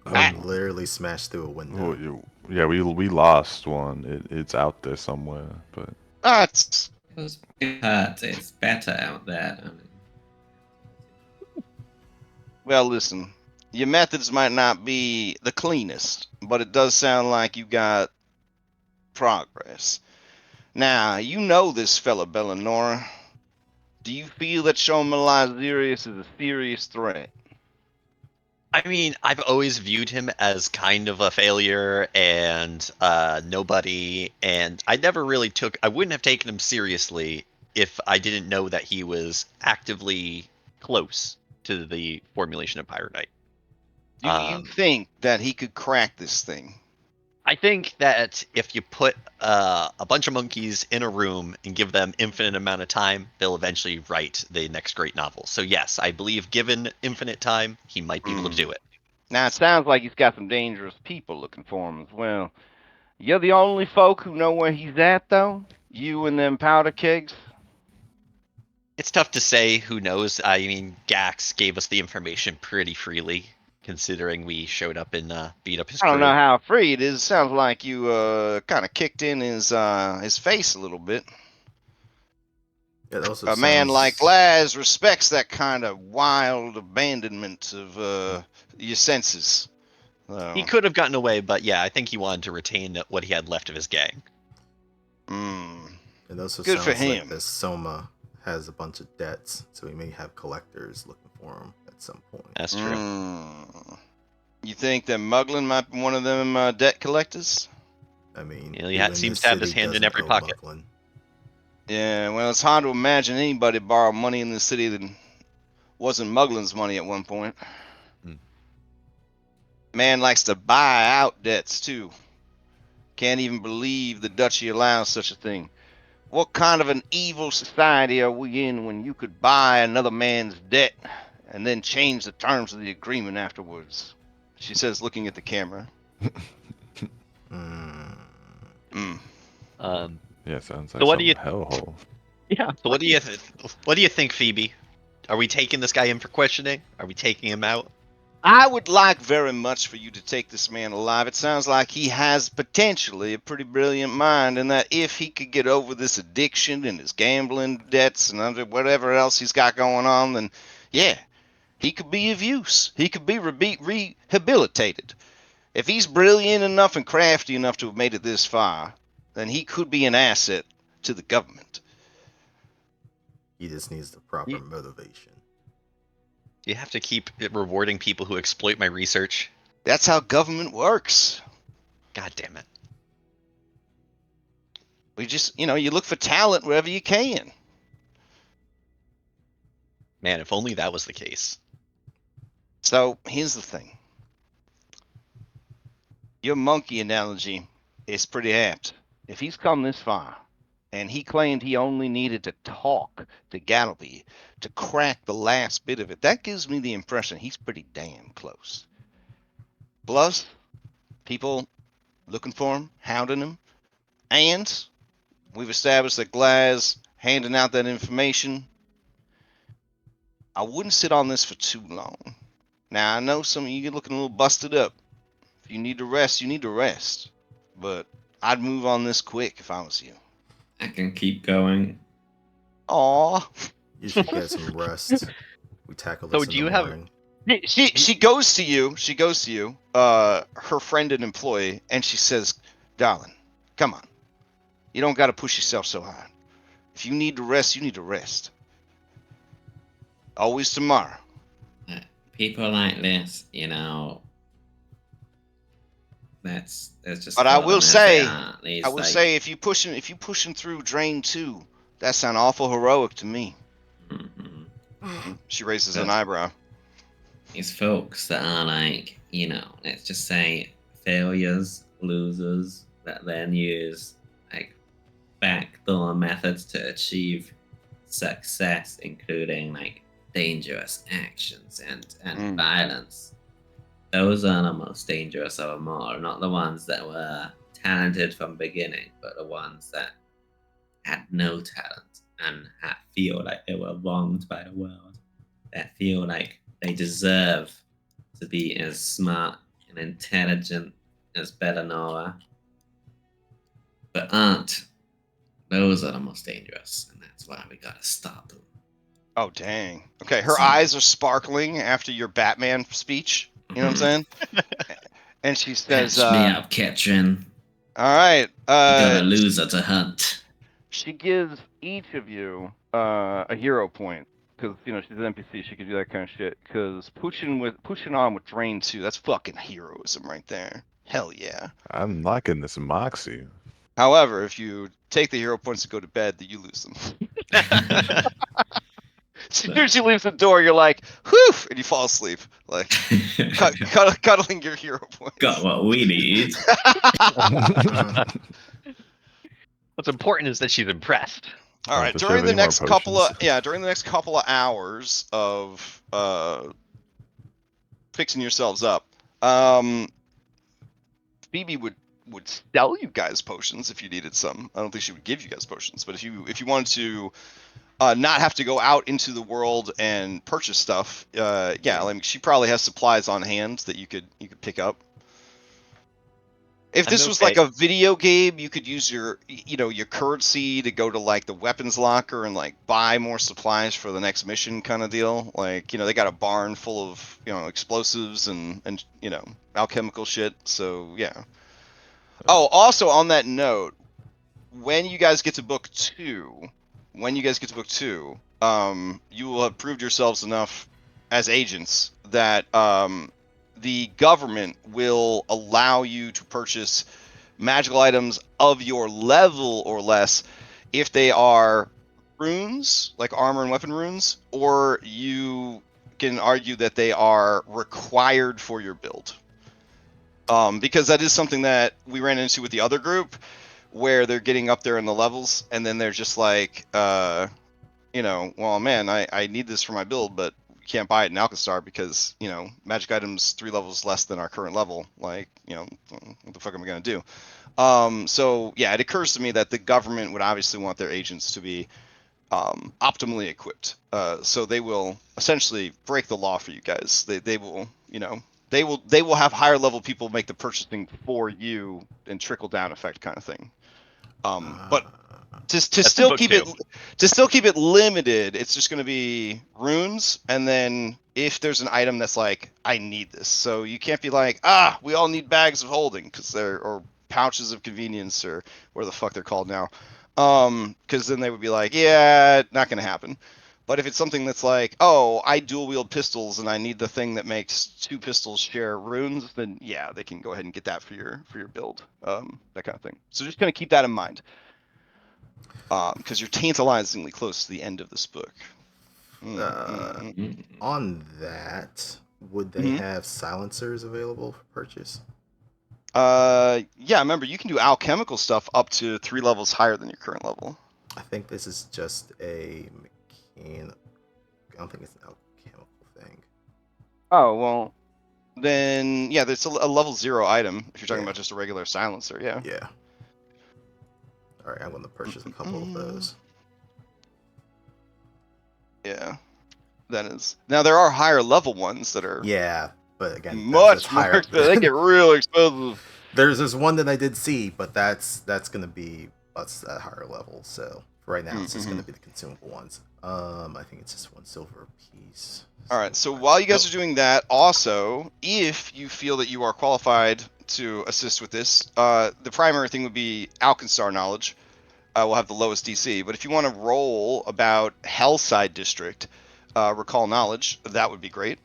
Speaker 3: One literally smashed through a window.
Speaker 2: yeah, we lost one. It's out there somewhere, but
Speaker 1: that's
Speaker 5: Because it's better out there. I mean,
Speaker 1: well. Listen, your methods might not be the cleanest, but it does sound like you got progress. Now, you know this fella, Bellanora. Do you feel that Shoma Lazarius is a serious threat?
Speaker 4: I mean, I've always viewed him as kind of a failure and nobody, and I wouldn't have taken him seriously if I didn't know that he was actively close to the formulation of Pyronite.
Speaker 1: Do you think that he could crack this thing?
Speaker 4: I think that if you put a bunch of monkeys in a room and give them infinite amount of time, they'll eventually write the next great novel. So yes, I believe given infinite time, he might be able to do it.
Speaker 9: Now, it sounds like he's got some dangerous people looking for him as well. You're the only folk who know where he's at, though? You and them powder kegs?
Speaker 4: It's tough to say. Who knows? I mean, Gax gave us the information pretty freely, considering we showed up and beat up his
Speaker 1: I
Speaker 4: crew.
Speaker 1: don't know how free it is. Sounds like you kind of kicked in his face a little bit.
Speaker 3: It also
Speaker 1: A man
Speaker 3: sounds-
Speaker 1: like Laz respects that kind of wild abandonment of your senses.
Speaker 4: He could have gotten away, but yeah, I think he wanted to retain what he had left of his gang.
Speaker 3: It also
Speaker 1: Good for
Speaker 3: sounds like
Speaker 1: him.
Speaker 3: this Soma has a bunch of debts, so he may have collectors looking for him at some point.
Speaker 4: That's true.
Speaker 1: You think that Muglin might be one of them debt collectors?
Speaker 3: I mean,
Speaker 4: You know, he
Speaker 3: who in
Speaker 4: seems
Speaker 3: this
Speaker 4: to have his
Speaker 3: city
Speaker 4: hand in
Speaker 3: doesn't
Speaker 4: every
Speaker 3: owe
Speaker 4: pocket.
Speaker 3: Muglin?
Speaker 1: Yeah, well, it's hard to imagine anybody borrow money in this city that wasn't Muglin's money at one point. Man likes to buy out debts, too. Can't even believe the Duchy allows such a thing. What kind of an evil society are we in when you could buy another man's debt and then change the terms of the agreement afterwards? She says, looking at the camera.
Speaker 2: yeah, sounds like
Speaker 4: So what
Speaker 2: some
Speaker 4: do you?
Speaker 2: hellhole.
Speaker 4: Yeah. So what do you think, Phoebe? Are we taking this guy in for questioning? Are we taking him out?
Speaker 1: I would like very much for you to take this man alive. It sounds like he has potentially a pretty brilliant mind, and that if he could get over this addiction and his gambling debts and whatever else he's got going on, then yeah, he could be of use. He could be rehabilitated. If he's brilliant enough and crafty enough to have made it this far, then he could be an asset to the government.
Speaker 3: He just needs the proper motivation.
Speaker 4: You have to keep rewarding people who exploit my research.
Speaker 1: That's how government works.
Speaker 4: God damn it.
Speaker 1: We just, you look for talent wherever you can.
Speaker 4: Man, if only that was the case.
Speaker 1: So here's the thing. Your monkey analogy is pretty apt.
Speaker 9: If he's come this far, and he claimed he only needed to talk to Gallopy to crack the last bit of it, that gives me the impression he's pretty damn close. Plus, people looking for him, hounding him, and we've established that Glaz handing out that information. I wouldn't sit on this for too long. Now, I know some of you get looking a little busted up. If you need to rest, you need to rest. But I'd move on this quick if I was you.
Speaker 5: I can keep going.
Speaker 1: Aw.
Speaker 3: You should get some rest. We tackle
Speaker 7: So
Speaker 3: this
Speaker 7: do
Speaker 3: in
Speaker 7: you
Speaker 3: the
Speaker 7: have-
Speaker 3: morning.
Speaker 1: She goes to you, her friend and employee, and she says, "Darling, come on. You don't got to push yourself so hard. If you need to rest, you need to rest. Always tomorrow."
Speaker 5: People like this, that's just.
Speaker 1: But I
Speaker 5: call them
Speaker 1: will
Speaker 5: as
Speaker 1: say,
Speaker 5: they are. These,
Speaker 1: I will
Speaker 5: like,
Speaker 1: say, if you pushing through Drain 2, that sound awful heroic to me.
Speaker 5: mhm.
Speaker 1: She raises an
Speaker 5: Yeah.
Speaker 1: eyebrow.
Speaker 5: These folks that are like, let's just say failures, losers, that then use like backdoor methods to achieve success, including like dangerous actions and violence. Those are the most dangerous of them all. Not the ones that were talented from beginning, but the ones that had no talent and feel like they were wronged by the world. That feel like they deserve to be as smart and intelligent as Bellanora, but aren't. Those are the most dangerous, and that's why we gotta stop them.
Speaker 1: Oh, dang. Okay, her
Speaker 5: So-
Speaker 1: eyes are sparkling after your Batman speech. You know what I'm saying? And she says,
Speaker 5: Catch me up, Ketrin.
Speaker 1: all right,
Speaker 5: You got a loser to hunt.
Speaker 9: She gives each of you a hero point because she's an NPC. She can do that kind of shit. Because pushing on with Drain 2, that's fucking heroism right there. Hell yeah.
Speaker 2: I'm liking this moxie.
Speaker 1: However, if you take the hero points to go to bed, then you lose them. As soon as she leaves the door, you're like, whew, and you fall asleep, like cuddling your hero points.
Speaker 5: Got what we need.
Speaker 7: What's important is that she's impressed.
Speaker 1: All right,
Speaker 2: Does she
Speaker 1: during
Speaker 2: have
Speaker 1: the
Speaker 2: any more
Speaker 1: next couple of
Speaker 2: potions?
Speaker 1: hours of fixing yourselves up, Phoebe would sell you guys potions if you needed some. I don't think she would give you guys potions, but if you wanted to not have to go out into the world and purchase stuff, she probably has supplies on hand that you could pick up. If this was like a video game, you could use your currency to go to like the weapons locker and like buy more supplies for the next mission kind of deal. Like, they got a barn full of, explosives and alchemical shit. So, yeah. Oh, also on that note, when you guys get to book 2, you will have proved yourselves enough as agents that the government will allow you to purchase magical items of your level or less if they are runes, like armor and weapon runes, or you can argue that they are required for your build. Because that is something that we ran into with the other group, where they're getting up there in the levels, and then they're just like, well, man, I need this for my build, but can't buy it in Alkenstar because, magic items 3 levels less than our current level. Like, what the fuck am I going to do? So, yeah, it occurs to me that the government would obviously want their agents to be optimally equipped. So they will essentially break the law for you guys. They will, they will have higher level people make the purchasing for you and trickle down effect kind of thing. But to still keep it limited, it's just going to be runes, and then if there's an item that's like, I need this, so you can't be like, we all need bags of holding because or pouches of convenience or where the fuck they're called now, because then they would be like, yeah, not going to happen. But if it's something that's like, I dual wield pistols and I need the thing that makes 2 pistols share runes, then yeah, they can go ahead and get that for your build, that kind of thing. So just kind of keep that in mind. because you're tantalizingly close to the end of this book.
Speaker 3: On that, would they
Speaker 1: Mhm.
Speaker 3: have silencers available for purchase?
Speaker 1: Yeah, remember, you can do alchemical stuff up to 3 levels higher than your current level.
Speaker 3: I think this is just a mechanic. I don't think it's an alchemical thing.
Speaker 1: Oh, well, then, yeah, there's a level 0 item if you're talking
Speaker 3: Yeah.
Speaker 1: about just a regular silencer, yeah.
Speaker 3: Yeah. All right, I'm going to purchase a couple of those.
Speaker 1: Yeah, that is. Now, there are higher level ones that are
Speaker 3: Yeah, but again,
Speaker 1: much more
Speaker 3: higher.
Speaker 1: expensive. They get real expensive.
Speaker 3: There's one that I did see, but that's going to be at a higher level. So for right now, it's just going to be the consumable ones. I think it's just 1 silver piece.
Speaker 1: All right, so while you guys are doing that, also, if you feel that you are qualified to assist with this, the primary thing would be Alkenstar knowledge. Will have the lowest DC, but if you want to roll about Hellside District, recall knowledge, that would be great.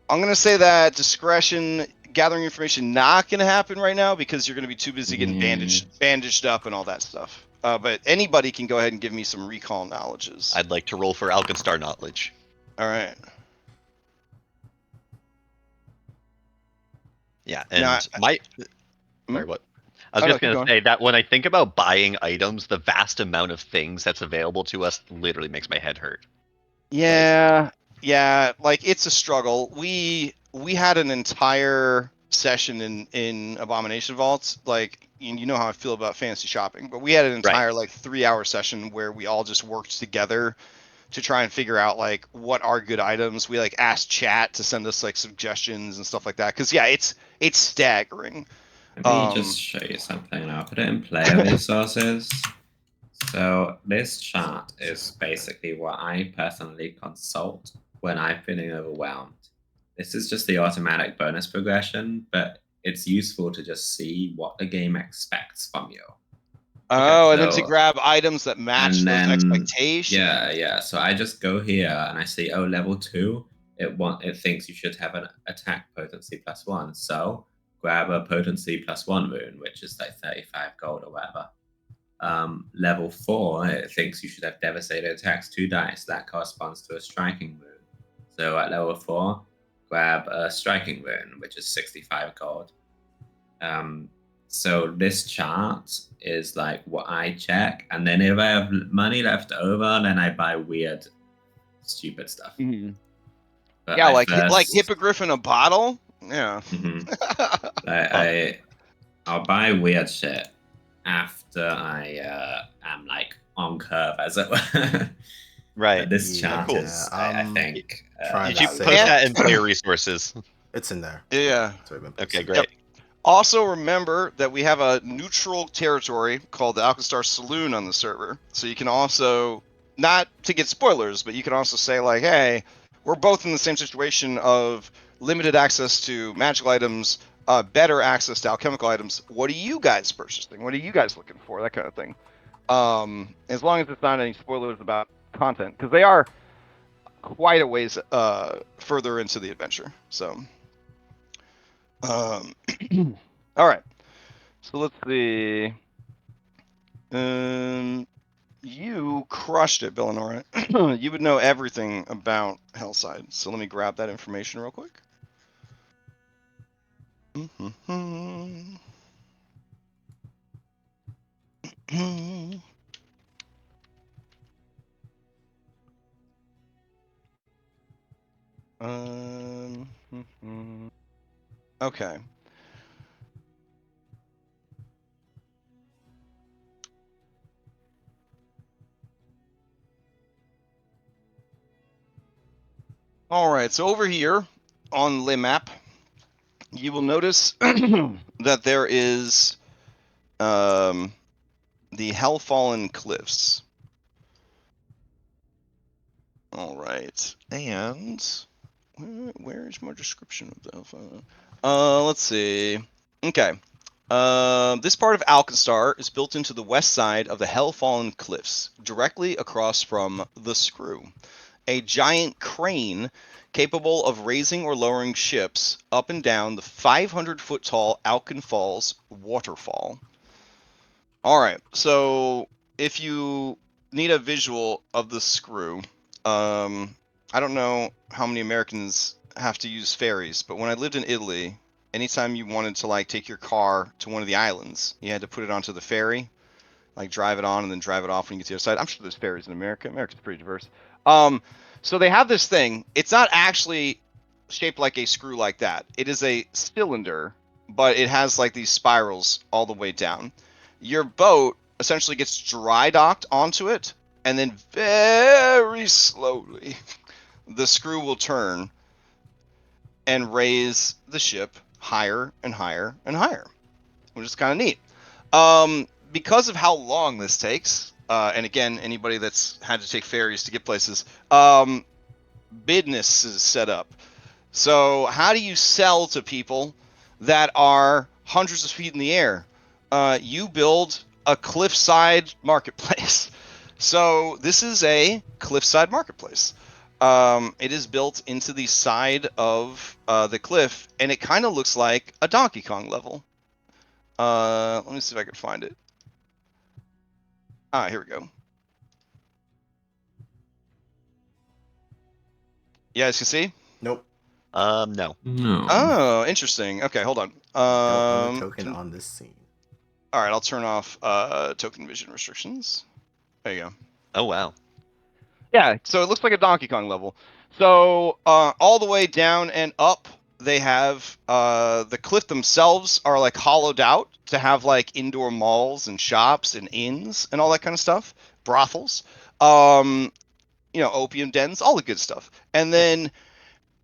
Speaker 1: I'm going to say that discretion, gathering information, not going to happen right now because you're going to be too busy getting bandaged up and all that stuff. But anybody can go ahead and give me some recall knowledges.
Speaker 4: I'd like to roll for Alkenstar knowledge.
Speaker 1: All right.
Speaker 4: Yeah, and
Speaker 1: Now,
Speaker 4: sorry, what? I was just going to say that when I think about buying items, the vast amount of things that's available to us literally makes my head hurt.
Speaker 1: Yeah, like it's a struggle. We had an entire session in Abomination Vaults. Like, you know how I feel about fantasy shopping, but we had an entire like 3-hour session where we all just worked together to try and figure out like what are good items. We like asked chat to send us like suggestions and stuff like that. Cause yeah, it's staggering.
Speaker 5: Let me just show you something. I'll put it in player resources. So this chart is basically what I personally consult when I'm feeling overwhelmed. This is just the automatic bonus progression, but it's useful to just see what the game expects from you.
Speaker 1: Oh, and then to grab items that match those expectations.
Speaker 5: Yeah. So I just go here and I see, oh, level 2, it thinks you should have an attack potency +1. So grab a potency +1 rune, which is like 35 gold or whatever. Level 4, it thinks you should have devastated attacks 2 dice. That corresponds to a striking rune. So at level 4, grab a striking rune, which is 65 gold. So this chart is like what I check, and then if I have money left over, then I buy weird, stupid stuff. But
Speaker 1: yeah, like Hippogriff in a bottle. Yeah.
Speaker 5: I'll buy weird shit after I am like on curve, as it were.
Speaker 4: Right.
Speaker 5: But this chart is, I think.
Speaker 1: Trying
Speaker 4: Did you post that in player resources?
Speaker 3: It's in there.
Speaker 1: Yeah.
Speaker 4: Okay, great.
Speaker 1: Yep. Also, remember that we have a neutral territory called the Alkenstar Saloon on the server. So you can also, not to get spoilers, but you can also say, like, hey, we're both in the same situation of limited access to magical items, better access to alchemical items. What are you guys purchasing? What are you guys looking for? That kind of thing. As long as it's not any spoilers about content, because they are quite a ways further into the adventure. So. All right. So let's see. You crushed it, Villanora. You would know everything about Hellside. So let me grab that information real quick. Okay. All right, so over here on the map, you will notice that there is the Hellfallen Cliffs. All right, and where is my description of the Hellfallen? Let's see. Okay. This part of Alkenstar is built into the west side of the Hellfallen Cliffs, directly across from the Screw, a giant crane capable of raising or lowering ships up and down the 500-foot tall Alken Falls waterfall. All right. So if you need a visual of the screw, I don't know how many Americans have to use ferries, but when I lived in Italy, anytime you wanted to like take your car to one of the islands, you had to put it onto the ferry, like drive it on and then drive it off when you get to the other side. I'm sure there's ferries in America. America's pretty diverse. So they have this thing. It's not actually shaped like a screw like that. It is a cylinder, but it has like these spirals all the way down. Your boat essentially gets dry docked onto it, and then very slowly the screw will turn and raise the ship higher and higher and higher, which is kind of neat. Because of how long this takes, and again, anybody that's had to take ferries to get places, business is set up. So how do you sell to people that are hundreds of feet in the air? You build a cliffside marketplace. So this is a cliffside marketplace. It is built into the side of the cliff, and it kind of looks like a Donkey Kong level. Let me see if I can find it. Here we go. You guys can see?
Speaker 3: Nope.
Speaker 7: No.
Speaker 5: No.
Speaker 1: Oh, interesting. Okay, hold on.
Speaker 3: Don't own a token on this scene.
Speaker 1: All right, I'll turn off token vision restrictions. There you go.
Speaker 7: Oh wow.
Speaker 1: Yeah, so it looks like a Donkey Kong level. So all the way down and up, they have the cliff themselves are like hollowed out to have like indoor malls and shops and inns and all that kind of stuff, brothels, opium dens, all the good stuff. And then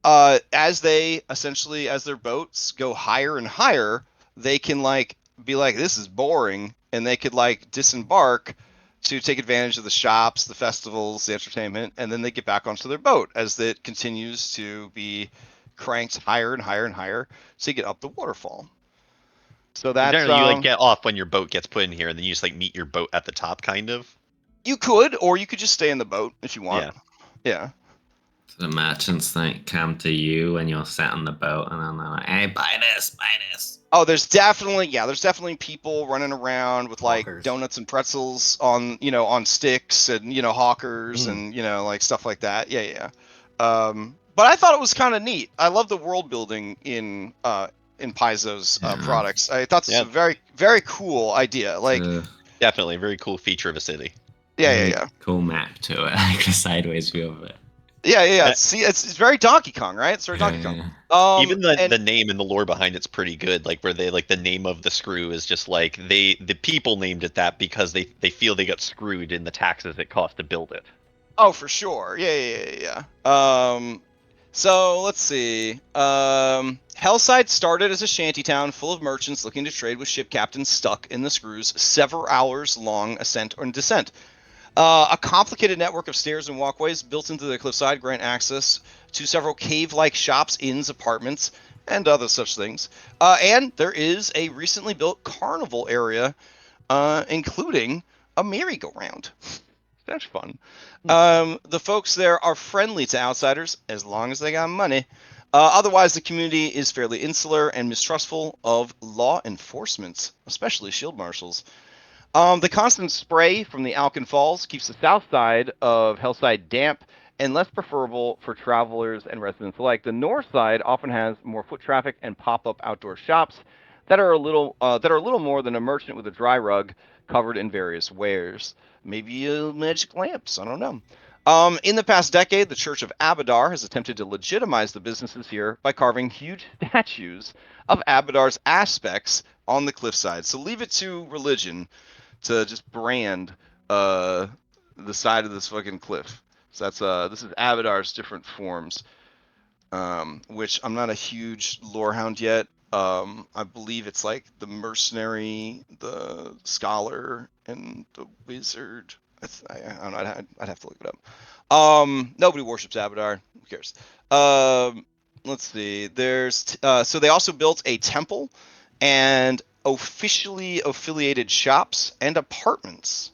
Speaker 1: as their boats go higher and higher, they can like be like, this is boring, and they could like disembark to take advantage of the shops, the festivals, the entertainment, and then they get back onto their boat as it continues to be cranked higher and higher and higher to get up the waterfall. So that's
Speaker 7: Generally, you like get off when your boat gets put in here, and then you just like meet your boat at the top, kind of.
Speaker 1: you could, or you could just stay in the boat if you want. Yeah.
Speaker 5: The merchants like come to you when you're sat on the boat, and then they're like, "Hey, buy this, buy this."
Speaker 1: Oh, there's definitely people running around with like
Speaker 3: Hawkers.
Speaker 1: donuts and pretzels on sticks and hawkers and like stuff like that. Yeah. But I thought it was kind of neat. I love the world building in Paizo's products. I thought this was a very, very cool idea. Like,
Speaker 7: Definitely a very cool feature of a city.
Speaker 1: yeah.
Speaker 5: Cool map to it, like a sideways view of it.
Speaker 1: Yeah. See, it's very Donkey Kong, right? It's very Donkey Kong.
Speaker 7: Even the name and the lore behind it's pretty good. Like where they like the name of the screw is just like the people named it that because they feel they got screwed in the taxes it cost to build it.
Speaker 1: Oh, for sure. Yeah. So let's see. Hellside started as a shantytown full of merchants looking to trade with ship captains stuck in the screw's several hours long ascent and descent. A complicated network of stairs and walkways built into the cliffside grant access to several cave-like shops, inns, apartments, and other such things. And there is a recently built carnival area, including a merry-go-round. That's fun. The folks there are friendly to outsiders as long as they got money. Otherwise, the community is fairly insular and mistrustful of law enforcement, especially shield marshals. The constant spray from the Alken Falls keeps the south side of Hellside damp and less preferable for travelers and residents alike. The north side often has more foot traffic and pop-up outdoor shops that are a little more than a merchant with a dry rug covered in various wares. Maybe magic lamps. I don't know. In the past decade, the Church of Abadar has attempted to legitimize the businesses here by carving huge statues of Abadar's aspects on the cliffside. So leave it to religion to just brand the side of this fucking cliff. So that's this is Abadar's different forms, which I'm not a huge lorehound yet. I believe it's like the mercenary, the scholar, and the wizard. I don't know. I'd have to look it up. Nobody worships Abadar. Who cares? Let's see. There's so they also built a temple and officially affiliated shops and apartments.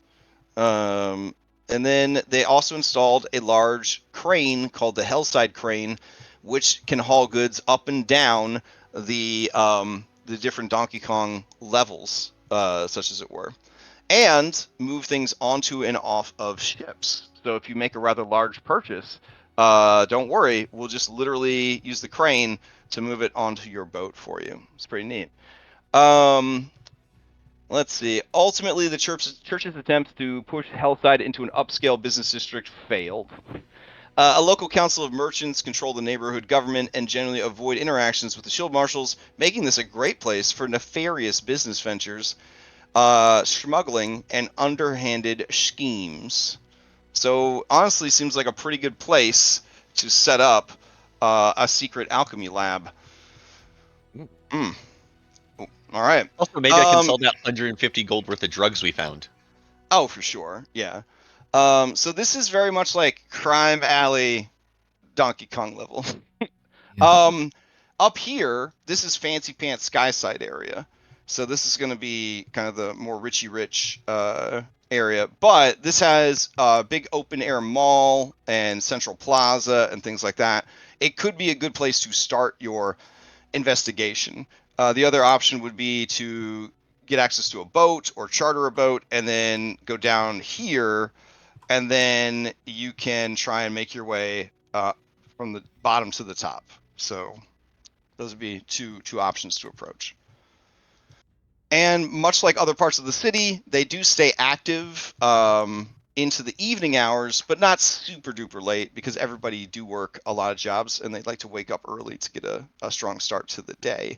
Speaker 1: And then they also installed a large crane called the Hellside crane, which can haul goods up and down the different Donkey Kong levels, such as it were. and move things onto and off of ships. So if you make a rather large purchase, don't worry, we'll just literally use the crane to move it onto your boat for you. It's pretty neat. Let's see. Ultimately, the church's attempts to push Hellside into an upscale business district failed. A local council of merchants control the neighborhood government and generally avoid interactions with the shield marshals, making this a great place for nefarious business ventures, smuggling, and underhanded schemes. So honestly, seems like a pretty good place to set up a secret alchemy lab. Mm. All right.
Speaker 7: Also, maybe I can sell that 150 gold worth of drugs we found.
Speaker 1: Oh, for sure. Yeah. So this is very much like Crime Alley Donkey Kong level. Up here, this is Fancy Pants Skyside area. So this is going to be kind of the more richy rich area. But this has a big open air mall and central plaza and things like that. It could be a good place to start your investigation. The other option would be to get access to a boat or charter a boat and then go down here, and then you can try and make your way from the bottom to the top. So those would be two options to approach. And much like other parts of the city, they do stay active into the evening hours, but not super duper late because everybody do work a lot of jobs and they'd like to wake up early to get a strong start to the day.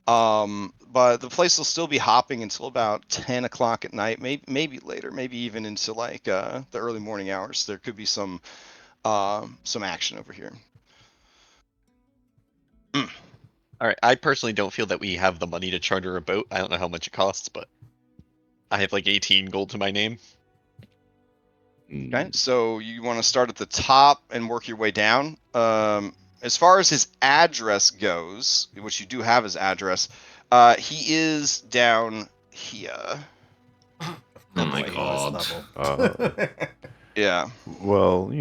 Speaker 1: But the place will still be hopping until about 10 o'clock at night, maybe later, maybe even into like the early morning hours. There could be some action over here.
Speaker 7: All right, I personally don't feel that we have the money to charter a boat. I don't know how much it costs, but I have like 18 gold to my name.
Speaker 1: Okay, so you want to start at the top and work your way down. As far as his address goes, which you do have his address, he is down here.
Speaker 5: Oh my god.
Speaker 1: Yeah.
Speaker 2: Well,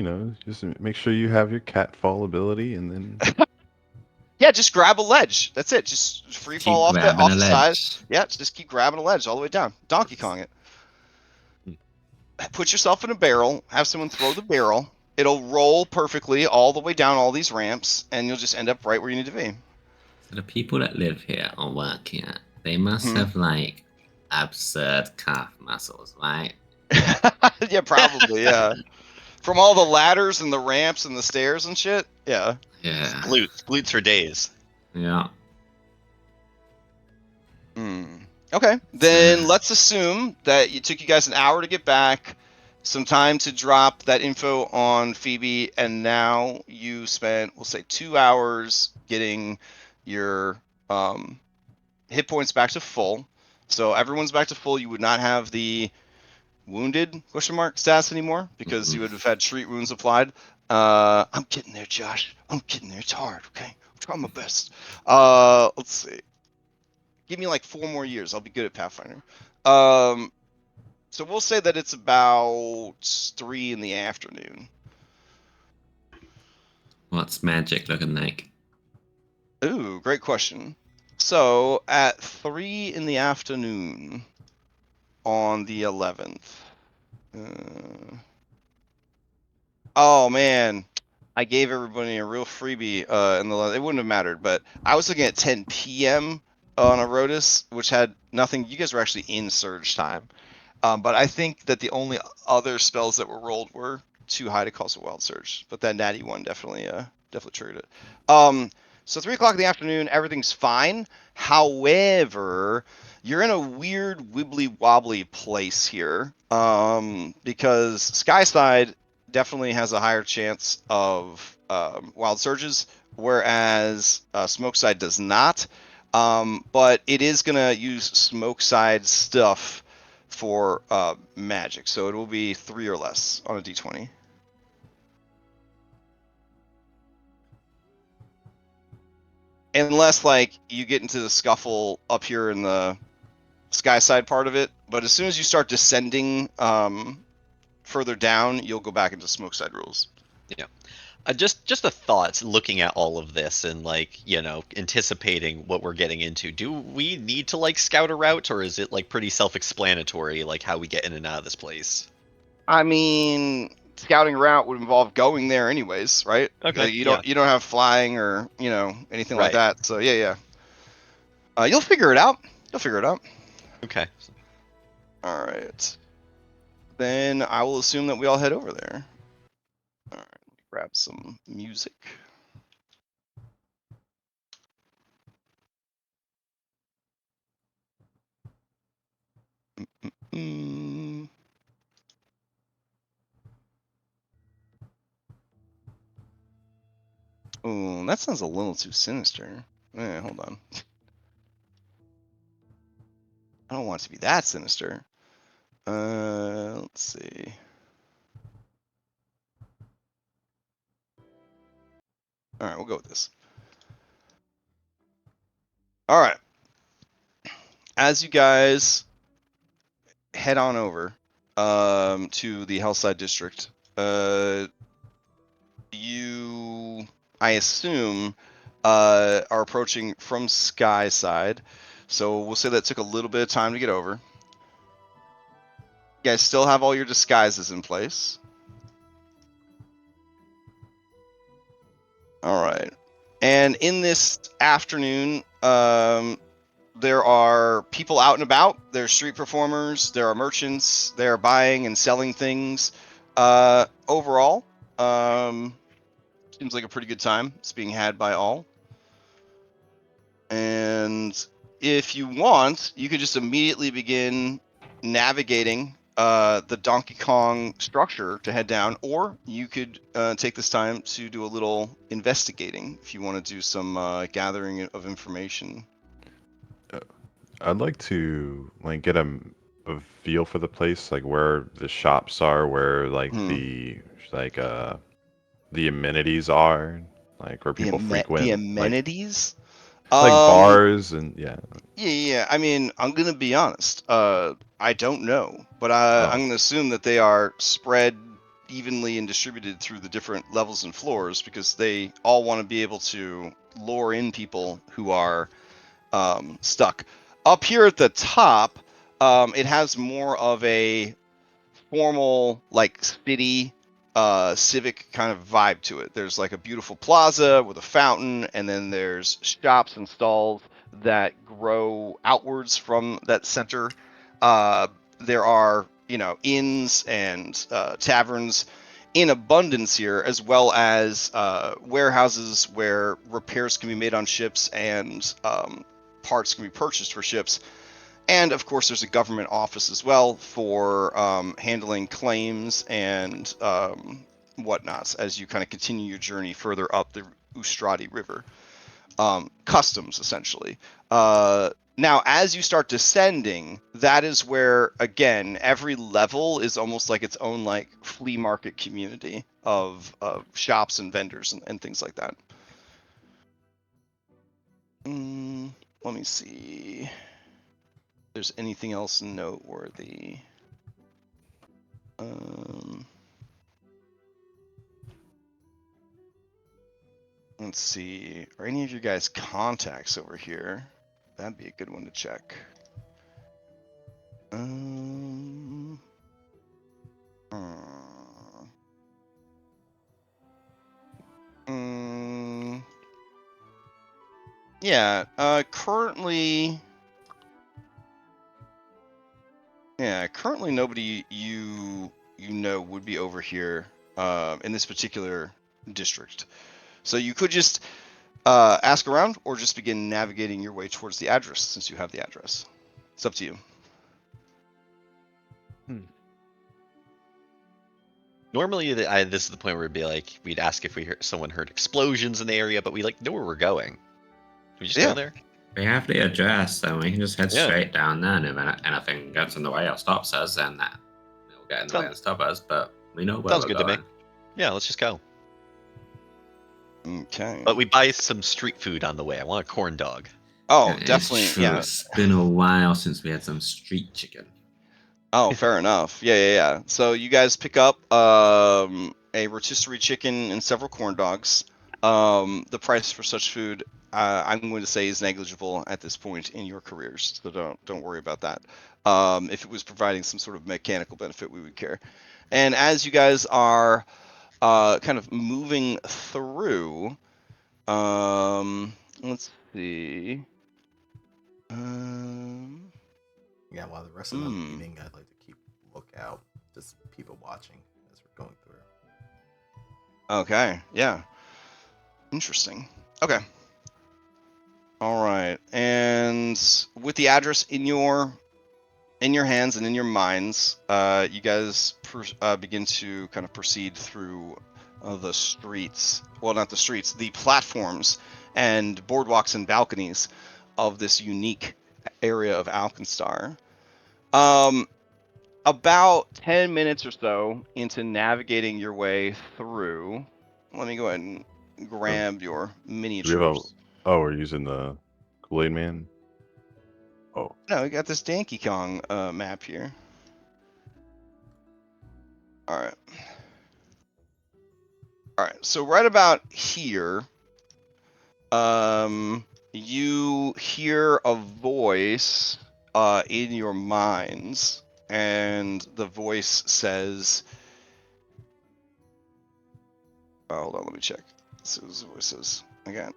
Speaker 2: just make sure you have your catfall ability, and then
Speaker 1: Yeah, just grab a ledge. That's it. Just free fall off the side. Yeah, just keep grabbing a ledge all the way down. Donkey Kong it. Put yourself in a barrel. Have someone throw the barrel. It'll roll perfectly all the way down all these ramps, and you'll just end up right where you need to be.
Speaker 5: So the people that live here or work here, they must have like absurd calf muscles, right?
Speaker 1: Yeah, probably. Yeah. From all the ladders and the ramps and the stairs and shit. Yeah.
Speaker 5: Yeah.
Speaker 7: Glutes for days.
Speaker 5: Yeah.
Speaker 1: Okay, then let's assume that it took you guys an hour to get back, some time to drop that info on Phoebe, and now you spent, we'll say, 2 hours getting your hit points back to full. So everyone's back to full. You would not have the wounded status anymore because you would have had treat wounds applied. I'm getting there, Josh. I'm getting there. It's hard, okay? I'm trying my best. Let's see. Give me like 4 more years. I'll be good at Pathfinder. So we'll say that it's about 3 in the afternoon.
Speaker 5: What's magic looking like?
Speaker 1: Ooh, great question. So at 3 in the afternoon on the 11th. Oh man, I gave everybody a real freebie it wouldn't have mattered, but I was looking at 10 p.m. on a Rotus, which had nothing. You guys were actually in surge time. But I think that the only other spells that were rolled were too high to cause a wild surge. But that natty one definitely triggered it. So 3 o'clock in the afternoon, everything's fine. However, you're in a weird wibbly wobbly place here because Skyside definitely has a higher chance of wild surges, whereas Smokeside does not. But it is going to use Smokeside stuff for magic, so it will be 3 or less on a d20. Unless like you get into the scuffle up here in the Skyside part of it, but as soon as you start descending further down, you'll go back into Smokeside rules.
Speaker 7: Yeah. Just a thought looking at all of this and like anticipating what we're getting into. Do we need to like scout a route, or is it like pretty self-explanatory, like how we get in and out of this place?
Speaker 1: I mean, scouting route would involve going there anyways, right?
Speaker 7: Okay,
Speaker 1: You
Speaker 7: yeah.
Speaker 1: don't have flying or anything like
Speaker 7: Right.
Speaker 1: that. So yeah. You'll figure it out. You'll figure it out.
Speaker 7: Okay.
Speaker 1: All right. Then I will assume that we all head over there. All right. Let me grab some music. Mm. Oh, that sounds a little too sinister. Hold on. I don't want it to be that sinister. Let's see. All right, we'll go with this. All right. As you guys head on over to the Hellside district, you, I assume, are approaching from Skyside. So we'll say that took a little bit of time to get over. You guys still have all your disguises in place. All right. And in this afternoon, there are people out and about. There are street performers. There are merchants. They are buying and selling things. Overall, seems like a pretty good time. It's being had by all. And if you want, you could just immediately begin navigating the Donkey Kong structure to head down, or you could take this time to do a little investigating if you want to do some gathering of information.
Speaker 2: I'd like to like get a feel for the place, like where the shops are, where like the amenities are, like where people
Speaker 1: The
Speaker 2: frequent,
Speaker 1: amenities.
Speaker 2: like bars and
Speaker 1: Yeah. I mean, I'm gonna be honest. I don't know, but I'm gonna assume that they are spread evenly and distributed through the different levels and floors because they all want to be able to lure in people who are stuck. Up here at the top, it has more of a formal, like city, civic kind of vibe to it. There's like a beautiful plaza with a fountain, and then there's shops and stalls that grow outwards from that center. There are, inns and taverns in abundance here, as well as warehouses where repairs can be made on ships and parts can be purchased for ships. And of course, there's a government office as well for handling claims and whatnots as you kind of continue your journey further up the Ustrati River. Customs, essentially. Now, as you start descending, that is where, again, every level is almost like its own like flea market community of shops and vendors and things like that. Let me see if there's anything else noteworthy. Let's see. Are any of you guys contacts over here? That'd be a good one to check. Yeah. Currently nobody you know would be over here in this particular district. So you could just ask around or just begin navigating your way towards the address since you have the address. It's up to you.
Speaker 7: Normally, this is the point where it'd be like we'd ask if someone heard explosions in the area, but we like know where we're going. Can we just go there?
Speaker 5: We have the address, so we can just head
Speaker 7: Yeah.
Speaker 5: straight down there. And if anything gets in the way or stops us, then that will get in the way and stop us. But we know where
Speaker 7: Sounds
Speaker 5: we're
Speaker 7: good
Speaker 5: going.
Speaker 7: to me. Yeah, let's just go.
Speaker 1: Okay.
Speaker 7: But we buy some street food on the way. I want a corn dog.
Speaker 1: Oh,
Speaker 5: It's
Speaker 1: definitely.
Speaker 5: true.
Speaker 1: Yeah.
Speaker 5: It's been a while since we had some street chicken.
Speaker 1: Oh, fair enough. Yeah. So you guys pick up a rotisserie chicken, and several corn dogs. The price for such food, I'm going to say, is negligible at this point in your careers, so don't worry about that. If it was providing some sort of mechanical benefit, we would care. And as you guys are kind of moving through, let's see.
Speaker 3: Yeah, while the rest of them eating, I'd like to keep lookout, just people watching as we're going through.
Speaker 1: Okay, yeah. Interesting. Okay. All right. And with the address in your hands and in your minds, you guys begin to kind of proceed through the streets. Well, not the streets, the platforms and boardwalks and balconies of this unique area of Alkenstar. About 10 minutes or so into navigating your way through, let me go ahead and grab your
Speaker 2: Do we have
Speaker 1: miniatures.
Speaker 2: we're using the Kool-Aid Man. Oh,
Speaker 1: No, we got this Donkey Kong map here. All right. All right. So right about here, you hear a voice in your minds, and the voice says, oh, hold on, let me check. This is the voice says. I got.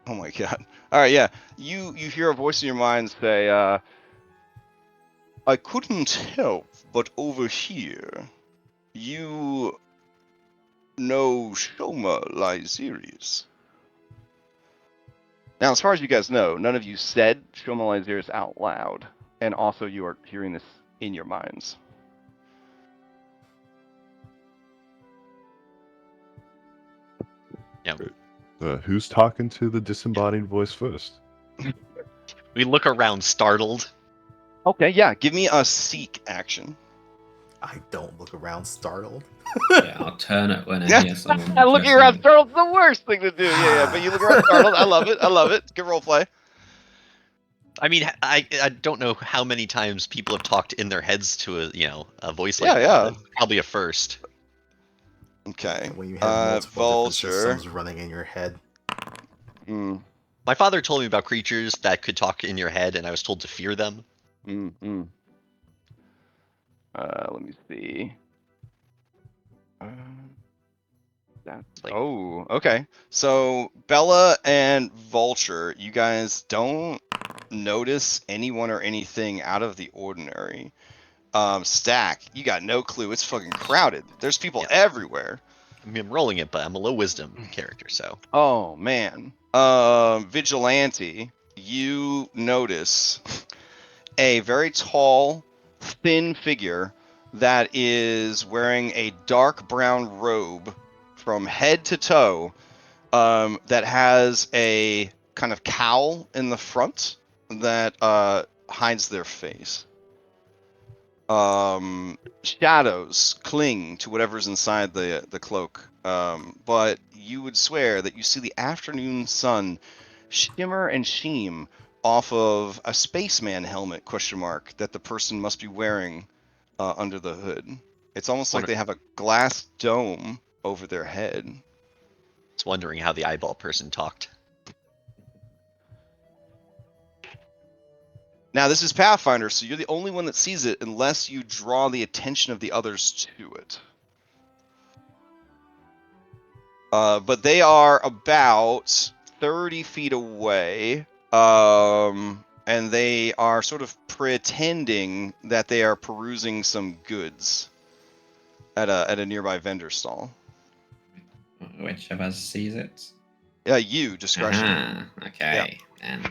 Speaker 1: Oh my god. All right, yeah. You hear a voice in your mind say, I couldn't help but overhear you know Shoma Lysiris. Now, as far as you guys know, none of you said Shoma Lysiris out loud, and also you are hearing this in your minds.
Speaker 4: Yeah.
Speaker 2: Who's talking to the disembodied voice first?
Speaker 4: We look around startled.
Speaker 1: Okay, yeah. Give me a seek action.
Speaker 3: I don't look around startled.
Speaker 5: Yeah, I'll turn it when I hear someone.
Speaker 1: Looking around
Speaker 5: addressing-
Speaker 1: startled's the worst thing to do. Yeah, but you look around startled. I love it. I love it. Good role play.
Speaker 4: I mean, I don't know how many times people have talked in their heads to a voice like
Speaker 1: Yeah,
Speaker 4: that.
Speaker 1: yeah.
Speaker 4: It's probably a first.
Speaker 1: Okay.
Speaker 3: When you have multiple different
Speaker 1: Vulture.
Speaker 3: systems running in your head.
Speaker 4: My father told me about creatures that could talk in your head, and I was told to fear them.
Speaker 1: Let me see.
Speaker 4: Like-
Speaker 1: Oh, okay. So Bella and Vulture, you guys don't notice anyone or anything out of the ordinary. Stack, you got no clue. It's fucking crowded. There's people everywhere.
Speaker 4: I mean, I'm rolling it, but I'm a low wisdom character, so.
Speaker 1: Oh man. Vigilante, you notice a very tall, thin figure that is wearing a dark brown robe from head to toe, that has a kind of cowl in the front that hides their face. Shadows cling to whatever's inside the cloak, but you would swear that you see the afternoon sun shimmer and sheen off of a spaceman helmet ? That the person must be wearing under the hood. It's almost like they have a glass dome over their head.
Speaker 4: Just wondering how the eyeball person talked.
Speaker 1: Now, this is Pathfinder, so you're the only one that sees it unless you draw the attention of the others to it. But they are about 30 feet away, and they are sort of pretending that they are perusing some goods at a nearby vendor stall.
Speaker 5: Which of us sees it?
Speaker 1: Yeah, you, discretion.
Speaker 5: Okay. And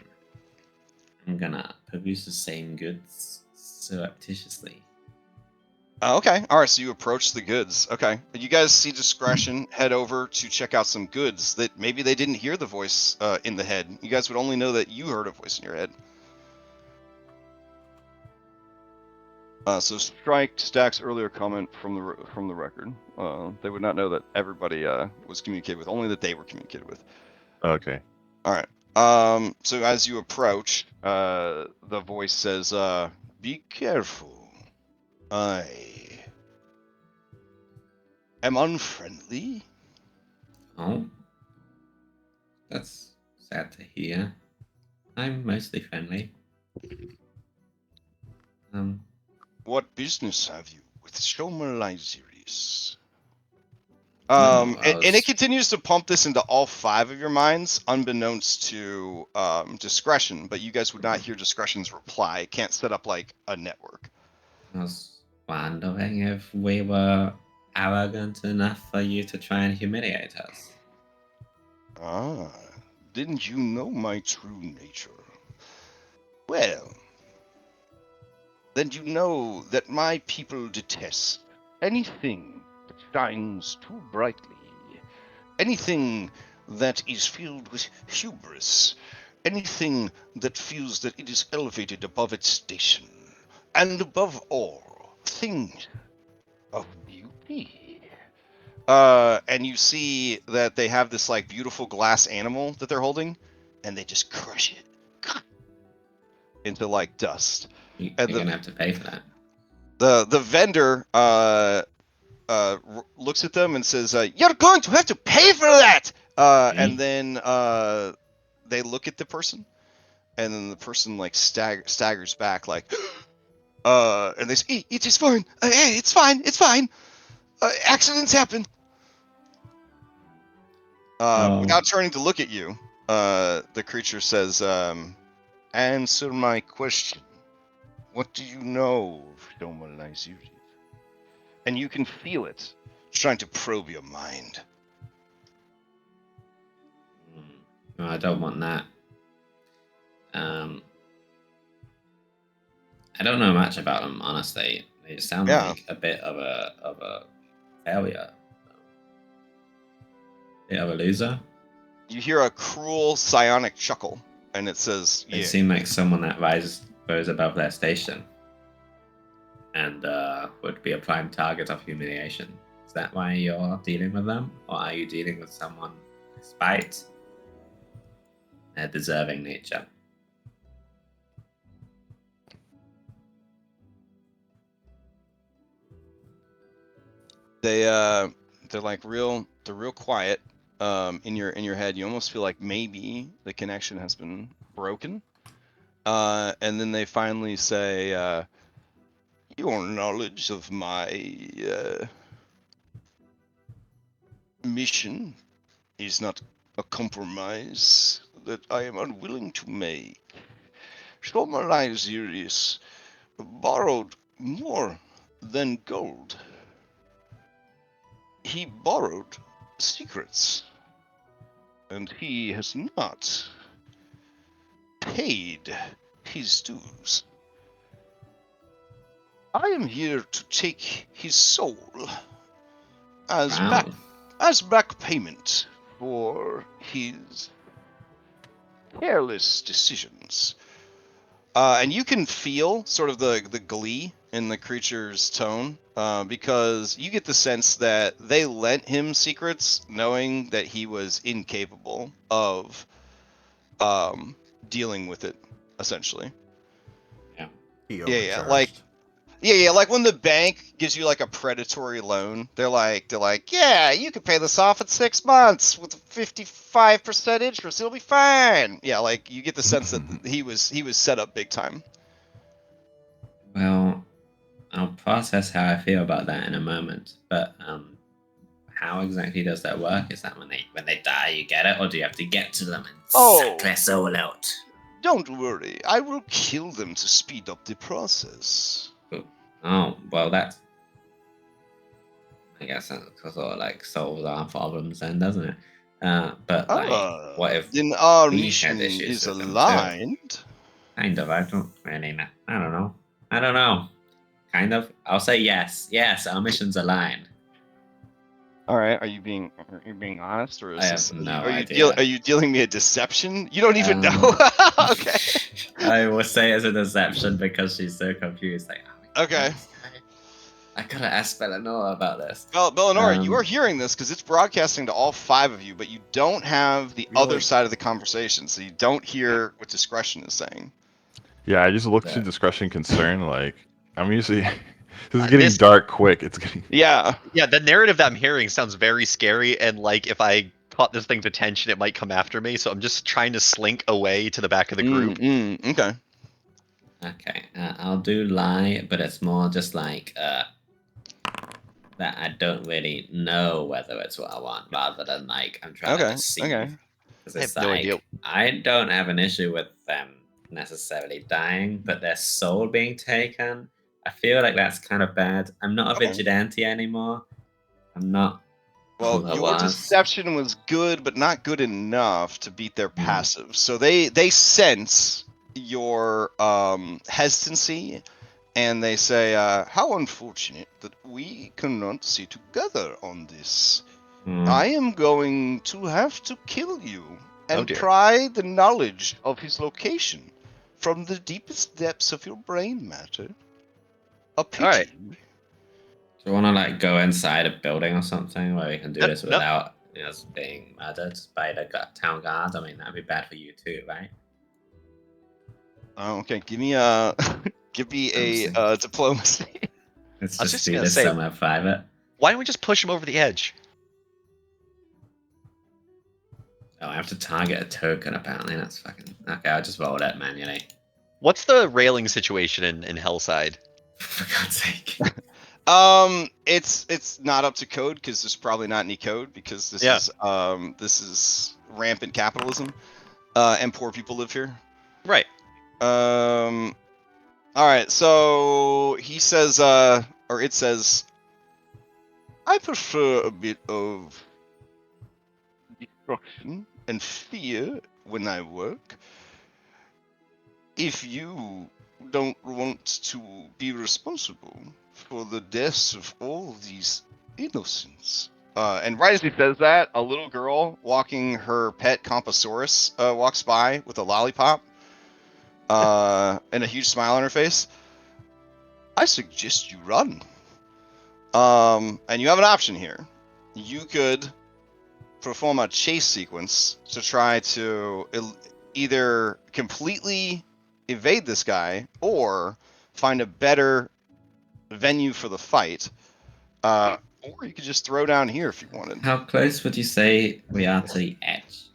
Speaker 5: I'm gonna peruse the same goods surreptitiously.
Speaker 1: Okay. All right. So you approach the goods. Okay. You guys see discretion head over to check out some goods that maybe they didn't hear the voice in the head. You guys would only know that you heard a voice in your head. So strike Stack's earlier comment from the record. They would not know that everybody was communicated with, only that they were communicated with.
Speaker 2: Okay.
Speaker 1: All right. So as you approach, the voice says, "Be careful.
Speaker 9: I am unfriendly.
Speaker 5: Oh, that's sad to hear. I'm mostly friendly.
Speaker 9: What business have you with Shomer Lysiris?
Speaker 5: No, I
Speaker 9: And it
Speaker 5: was-
Speaker 9: continues to pump this into all 5 of your minds, unbeknownst to discretion, but you guys would not hear discretion's reply. It can't set up like a network.
Speaker 5: I was wondering if we were arrogant enough for you to try and humiliate us.
Speaker 9: Ah, didn't you know my true nature? Well, then you know that my people detest anything that shines too brightly, anything that is filled with hubris, anything that feels that it is elevated above its station, and above all, things of beauty. And you see that they have this like beautiful glass animal that they're holding, and they just crush it into like dust.
Speaker 5: You're
Speaker 9: And
Speaker 5: gonna have to pay for that.
Speaker 9: the vendor looks at them and says, "You're going to have to pay for that." And then they look at the person, and then the person like staggers back, like, and they say, "It is fine. Hey, it's fine. It's fine. Accidents happen." Without turning to look at you, the creature says, "Answer my question. What do you know of Shomer Lysiris?" And you can feel it trying to probe your mind.
Speaker 5: No, I don't want that. I don't know much about them, honestly. They sound
Speaker 9: Yeah.
Speaker 5: like a bit of a failure. Bit of a loser.
Speaker 9: You hear a cruel psionic chuckle, and it says,
Speaker 5: They
Speaker 9: "Yeah,
Speaker 5: seem like someone that rose above their station and would be a prime target of humiliation. Is that why you're dealing with them? Or are you dealing with someone despite their deserving nature?
Speaker 9: they're like they're real quiet. In your head, you almost feel like maybe the connection has been broken. And then they finally say, your knowledge of my mission is not a compromise that I am unwilling to make. Shomer Lysiris borrowed more than gold. He borrowed secrets, and he has not paid his dues. I am here to take his soul as back payment for his careless decisions. And you can feel sort of the glee in the creature's tone, because you get the sense that they lent him secrets knowing that he was incapable of dealing with it, essentially.
Speaker 3: He
Speaker 9: Yeah,
Speaker 3: overcharged.
Speaker 9: like when the bank gives you like a predatory loan, they're like, yeah, you can pay this off in 6 months with 55% interest. It'll be fine. Yeah, like you get the sense that he was set up big time.
Speaker 5: Well, I'll process how I feel about that in a moment. But how exactly does that work? Is that when they die you get it, or do you have to get to them and suck their soul out?
Speaker 9: Don't worry, I will kill them to speed up the process.
Speaker 5: Oh, well, that's... I guess that sort of like solves our problems then, doesn't it? But like, what if
Speaker 9: then our
Speaker 5: we
Speaker 9: mission
Speaker 5: had issues
Speaker 9: is
Speaker 5: with them too?
Speaker 9: aligned?
Speaker 5: Kind of. I don't really know. I don't know. Kind of. I'll say yes. Yes, our mission's aligned.
Speaker 9: All right. Are you being honest, or is
Speaker 5: I
Speaker 9: this,
Speaker 5: have no
Speaker 9: are
Speaker 5: idea.
Speaker 9: you dealing me a deception? You don't even know. Okay.
Speaker 5: I will say it's a deception because she's so confused. Like,
Speaker 9: Okay.
Speaker 5: I gotta ask Bellanora about this.
Speaker 9: Well, Bellanora, you are hearing this because it's broadcasting to all 5 of you, but you don't have the
Speaker 3: Really?
Speaker 9: other side of the conversation, so you don't hear what discretion is saying.
Speaker 2: Yeah, I just looked to discretion concern. Like, I'm usually This is getting
Speaker 4: this-
Speaker 2: dark quick. It's getting.
Speaker 9: Yeah.
Speaker 4: Yeah, the narrative that I'm hearing sounds very scary, and like if I caught this thing's attention, it might come after me. So I'm just trying to slink away to the back of the group.
Speaker 9: Okay.
Speaker 5: Okay, I'll do lie, but it's more just like that I don't really know whether it's what I want, rather than like I'm trying to
Speaker 9: Okay.
Speaker 5: deceive.
Speaker 9: Okay.
Speaker 5: Because
Speaker 7: I
Speaker 5: it's
Speaker 7: have no
Speaker 5: like
Speaker 7: idea.
Speaker 5: I don't have an issue with them necessarily dying, but their soul being taken, I feel like that's kind of bad. I'm not a
Speaker 9: Okay.
Speaker 5: vigilante anymore. I'm not.
Speaker 9: Well,
Speaker 5: who I
Speaker 9: your
Speaker 5: was.
Speaker 9: deception was good, but not good enough to beat their
Speaker 5: Hmm.
Speaker 9: passive. So they sense your hesitancy, and they say, "How unfortunate that we cannot see together on this.
Speaker 5: Hmm.
Speaker 9: I am going to have to kill you
Speaker 7: Oh,
Speaker 9: and
Speaker 7: dear.
Speaker 9: pry the knowledge of his location from the deepest depths of your brain matter. A pity."
Speaker 7: All right.
Speaker 5: Do you want to like go inside a building or something where we can do
Speaker 7: No,
Speaker 5: this
Speaker 7: no.
Speaker 5: without us being murdered by the town guard? I mean, that'd be bad for you too, right?
Speaker 9: Okay, give me
Speaker 5: Diplomacy.
Speaker 9: a diplomacy.
Speaker 5: Let's
Speaker 7: I was
Speaker 5: just
Speaker 7: just
Speaker 5: do
Speaker 7: gonna
Speaker 5: this
Speaker 7: say-
Speaker 5: somewhere private.
Speaker 7: Why don't we just push him over the edge?
Speaker 5: Oh, I have to target a token apparently. That's fucking okay. I'll just roll that manually.
Speaker 7: What's the railing situation in Hellside?
Speaker 5: For God's sake.
Speaker 9: It's not up to code because there's probably not any code because this is rampant capitalism, and poor people live here.
Speaker 7: Right.
Speaker 9: All right, so he says, or it says, I prefer a bit of destruction and fear when I work. If you don't want to be responsible for the deaths of all these innocents. And right as he says that, a little girl walking her pet Compassaurus walks by with a lollipop and a huge smile on her face. I suggest you run. And you have an option here. You could perform a chase sequence to try to either completely evade this guy or find a better venue for the fight. Or you could just throw down here if you wanted.
Speaker 5: How close would you say we are to the edge?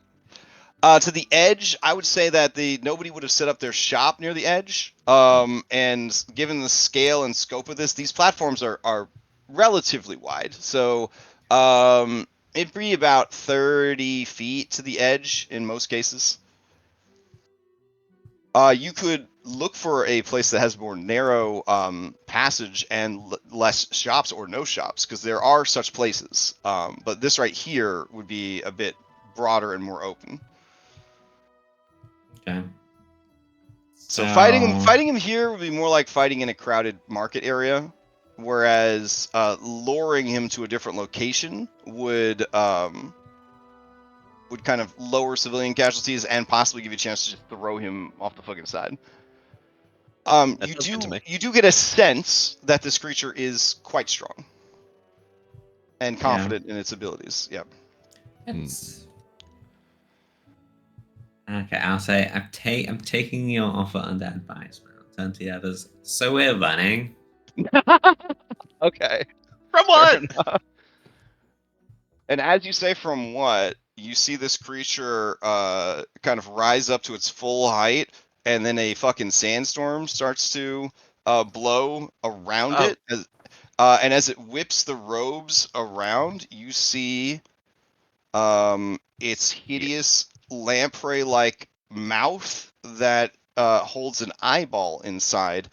Speaker 9: To the edge, I would say that nobody would have set up their shop near the edge. And given the scale and scope of this, these platforms are relatively wide. So it'd be about 30 feet to the edge in most cases. You could look for a place that has more narrow passage and less shops or no shops, because there are such places. But this right here would be a bit broader and more open.
Speaker 5: Okay.
Speaker 9: So fighting him here would be more like fighting in a crowded market area, whereas luring him to a different location would kind of lower civilian casualties and possibly give you a chance to just throw him off the fucking side.
Speaker 7: That sounds good to me.
Speaker 9: You do get a sense that this creature is quite strong and confident in its abilities. Yeah.
Speaker 5: It's... Okay, I'll say I'm taking your offer under advisement. I'll turn to the others. So we're running.
Speaker 9: Okay.
Speaker 7: From what?
Speaker 9: And as you say, from what, you see this creature kind of rise up to its full height, and then a fucking sandstorm starts to blow around
Speaker 7: Oh.
Speaker 9: it. And as it whips the robes around, you see its hideous lamprey-like mouth that holds an eyeball inside.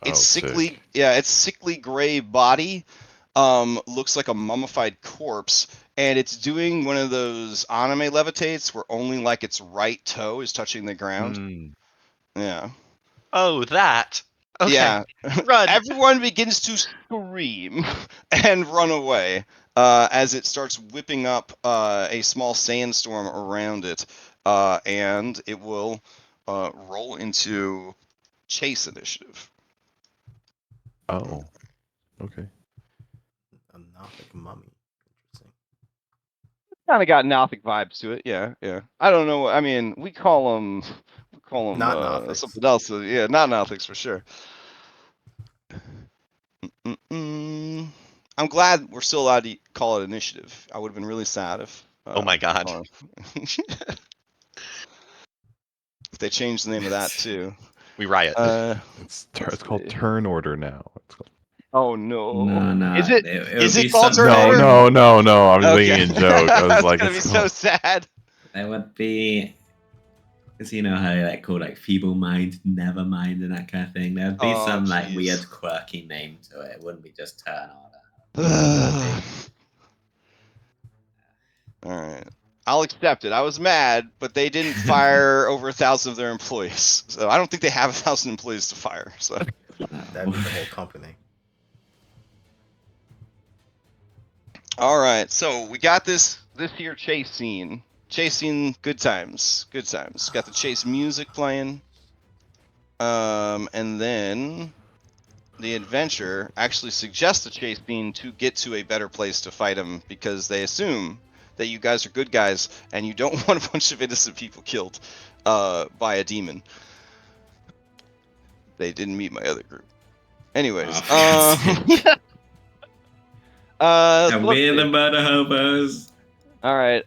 Speaker 9: Its sickly, its sickly gray body looks like a mummified corpse, and it's doing one of those anime levitates where only like its right toe is touching the ground. Yeah.
Speaker 7: Oh, that. Okay.
Speaker 9: Yeah.
Speaker 7: Run.
Speaker 9: Everyone begins to scream and run away as it starts whipping up a small sandstorm around it, and it will roll into chase initiative.
Speaker 2: Oh. Okay.
Speaker 3: A Nothic mummy. Interesting.
Speaker 9: Kind of got Nothic vibes to it. Yeah, yeah. I don't know. I mean, we call them
Speaker 3: Not Nothics.
Speaker 9: something else. Yeah, not Nothics for sure.
Speaker 1: I'm glad we're still allowed to call it initiative. I would have been really sad if.
Speaker 7: Oh my god.
Speaker 1: If they changed the name of that too.
Speaker 7: We riot.
Speaker 2: It's called turn order now. It's called...
Speaker 1: Oh no.
Speaker 5: No.
Speaker 1: Is it?
Speaker 5: It
Speaker 1: Is
Speaker 5: would
Speaker 1: it
Speaker 5: be
Speaker 1: called turn
Speaker 5: something-
Speaker 1: order?
Speaker 2: No. I was
Speaker 1: Okay.
Speaker 2: making a joke. I was
Speaker 1: That's
Speaker 2: like,
Speaker 1: gonna be
Speaker 2: it's
Speaker 1: so
Speaker 2: called...
Speaker 1: sad.
Speaker 5: There would be, because you know how they like call like feeble mind, never mind, and that kind of thing. There would be
Speaker 1: Oh,
Speaker 5: some like
Speaker 1: jeez.
Speaker 5: weird, quirky name to it. It wouldn't be just turn order.
Speaker 1: All right. I'll accept it. I was mad, but they didn't fire over 1,000 of their employees. So I don't think they have 1,000 employees to fire. So
Speaker 3: That'd be the whole company.
Speaker 1: all right. So we got this here chase scene. Chase scene, good times. Good times. Got the chase music playing. And then the adventure actually suggests the chase scene to get to a better place to fight him because they assume that you guys are good guys and you don't want a bunch of innocent people killed by a demon. They didn't meet my other group. Anyways,
Speaker 5: And
Speaker 1: let's
Speaker 5: we're
Speaker 1: see.
Speaker 5: the murder hobos.
Speaker 1: All right.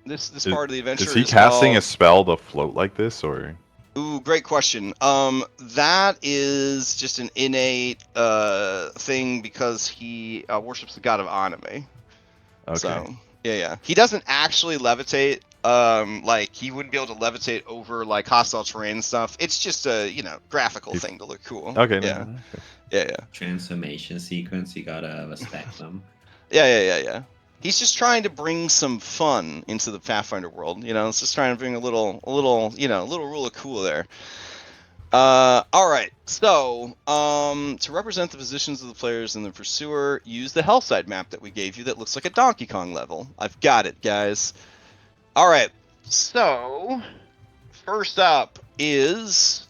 Speaker 1: This part of the adventure
Speaker 2: Is he casting a
Speaker 1: called...
Speaker 2: spell to float like this, or?
Speaker 1: Ooh, great question. That is just an innate thing because he worships the god of anime.
Speaker 2: Okay.
Speaker 1: So yeah. He doesn't actually levitate. Like he wouldn't be able to levitate over like hostile terrain and stuff. It's just a graphical thing to look cool.
Speaker 2: Okay.
Speaker 1: Yeah.
Speaker 2: No.
Speaker 1: Yeah.
Speaker 5: Transformation sequence, you gotta respect them.
Speaker 1: Yeah. He's just trying to bring some fun into the Pathfinder world. It's just trying to bring a little rule of cool there. All right. So, to represent the positions of the players in the pursuer, use the Hellside map that we gave you that looks like a Donkey Kong level. I've got it, guys. All right. So, first up is,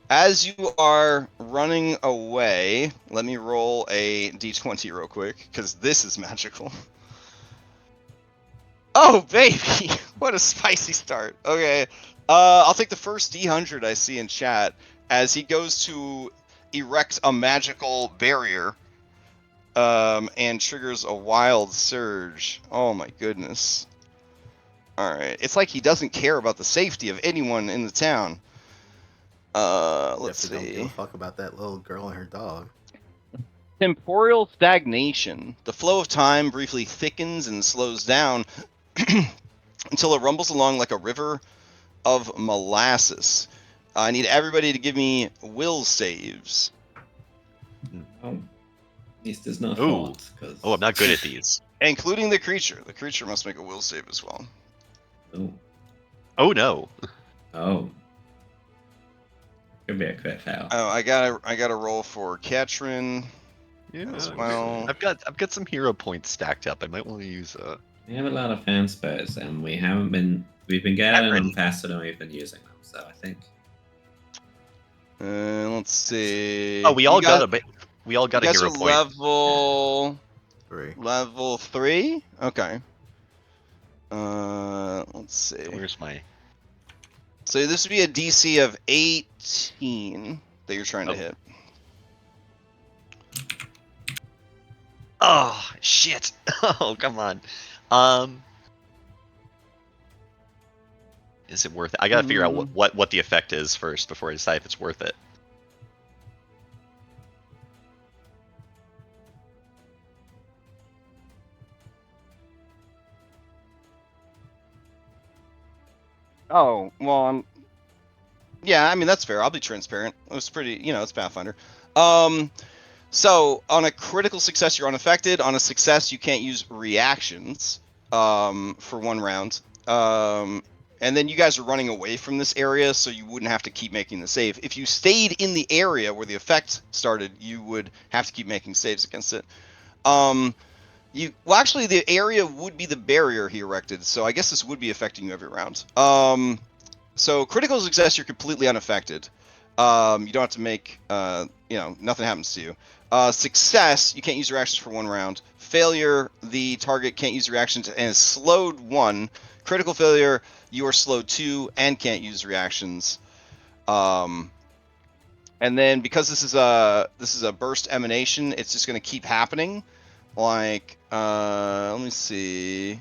Speaker 1: as you are running away, let me roll a d20 real quick because this is magical. Oh, baby! What a spicy start. Okay. I'll take the first D100 I see in chat as he goes to erect a magical barrier and triggers a wild surge. Oh my goodness. Alright. It's like he doesn't care about the safety of anyone in the town. Let's
Speaker 3: Definitely don't give
Speaker 1: see.
Speaker 3: a fuck about that little girl and her dog.
Speaker 1: Temporal stagnation. The flow of time briefly thickens and slows down until it rumbles along like a river of molasses. I need everybody to give me will saves.
Speaker 5: Oh, at least there's no
Speaker 7: Ooh.
Speaker 5: fault. Cause...
Speaker 7: Oh, I'm not good at these.
Speaker 1: Including the creature. The creature must make a will save as well.
Speaker 5: Oh.
Speaker 7: Oh no.
Speaker 5: Oh. Could be a crit fail.
Speaker 1: Oh, I gotta roll for Katrin as well.
Speaker 7: I've got some hero points stacked up. I might want to use
Speaker 5: We have a lot of fan spares, and we've been getting them faster than we've been using them. So I think.
Speaker 1: Let's see.
Speaker 7: Oh, we all got a hero point.
Speaker 1: Level
Speaker 3: 3.
Speaker 1: Level 3. Okay. Let's see.
Speaker 7: Where's my?
Speaker 1: So this would be a DC of 18 that you're trying to hit.
Speaker 7: Oh shit! Oh come on. Is it worth it? I gotta figure out what the effect is first before I decide if it's worth it.
Speaker 1: Oh, well, yeah, I mean, that's fair. I'll be transparent. It was pretty, it's Pathfinder. So, on a critical success, you're unaffected. On a success, you can't use reactions for 1 round. And then you guys are running away from this area, so you wouldn't have to keep making the save. If you stayed in the area where the effect started, you would have to keep making saves against it. Actually, the area would be the barrier he erected, so I guess this would be affecting you every round. So critical success, you're completely unaffected. You don't have to make, nothing happens to you. Success, you can't use your actions for 1 round. Failure, the target can't use reactions and is slowed 1. Critical failure, you are slowed 2 and can't use reactions. And then because this is a burst emanation, it's just going to keep happening. Like, let me see.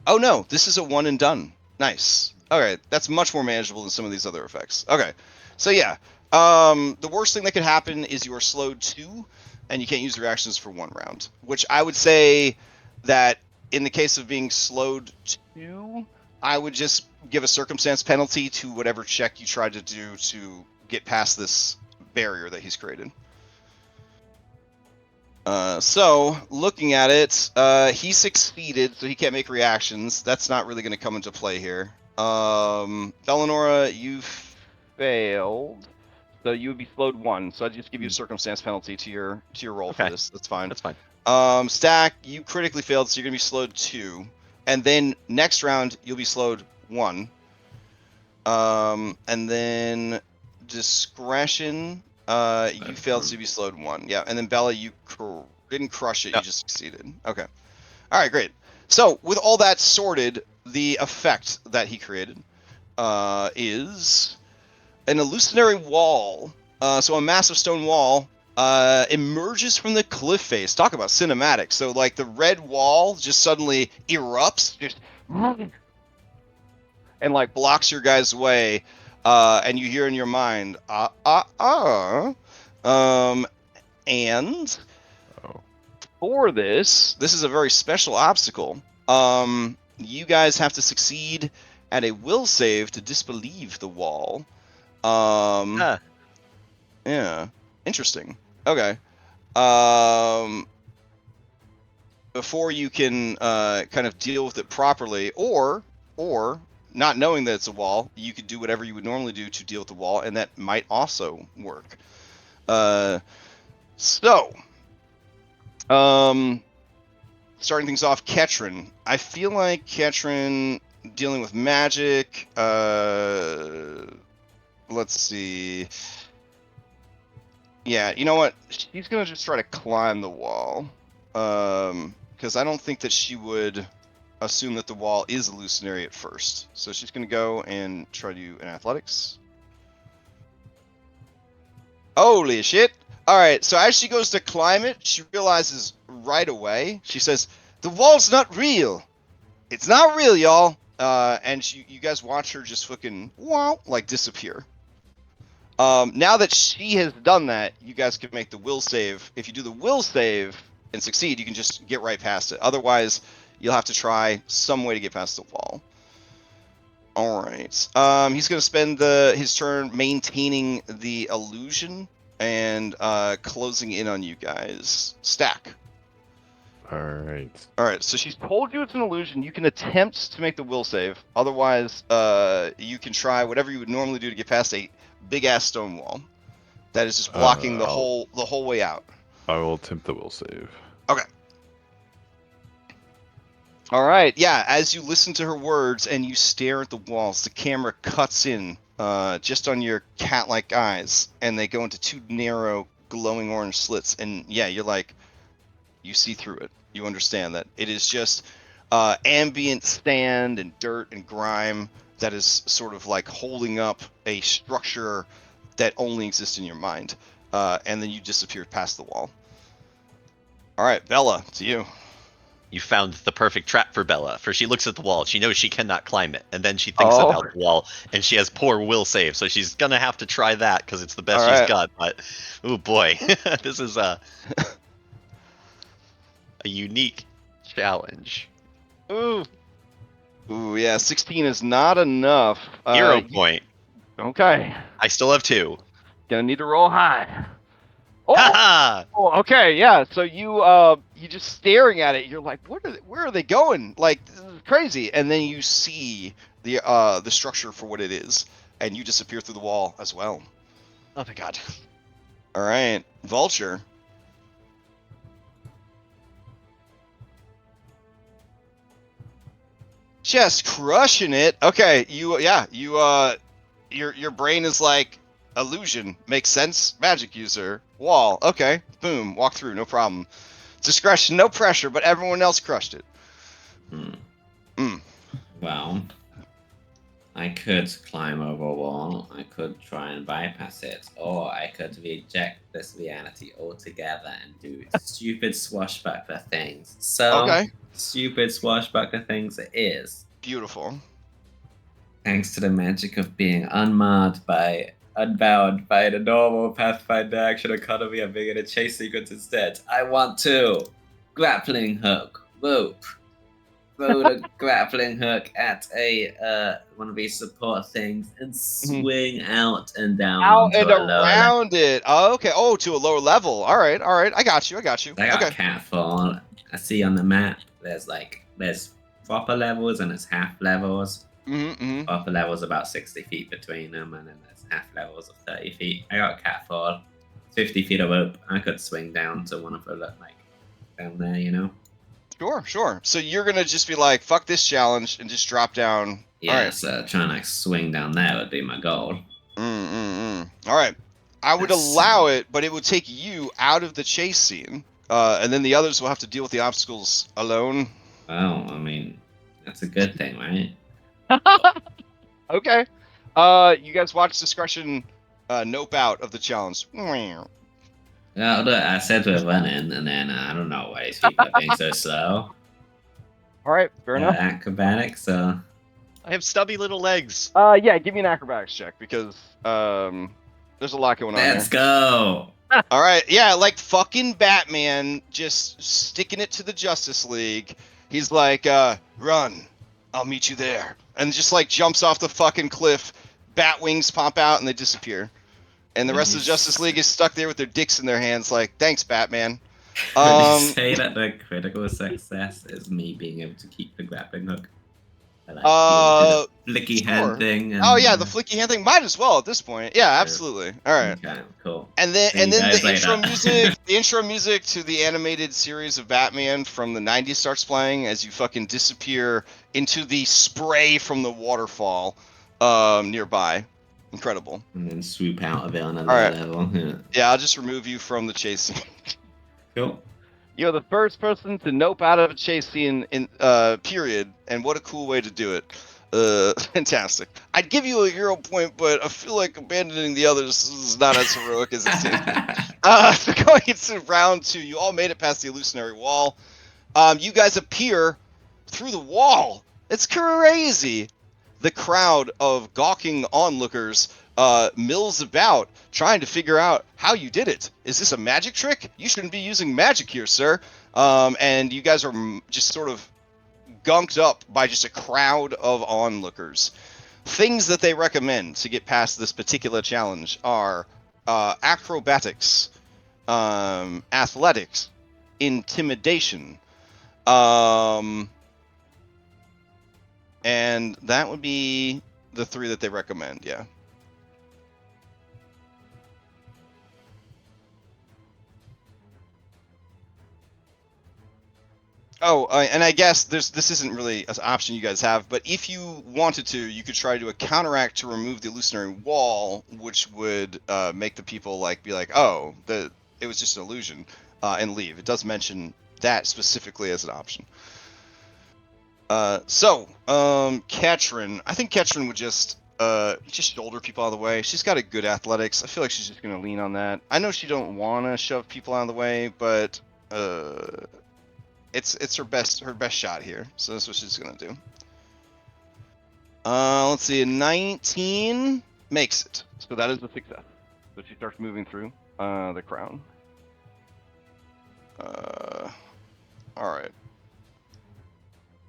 Speaker 1: Oh no, this is a one and done. Nice. Okay, that's much more manageable than some of these other effects. Okay, so yeah, the worst thing that could happen is you are slowed 2, and you can't use your actions for 1 round. Which I would say that in the case of being slowed 2, I would just give a circumstance penalty to whatever check you tried to do to get past this barrier that he's created. So, looking at it, he succeeded, so he can't make reactions. That's not really going to come into play here. Belenora, you failed, so you would be slowed 1. So I'd just give you a circumstance penalty to your roll for
Speaker 4: Okay.
Speaker 1: this. That's fine.
Speaker 4: That's fine.
Speaker 1: Stack, you critically failed, so you're going to be slowed 2. And then next round, you'll be slowed 1. And then discretion, you failed, so you'll be slowed 1. Yeah, and then Bella, you didn't crush it,
Speaker 4: Yep.
Speaker 1: you just succeeded. Okay. All right, great. So with all that sorted, the effect that he created is an illusionary wall. So a massive stone wall emerges from the cliff face. Talk about cinematic. So like the red wall just suddenly erupts, just and like blocks your guys' way, and you hear in your mind, and
Speaker 2: Oh.
Speaker 1: for this is a very special obstacle. You guys have to succeed at a will save to disbelieve the wall.
Speaker 4: Ah,
Speaker 1: Yeah, interesting. Okay. Before you can kind of deal with it properly, or not knowing that it's a wall, you could do whatever you would normally do to deal with the wall, and that might also work. Starting things off, Ketrin. I feel like Ketrin dealing with magic. Let's see. Yeah, you know what? She's gonna just try to climb the wall. Because I don't think that she would assume that the wall is illusionary at first. So she's gonna go and try to do an athletics. Holy shit! Alright, so as she goes to climb it, she realizes right away, she says, "The wall's not real! It's not real, y'all!" And you guys watch her just fucking, wow, like disappear. Now that she has done that, you guys can make the will save. If you do the will save and succeed, you can just get right past it. Otherwise, you'll have to try some way to get past the wall. All right. He's going to spend his turn maintaining the illusion and closing in on you guys. Stack.
Speaker 2: All right.
Speaker 1: All right. So she's told you it's an illusion. You can attempt to make the will save. Otherwise, you can try whatever you would normally do to get past a big ass stone wall that is just blocking the whole way out.
Speaker 2: I will attempt the will save.
Speaker 1: Okay. All right. Yeah. As you listen to her words and you stare at the walls, the camera cuts in just on your cat-like eyes, and they go into 2 narrow, glowing orange slits. And yeah, you're like, you see through it. You understand that it is just ambient sand and dirt and grime that is sort of like holding up a structure that only exists in your mind. And then you disappear past the wall. All right, Bella, it's you.
Speaker 4: you found the perfect trap for Bella, for she looks at the wall, she knows she cannot climb it, and then she thinks about the wall, and she has poor will save, so she's gonna have to try that because it's the best she's got. But oh boy, this is a unique challenge.
Speaker 1: Ooh, yeah, 16 is not enough.
Speaker 4: Hero point.
Speaker 1: Okay,
Speaker 4: I still have 2.
Speaker 1: gonna need to roll high. Oh,
Speaker 4: Haha!
Speaker 1: oh, okay, yeah. So you just staring at it. You're like, where are they going? Like, this is crazy. And then you see the structure for what it is, and you disappear through the wall as well.
Speaker 4: Oh my god.
Speaker 1: All right, Vulture. Just crushing it. Okay, your brain is like, illusion makes sense. Magic user, wall. Okay, boom, walk through, no problem. Discretion, no pressure, but everyone else crushed it.
Speaker 5: Well, I could climb over a wall, I could try and bypass it, or I could reject this reality altogether and do stupid swashbuckler things. So,
Speaker 1: Okay.
Speaker 5: stupid swashbuckler things it is.
Speaker 1: Beautiful.
Speaker 5: Thanks to the magic of being unbound by the normal Pathfinder action economy, I'm being in a chase sequence instead. I want to grappling hook, rope, throw the grappling hook at one of these support things and swing out and down
Speaker 1: Out
Speaker 5: onto
Speaker 1: and
Speaker 5: a lower level.
Speaker 1: around it. Oh, okay. Oh, to a lower level. All right. I got you.
Speaker 5: I got
Speaker 1: Okay.
Speaker 5: catfall. I see on the map there's proper levels and there's half levels.
Speaker 1: Mm-hmm.
Speaker 5: Proper levels about 60 feet between them, and then there's half levels of 30 feet. I got catfall. 50 feet of rope. I could swing down to one of the down there, you know.
Speaker 1: Sure. So you're gonna just be like, fuck this challenge and just drop down.
Speaker 5: Yeah,
Speaker 1: All right.
Speaker 5: so trying to swing down there would be my goal.
Speaker 1: All right. I would allow it, but it would take you out of the chase scene, and then the others will have to deal with the obstacles alone.
Speaker 5: Well, I mean, that's a good thing, right?
Speaker 1: Okay. You guys watch discretion nope out of the challenge.
Speaker 5: Yeah, look, I said we're running, and then I don't know why these people are being so slow.
Speaker 1: All right, fair enough.
Speaker 5: Acrobatics, so
Speaker 7: I have stubby little legs.
Speaker 1: Yeah, give me an acrobatics check because there's a lot going on
Speaker 5: let's
Speaker 1: there.
Speaker 5: go.
Speaker 1: All right, yeah, like fucking Batman just sticking it to the Justice League. He's like, run, I'll meet you there. And just like jumps off the fucking cliff, bat wings pop out and they disappear. And the rest of the Justice League is stuck there with their dicks in their hands like, thanks, Batman.
Speaker 5: Would you say that the critical success is me being able to keep the grappling hook? The flicky hand thing. And,
Speaker 1: oh yeah, the flicky hand thing might as well at this point. Yeah, absolutely. All right.
Speaker 5: Okay, cool.
Speaker 1: And then
Speaker 5: See you guys
Speaker 1: the intro
Speaker 5: later.
Speaker 1: music, the intro music to the animated series of Batman from the 90s starts playing as you fucking disappear into the spray from the waterfall nearby. Incredible.
Speaker 5: And then swoop out of it on
Speaker 1: All right.
Speaker 5: level. Yeah.
Speaker 1: Yeah, I'll just remove you from the chase scene.
Speaker 5: Cool.
Speaker 1: You're the first person to nope out of a chase scene in period, and what a cool way to do it. Fantastic. I'd give you a hero point, but I feel like abandoning the others is not as heroic as it seems. So going into round 2, you all made it past the illusionary wall. You guys appear through the wall. It's crazy. The crowd of gawking onlookers mills about, trying to figure out how you did it. Is this a magic trick? You shouldn't be using magic here, sir. And you guys are just sort of gunked up by just a crowd of onlookers. Things that they recommend to get past this particular challenge are acrobatics, athletics, intimidation, and that would be the 3 that they recommend, yeah. Oh, and I guess this isn't really an option you guys have, but if you wanted to, you could try to do a counteract to remove the illusionary wall, which would make the people be like, oh, it was just an illusion, and leave. It does mention that specifically as an option. Katrin, I think Katrin would just shoulder people out of the way. She's got a good athletics. I feel like she's just gonna lean on that. I know she don't want to shove people out of the way, but it's her best shot here. So that's what she's gonna do. Let's see, a 19 makes it. So that is a success. So she starts moving through the crowd. All right.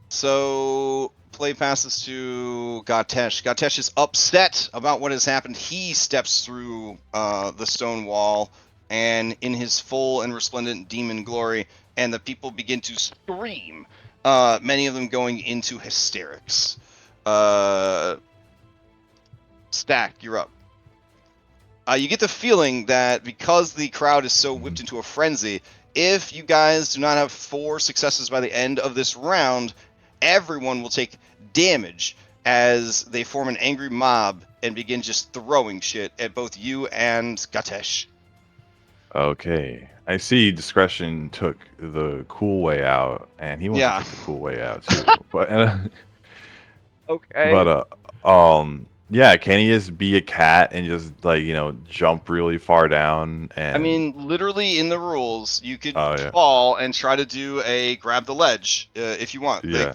Speaker 1: So play passes to Gatesh. Gatesh is upset about what has happened. He steps through the stone wall, and in his full and resplendent demon glory, and the people begin to scream. Many of them going into hysterics. Stack, you're up. You get the feeling that because the crowd is so whipped into a frenzy, if you guys do not have 4 successes by the end of this round, everyone will take damage as they form an angry mob and begin just throwing shit at both you and Gatesh.
Speaker 2: Okay. I see discretion took the cool way out, and he wants to take the cool way out too. But
Speaker 9: Okay.
Speaker 2: But yeah, can he just be a cat and just like jump really far down? And
Speaker 1: I mean, literally in the rules, you could
Speaker 2: oh yeah,
Speaker 1: fall and try to do a grab the ledge if you want.
Speaker 2: yeah,
Speaker 1: Like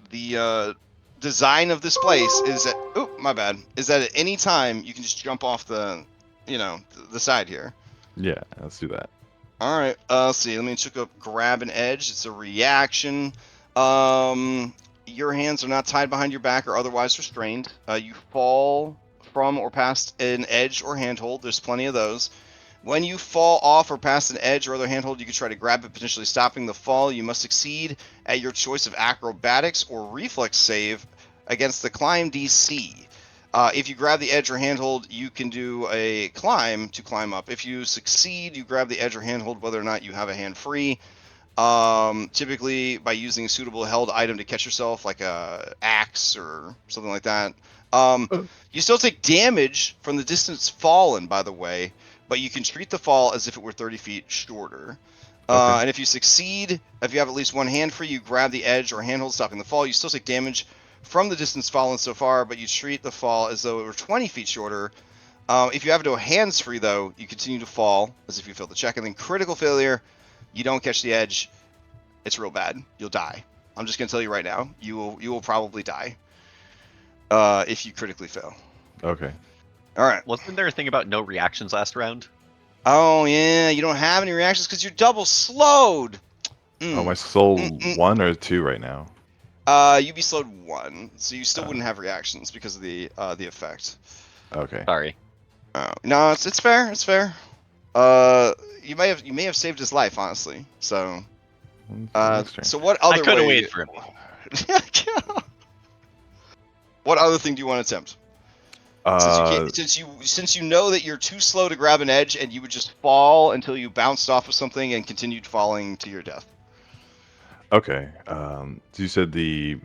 Speaker 1: the design of this place is that my bad, is that at any time you can just jump off the side here.
Speaker 2: yeah. Let's do that.
Speaker 1: All right. Let's see. Let me check up grab an edge. It's a reaction. Your hands are not tied behind your back or otherwise restrained. You fall from or past an edge or handhold. There's plenty of those. When you fall off or past an edge or other handhold, you can try to grab it, potentially stopping the fall. You must succeed at your choice of acrobatics or reflex save against the climb DC. If you grab the edge or handhold, you can do a climb to climb up. If you succeed, you grab the edge or handhold whether or not you have a hand free. Typically by using a suitable held item to catch yourself, like a axe or something like that. You still take damage from the distance fallen, by the way, but you can treat the fall as if it were 30 feet shorter.
Speaker 2: Okay.
Speaker 1: And if you succeed, if you have at least one hand free, you grab the edge or handhold stopping the fall. You still take damage from the distance fallen so far, but you treat the fall as though it were 20 feet shorter. If you have no hands free, though, you continue to fall as if you failed the check. And then critical failure, you don't catch the edge. It's real bad. You'll die. I'm just gonna tell you right now. You will probably die if you critically fail.
Speaker 2: Okay.
Speaker 1: All right.
Speaker 4: Wasn't there a thing about no reactions last round?
Speaker 1: Oh yeah, you don't have any reactions because you're double slowed.
Speaker 2: Oh, my soul 1 or 2 right now.
Speaker 1: You'd be slowed 1, so you still wouldn't have reactions because of the effect.
Speaker 2: Okay.
Speaker 4: Sorry.
Speaker 1: No, it's fair. It's fair. You may have saved his life, honestly. So,
Speaker 2: Next turn.
Speaker 1: so what
Speaker 4: I
Speaker 1: other
Speaker 4: could have
Speaker 1: way?
Speaker 4: waited for him.
Speaker 1: What other thing do you want to attempt? Since you know that you're too slow to grab an edge, and you would just fall until you bounced off of something and continued falling to your death.
Speaker 2: Okay. So you said the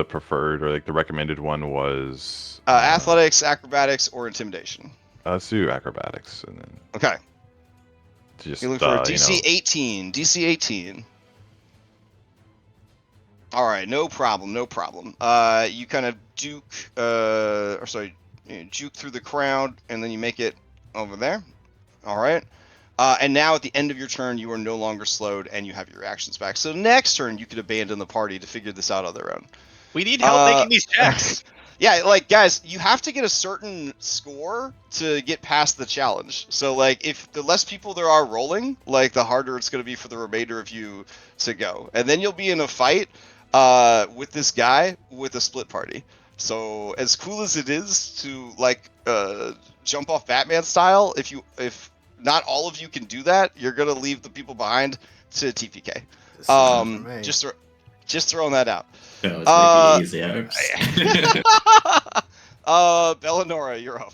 Speaker 2: preferred or like the recommended one was
Speaker 1: Athletics, acrobatics, or intimidation.
Speaker 2: let's do acrobatics and then
Speaker 1: Okay.
Speaker 2: just
Speaker 1: You're looking for a DC 18. DC 18. All right, no problem, no problem. You kind of juke through the crowd, and then you make it over there. All right. And now at the end of your turn, you are no longer slowed, and you have your actions back. So next turn, you could abandon the party to figure this out on their own.
Speaker 4: We need help making these checks.
Speaker 1: Yeah, like guys, you have to get a certain score to get past the challenge. So like, if the less people there are rolling, like the harder it's going to be for the remainder of you to go, and then you'll be in a fight with this guy with a split party. So as cool as it is to like jump off Batman style, if not all of you can do that, you're gonna leave the people behind to TPK.
Speaker 3: This is not for me.
Speaker 1: Just throwing that out.
Speaker 5: That was making it easier.
Speaker 1: Bellanora, you're up.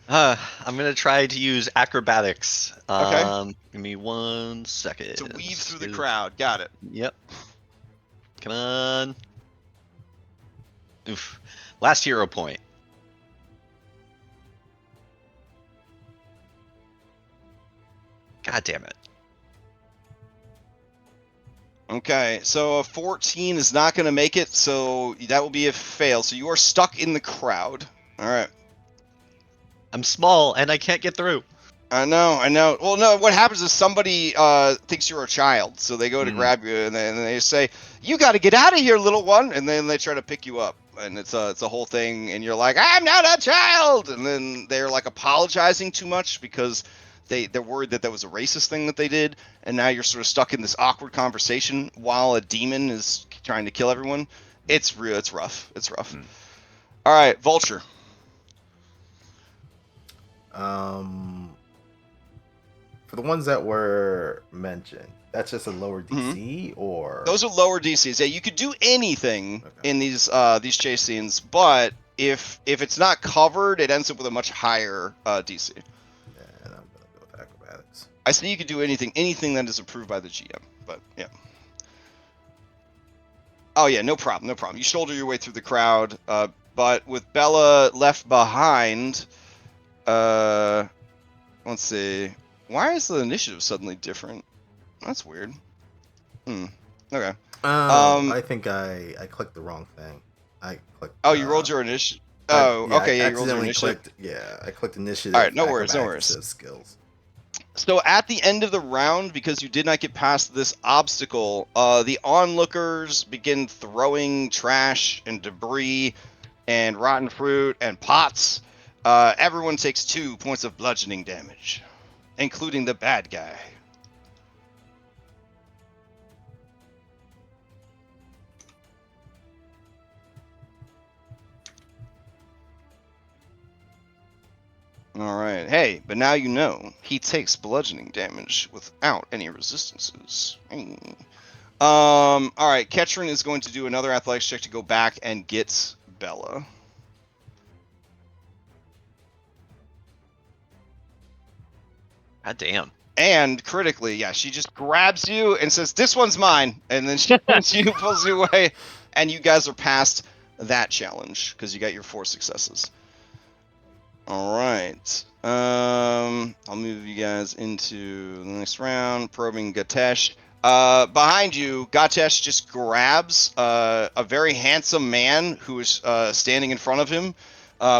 Speaker 4: I'm gonna try to use acrobatics.
Speaker 1: Okay.
Speaker 4: Give me 1 second.
Speaker 1: To weave through the crowd. Got it.
Speaker 4: Yep. Come on. Oof. Last hero point. God damn it.
Speaker 1: Okay, so a 14 is not going to make it, so that will be a fail. So you are stuck in the crowd. All right.
Speaker 4: I'm small and I can't get through.
Speaker 1: I know. Well, no, what happens is somebody thinks you're a child, so they go to grab you, and then they say, "You got to get out of here, little one," and then they try to pick you up, and it's a whole thing, and you're like, "I'm not a child," and then they're like apologizing too much because they're worried that was a racist thing that they did, and now you're sort of stuck in this awkward conversation while a demon is trying to kill everyone. It's rough. All right, Vulture.
Speaker 3: For the ones that were mentioned, that's just a lower DC, or
Speaker 1: those are lower DCs. Yeah, you could do anything in these chase scenes, but if it's not covered, it ends up with a much higher DC.
Speaker 3: Yeah, and I'm gonna go with acrobatics.
Speaker 1: I say you could do anything that is approved by the GM, but yeah. Oh yeah, no problem. You shoulder your way through the crowd, but with Bella left behind, let's see. Why is the initiative suddenly different? That's weird. Okay.
Speaker 3: I think I clicked the wrong thing. I clicked.
Speaker 1: Oh, you rolled your initiative.
Speaker 3: I
Speaker 1: Okay, yeah, you rolled your
Speaker 3: accidentally
Speaker 1: initiative.
Speaker 3: clicked. Yeah, I clicked initiative.
Speaker 1: All right, no worries, no
Speaker 3: acrobatics,
Speaker 1: worries.
Speaker 3: and skills.
Speaker 1: So at the end of the round, because you did not get past this obstacle, the onlookers begin throwing trash and debris and rotten fruit and pots. Everyone takes 2 points of bludgeoning damage, including the bad guy. All right. Hey, but now you know he takes bludgeoning damage without any resistances. Hey. All right. Ketrin is going to do another athletics check to go back and get Bella.
Speaker 7: God damn.
Speaker 1: And critically, yeah, she just grabs you and says, "This one's mine," and then she pulls you away, and you guys are past that challenge because you got your 4 successes. All right. I'll move you guys into the next round. Probing Gatesh. Behind you, Gatesh just grabs a very handsome man who is standing in front of him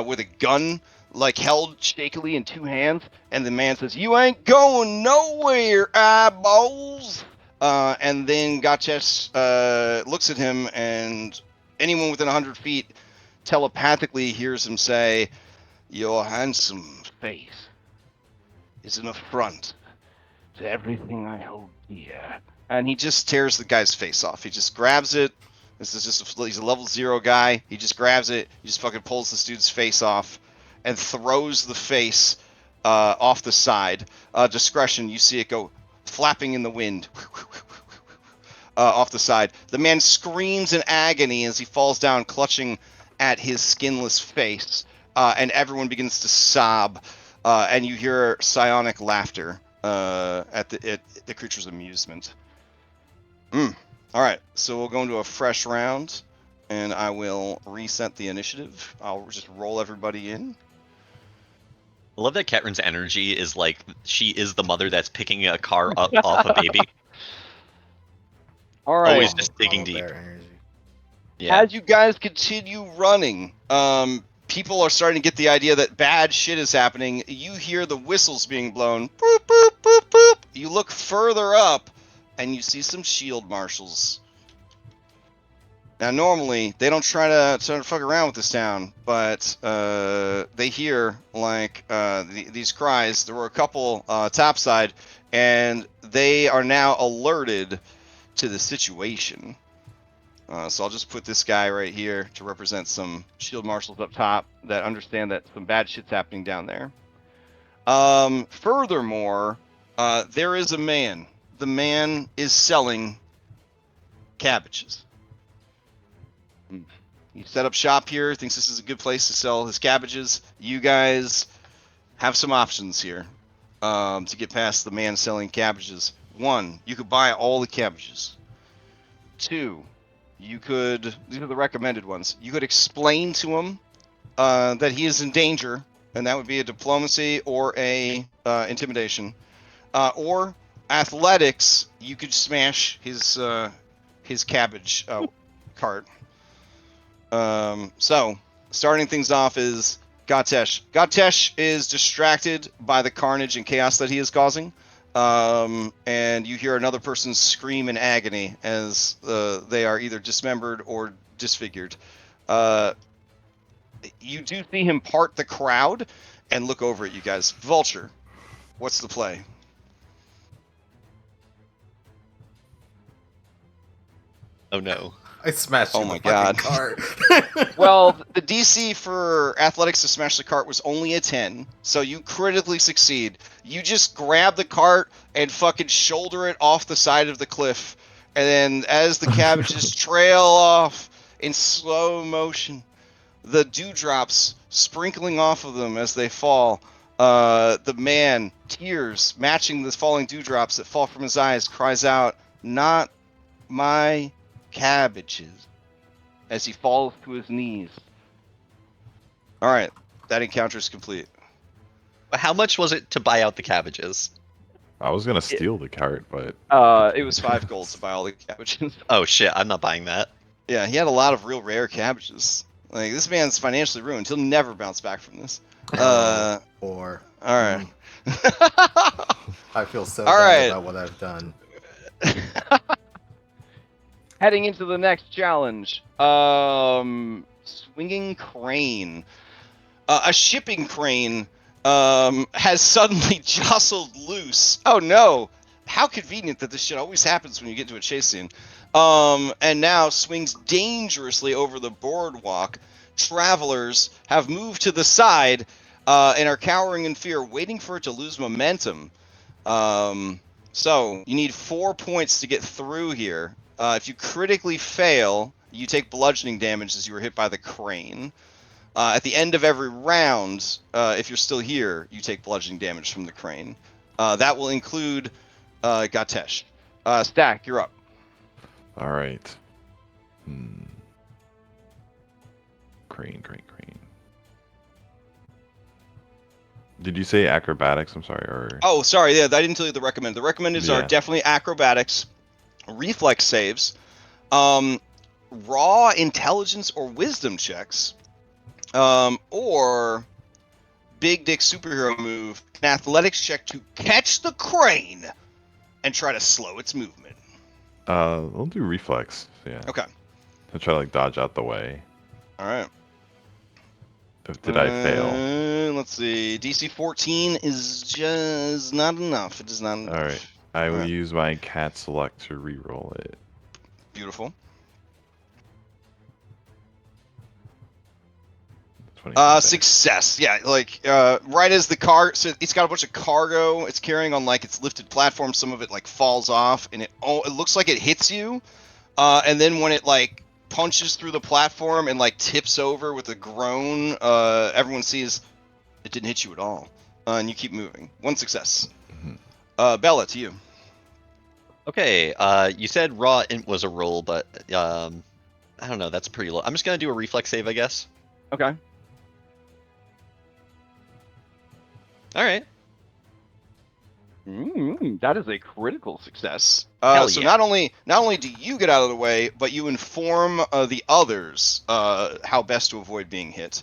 Speaker 1: with a gun, like held shakily in 2 hands, and the man says, "You ain't going nowhere, eyeballs." And then Gatesh looks at him, and anyone within 100 feet telepathically hears him say, "Your handsome face is an affront to everything I hold dear." And he just tears the guy's face off. He just grabs it. This is just he's a level 0 guy. He just grabs it. He just fucking pulls this dude's face off and throws the face off the side. Discretion, you see it go flapping in the wind. Off the side. The man screams in agony as he falls down, clutching at his skinless face. And everyone begins to sob, and you hear psionic laughter at the creature's amusement. All right, so we'll go into a fresh round, and I will reset the initiative. I'll just roll everybody in.
Speaker 7: I love that Ketrin's energy is like she is the mother that's picking a car up off a baby.
Speaker 1: All right.
Speaker 7: Always just digging
Speaker 3: Mama
Speaker 7: deep.
Speaker 3: bear energy.
Speaker 7: Yeah.
Speaker 1: As you guys continue running, people are starting to get the idea that bad shit is happening. You hear the whistles being blown. Boop, boop, boop, boop. You look further up, and you see some shield marshals. Now, normally, they don't try to fuck around with this town, but they hear, like, these cries. There were a couple topside, and they are now alerted to the situation. So I'll just put this guy right here to represent some shield marshals up top that understand that some bad shit's happening down there. Furthermore, there is a man. The man is selling cabbages. He set up shop here, thinks this is a good place to sell his cabbages. You guys have some options here to get past the man selling cabbages. 1, you could buy all the cabbages. 2, you could, these are the recommended ones, you could explain to him that he is in danger, and that would be a diplomacy or a intimidation. Or athletics, you could smash his cabbage cart. So, starting things off is Gatesh. Gatesh is distracted by the carnage and chaos that he is causing. And you hear another person scream in agony as they are either dismembered or disfigured. You do see him part the crowd and look over at you guys. Vulture, what's the play?
Speaker 7: Oh no.
Speaker 3: I smashed
Speaker 1: Oh
Speaker 3: in
Speaker 1: my
Speaker 3: the fucking
Speaker 1: God.
Speaker 3: cart.
Speaker 1: Well, the DC for athletics to smash the cart was only a 10, so you critically succeed. You just grab the cart and fucking shoulder it off the side of the cliff, and then as the cabbages trail off in slow motion, the dewdrops sprinkling off of them as they fall, the man, tears matching the falling dewdrops that fall from his eyes, cries out, "Not my cabbages," as he falls to his knees. All right, that encounter is complete.
Speaker 7: How much was it to buy out the cabbages?
Speaker 2: I was gonna steal the cart, but
Speaker 1: It was 5 gold to buy all the cabbages.
Speaker 7: Oh shit, I'm not buying that.
Speaker 1: Yeah, he had a lot of real rare cabbages. Like, this man's financially ruined. He'll never bounce back from this.
Speaker 3: Or
Speaker 1: All right.
Speaker 3: I feel so
Speaker 1: All
Speaker 3: bad
Speaker 1: right.
Speaker 3: about what I've done.
Speaker 9: Heading into the next challenge. Swinging crane. A shipping crane has suddenly jostled loose. Oh no! How convenient that this shit always happens when you get to a chase scene. And now swings dangerously over the boardwalk. Travelers have moved to the side and are cowering in fear, waiting for it to lose momentum. So you need 4 points to get through here. If you critically fail, you take bludgeoning damage as you were hit by the crane. At the end of every round, if you're still here, you take bludgeoning damage from the crane. That will include Gatesh. Stack, you're up.
Speaker 2: All right. Crane. Did you say acrobatics? I'm sorry. Or
Speaker 1: Oh, sorry. Yeah, I didn't tell you the recommended. The recommended are
Speaker 2: Yeah.
Speaker 1: definitely acrobatics, reflex saves, raw intelligence or wisdom checks, or big dick superhero move, an athletics check to catch the crane and try to slow its movement.
Speaker 2: we'll do reflex. Yeah.
Speaker 1: Okay.
Speaker 2: I'll try to like dodge out the way.
Speaker 1: All right.
Speaker 2: Did I fail?
Speaker 1: Let's see. DC 14 is just not enough. It is not enough.
Speaker 2: All right. I will
Speaker 1: Alright.
Speaker 2: use my cat select to re-roll it.
Speaker 1: Beautiful.
Speaker 2: 25.
Speaker 1: Success. Yeah, like right as the car, so it's got a bunch of cargo. It's carrying on like its lifted platform. Some of it like falls off, and it looks like it hits you. And then when it like punches through the platform and like tips over with a groan, everyone sees it didn't hit you at all, and you keep moving. One success. Bella, to you.
Speaker 7: Okay, you said raw int was a roll, but I don't know. That's pretty low. I'm just gonna do a reflex save, I guess.
Speaker 9: Okay.
Speaker 7: All right.
Speaker 9: That is a critical success.
Speaker 7: Hell
Speaker 1: So
Speaker 7: yeah.
Speaker 1: not only do you get out of the way, but you inform the others how best to avoid being hit.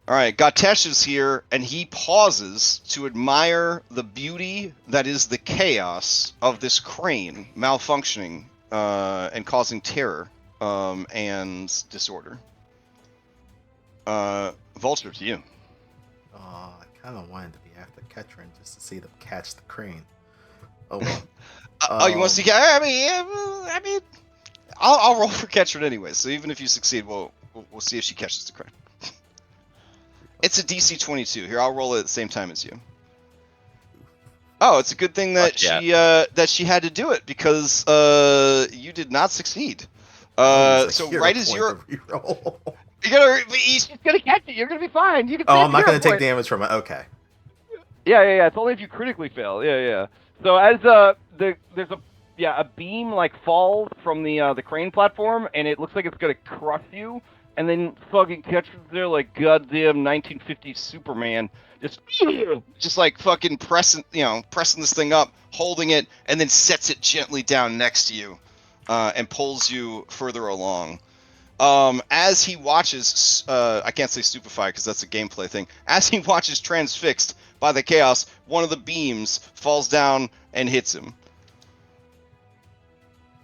Speaker 1: All right, Gatesh is here, and he pauses to admire the beauty that is the chaos of this crane malfunctioning and causing terror and disorder. Vulture, to you.
Speaker 3: I kind of wanted to be after Ketrin just to see them catch the crane. Oh well.
Speaker 1: Oh, you want to see? I mean, I'll roll for Ketrin anyway. So even if you succeed, we'll see if she catches the crane. It's a DC 22. Here, I'll roll it at the same time as you. Oh, it's a good thing that she had to do it because you did not succeed. So right as you're
Speaker 9: She's gonna catch it. You're gonna be fine. You can.
Speaker 3: Oh,
Speaker 9: save
Speaker 3: I'm not
Speaker 9: the
Speaker 3: gonna
Speaker 9: hero
Speaker 3: take
Speaker 9: point.
Speaker 3: damage from it. Okay.
Speaker 9: Yeah. It's only if you critically fail. Yeah. So as there's a beam like falls from the crane platform, and it looks like it's gonna crush you, and then fucking catches there like goddamn 1950s Superman,
Speaker 1: just like fucking pressing this thing up, holding it, and then sets it gently down next to you, and pulls you further along. As he watches, I can't say stupefied because that's a gameplay thing. As he watches transfixed by the chaos, one of the beams falls down and hits him,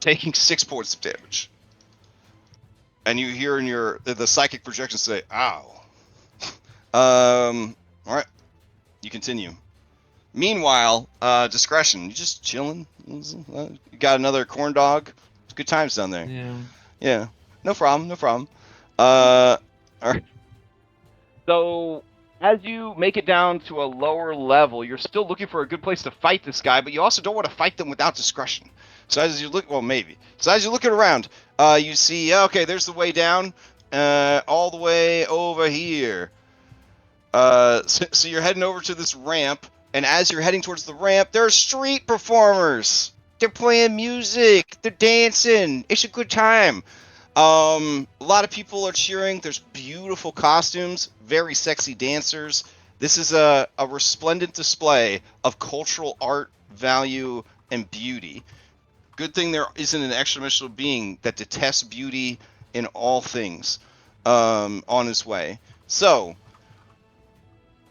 Speaker 1: taking 6 points of damage. And you hear in the psychic projection say, "Ow." All right, you continue. Meanwhile, discretion. You just chilling. You got another corn dog. Good times down there. Yeah. No problem. All right.
Speaker 9: So, as you make it down to a lower level, you're still looking for a good place to fight this guy, but you also don't want to fight them without discretion. So as you look, well, maybe. So as you're looking around, you see, okay, there's the way down, all the way over here. So you're heading over to this ramp, and as you're heading towards the ramp, there are street performers. They're playing music. They're dancing. It's a good time. A lot of people are cheering. There's beautiful costumes, very sexy dancers. This is a resplendent display of cultural art, value, and beauty.
Speaker 1: Good thing there isn't an extra-dimensional being that detests beauty in all things on his way. So,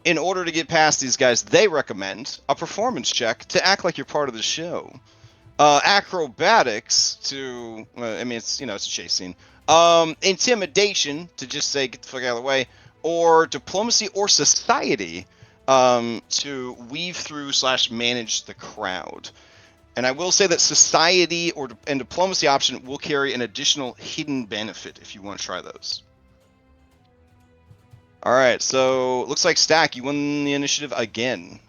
Speaker 1: in order to get past these guys, they recommend a performance check to act like you're part of the show. Acrobatics to, I mean, it's a chase scene. Intimidation to just say get the fuck out of the way, or diplomacy or society to weave through / manage the crowd. And I will say that society and diplomacy option will carry an additional hidden benefit if you want to try those. All right, so looks like Stack, you won the initiative again.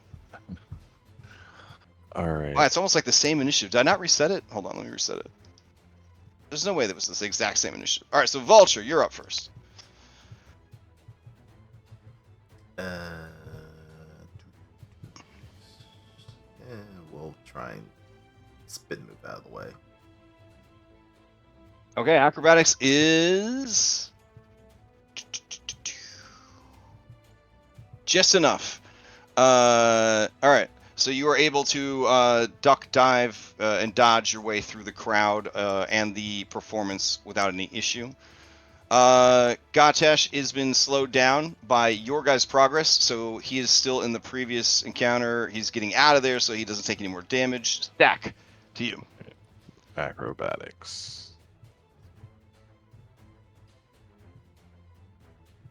Speaker 2: All right.
Speaker 1: Wow, it's almost like the same initiative. Did I not reset it? Hold on, let me reset it. There's no way that was the exact same initiative. All right, so Vulture, you're up first.
Speaker 3: We'll try and spin move out of the way.
Speaker 1: Okay, acrobatics is just enough. All right, so you are able to duck, dive, and dodge your way through the crowd and the performance without any issue. Gatesh has been slowed down by your guys' progress, so he is still in the previous encounter. He's getting out of there, so he doesn't take any more damage. Stack, to you.
Speaker 2: Acrobatics.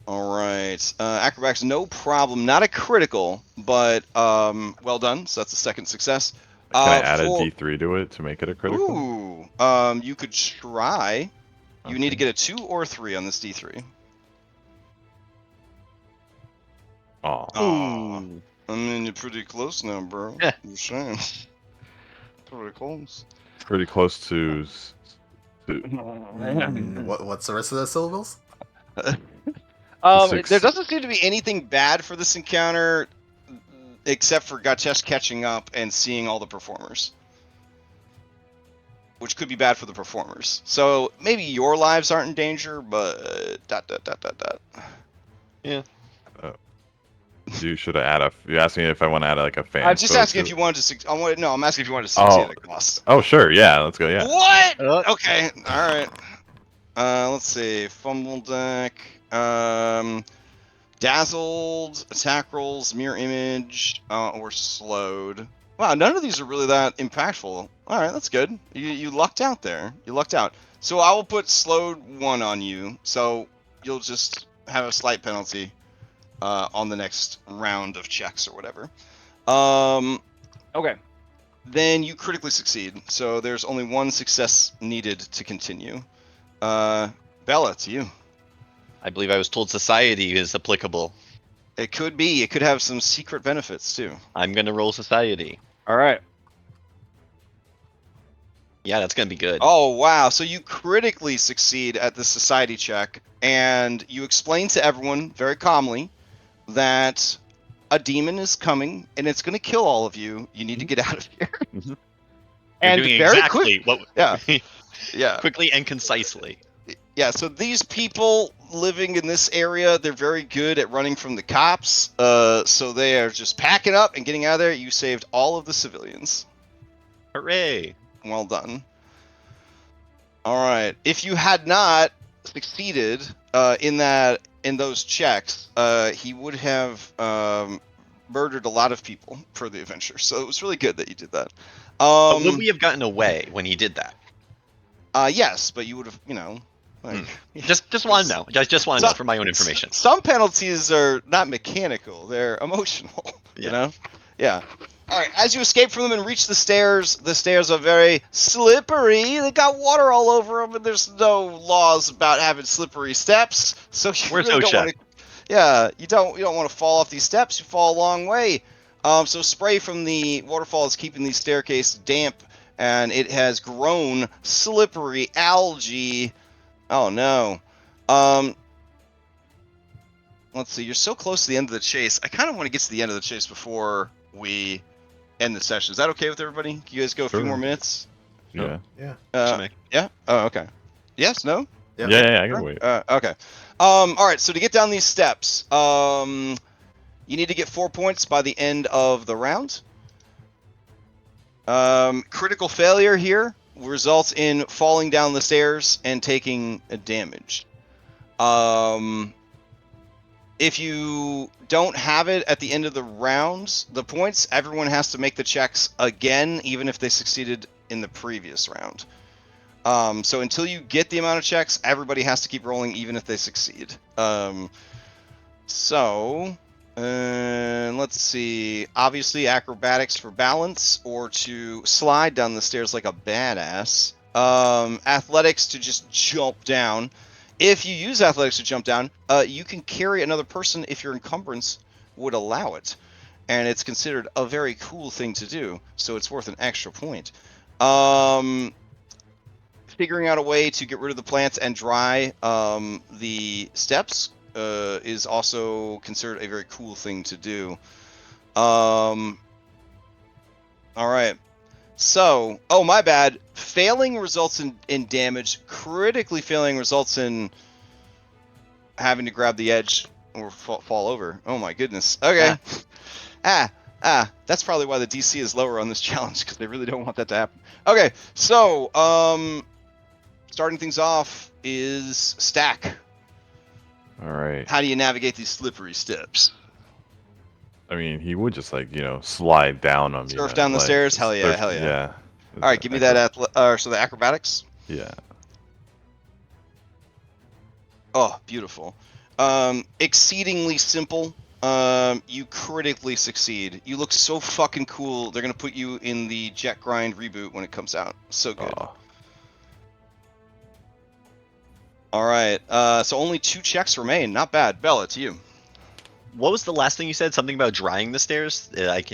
Speaker 1: All right, acrobatics, no problem. Not a critical, but well done. So that's a second success.
Speaker 2: Can I add a D3 to it to make it a critical?
Speaker 1: Ooh, you could try. You
Speaker 2: Okay.
Speaker 1: need to get a 2 or 3 on this D3.
Speaker 2: Aw.
Speaker 1: Aw. I mean, you're pretty close now, bro. You're saying. Pretty close.
Speaker 2: Pretty close to.
Speaker 3: What's the rest of the syllables?
Speaker 2: Six.
Speaker 1: There doesn't seem to be anything bad for this encounter, except for Gatesh catching up and seeing all the performers. Which could be bad for the performers. So maybe your lives aren't in danger, but ...
Speaker 7: Yeah.
Speaker 2: Should I add a? You're asking if I want to add like a fan.
Speaker 1: I'm just asking if you wanted to. I'm asking if you wanted to succeed at a cost.
Speaker 2: Oh sure, yeah, let's go. Yeah.
Speaker 1: What? Okay, all right. Let's see. Fumble deck. Dazzled, attack rolls, mirror image, or slowed. Wow, none of these are really that impactful. All right, that's good. You lucked out there. You lucked out. So I will put slowed 1 on you. So you'll just have a slight penalty on the next round of checks or whatever. Okay. Then you critically succeed. So there's only 1 success needed to continue. Bella, to you.
Speaker 7: I believe I was told society is applicable.
Speaker 1: It could be. It could have some secret benefits too.
Speaker 7: I'm gonna roll society.
Speaker 1: All right.
Speaker 7: Yeah, that's gonna be good.
Speaker 1: Oh, wow. So you critically succeed at the society check, and you explain to everyone very calmly that a demon is coming, and it's going to kill all of you. You need to get out of here.
Speaker 7: You're
Speaker 1: And
Speaker 7: doing
Speaker 1: very
Speaker 7: exactly what.
Speaker 1: Yeah. Yeah.
Speaker 7: Quickly and concisely.
Speaker 1: Yeah, so these people living in this area, they're very good at running from the cops. So they are just packing up and getting out of there. You saved all of the civilians.
Speaker 7: Hooray!
Speaker 1: Well done. All right. If you had not succeeded in those checks, he would have murdered a lot of people for the adventure. So it was really good that you did that.
Speaker 7: But would we have gotten away when he did that?
Speaker 1: Yes, but you would have, like,
Speaker 7: Just want to know. Just want to know for my own information.
Speaker 1: Some penalties are not mechanical; they're emotional. You know? Yeah. All right. As you escape from them and reach the stairs are very slippery. They got water all over them, and there's no laws about having slippery steps. So you
Speaker 7: Where's
Speaker 1: really don't
Speaker 7: OSHA?
Speaker 1: want to. Yeah, you don't want to fall off these steps. You fall a long way. So spray from the waterfall is keeping these staircases damp, and it has grown slippery algae. Oh no. Let's see. You're so close to the end of the chase. I kind of want to get to the end of the chase before we end the session. Is that okay with everybody? Can you guys go a few
Speaker 2: Sure.
Speaker 1: more minutes?
Speaker 2: Yeah.
Speaker 1: Yeah. Oh, okay. Yes. No.
Speaker 2: Yeah, I can wait.
Speaker 1: Okay. All right. So to get down these steps, you need to get 4 points by the end of the round. Critical failure here results in falling down the stairs and taking a damage. If you don't have it at the end of the rounds, the points, everyone has to make the checks again, even if they succeeded in the previous round. So until you get the amount of checks, everybody has to keep rolling, even if they succeed. Let's see. Obviously, acrobatics for balance or to slide down the stairs like a badass. Athletics to just jump down. If you use athletics to jump down, you can carry another person if your encumbrance would allow it. And it's considered a very cool thing to do, so it's worth an extra point. Figuring out a way to get rid of the plants and dry the steps is also considered a very cool thing to do. All right. So, oh, my bad. Failing results in damage. Critically failing results in having to grab the edge or fall over. Oh my goodness. Okay. That's probably why the DC is lower on this challenge, because they really don't want that to happen. Okay, so, starting things off is Stack.
Speaker 2: All right.
Speaker 1: How do you navigate these slippery steps?
Speaker 2: I mean, he would just slide down on me.
Speaker 1: Surf down the stairs? Hell yeah, hell yeah.
Speaker 2: Yeah.
Speaker 1: All right, give me that. So the acrobatics.
Speaker 2: Yeah.
Speaker 1: Oh, beautiful. Exceedingly simple. You critically succeed. You look so fucking cool. They're gonna put you in the Jet Grind reboot when it comes out. So good.
Speaker 2: Oh.
Speaker 1: All right. So only 2 checks remain. Not bad. Bella, to you.
Speaker 7: What was the last thing you said? Something about drying the stairs? Is that a
Speaker 1: If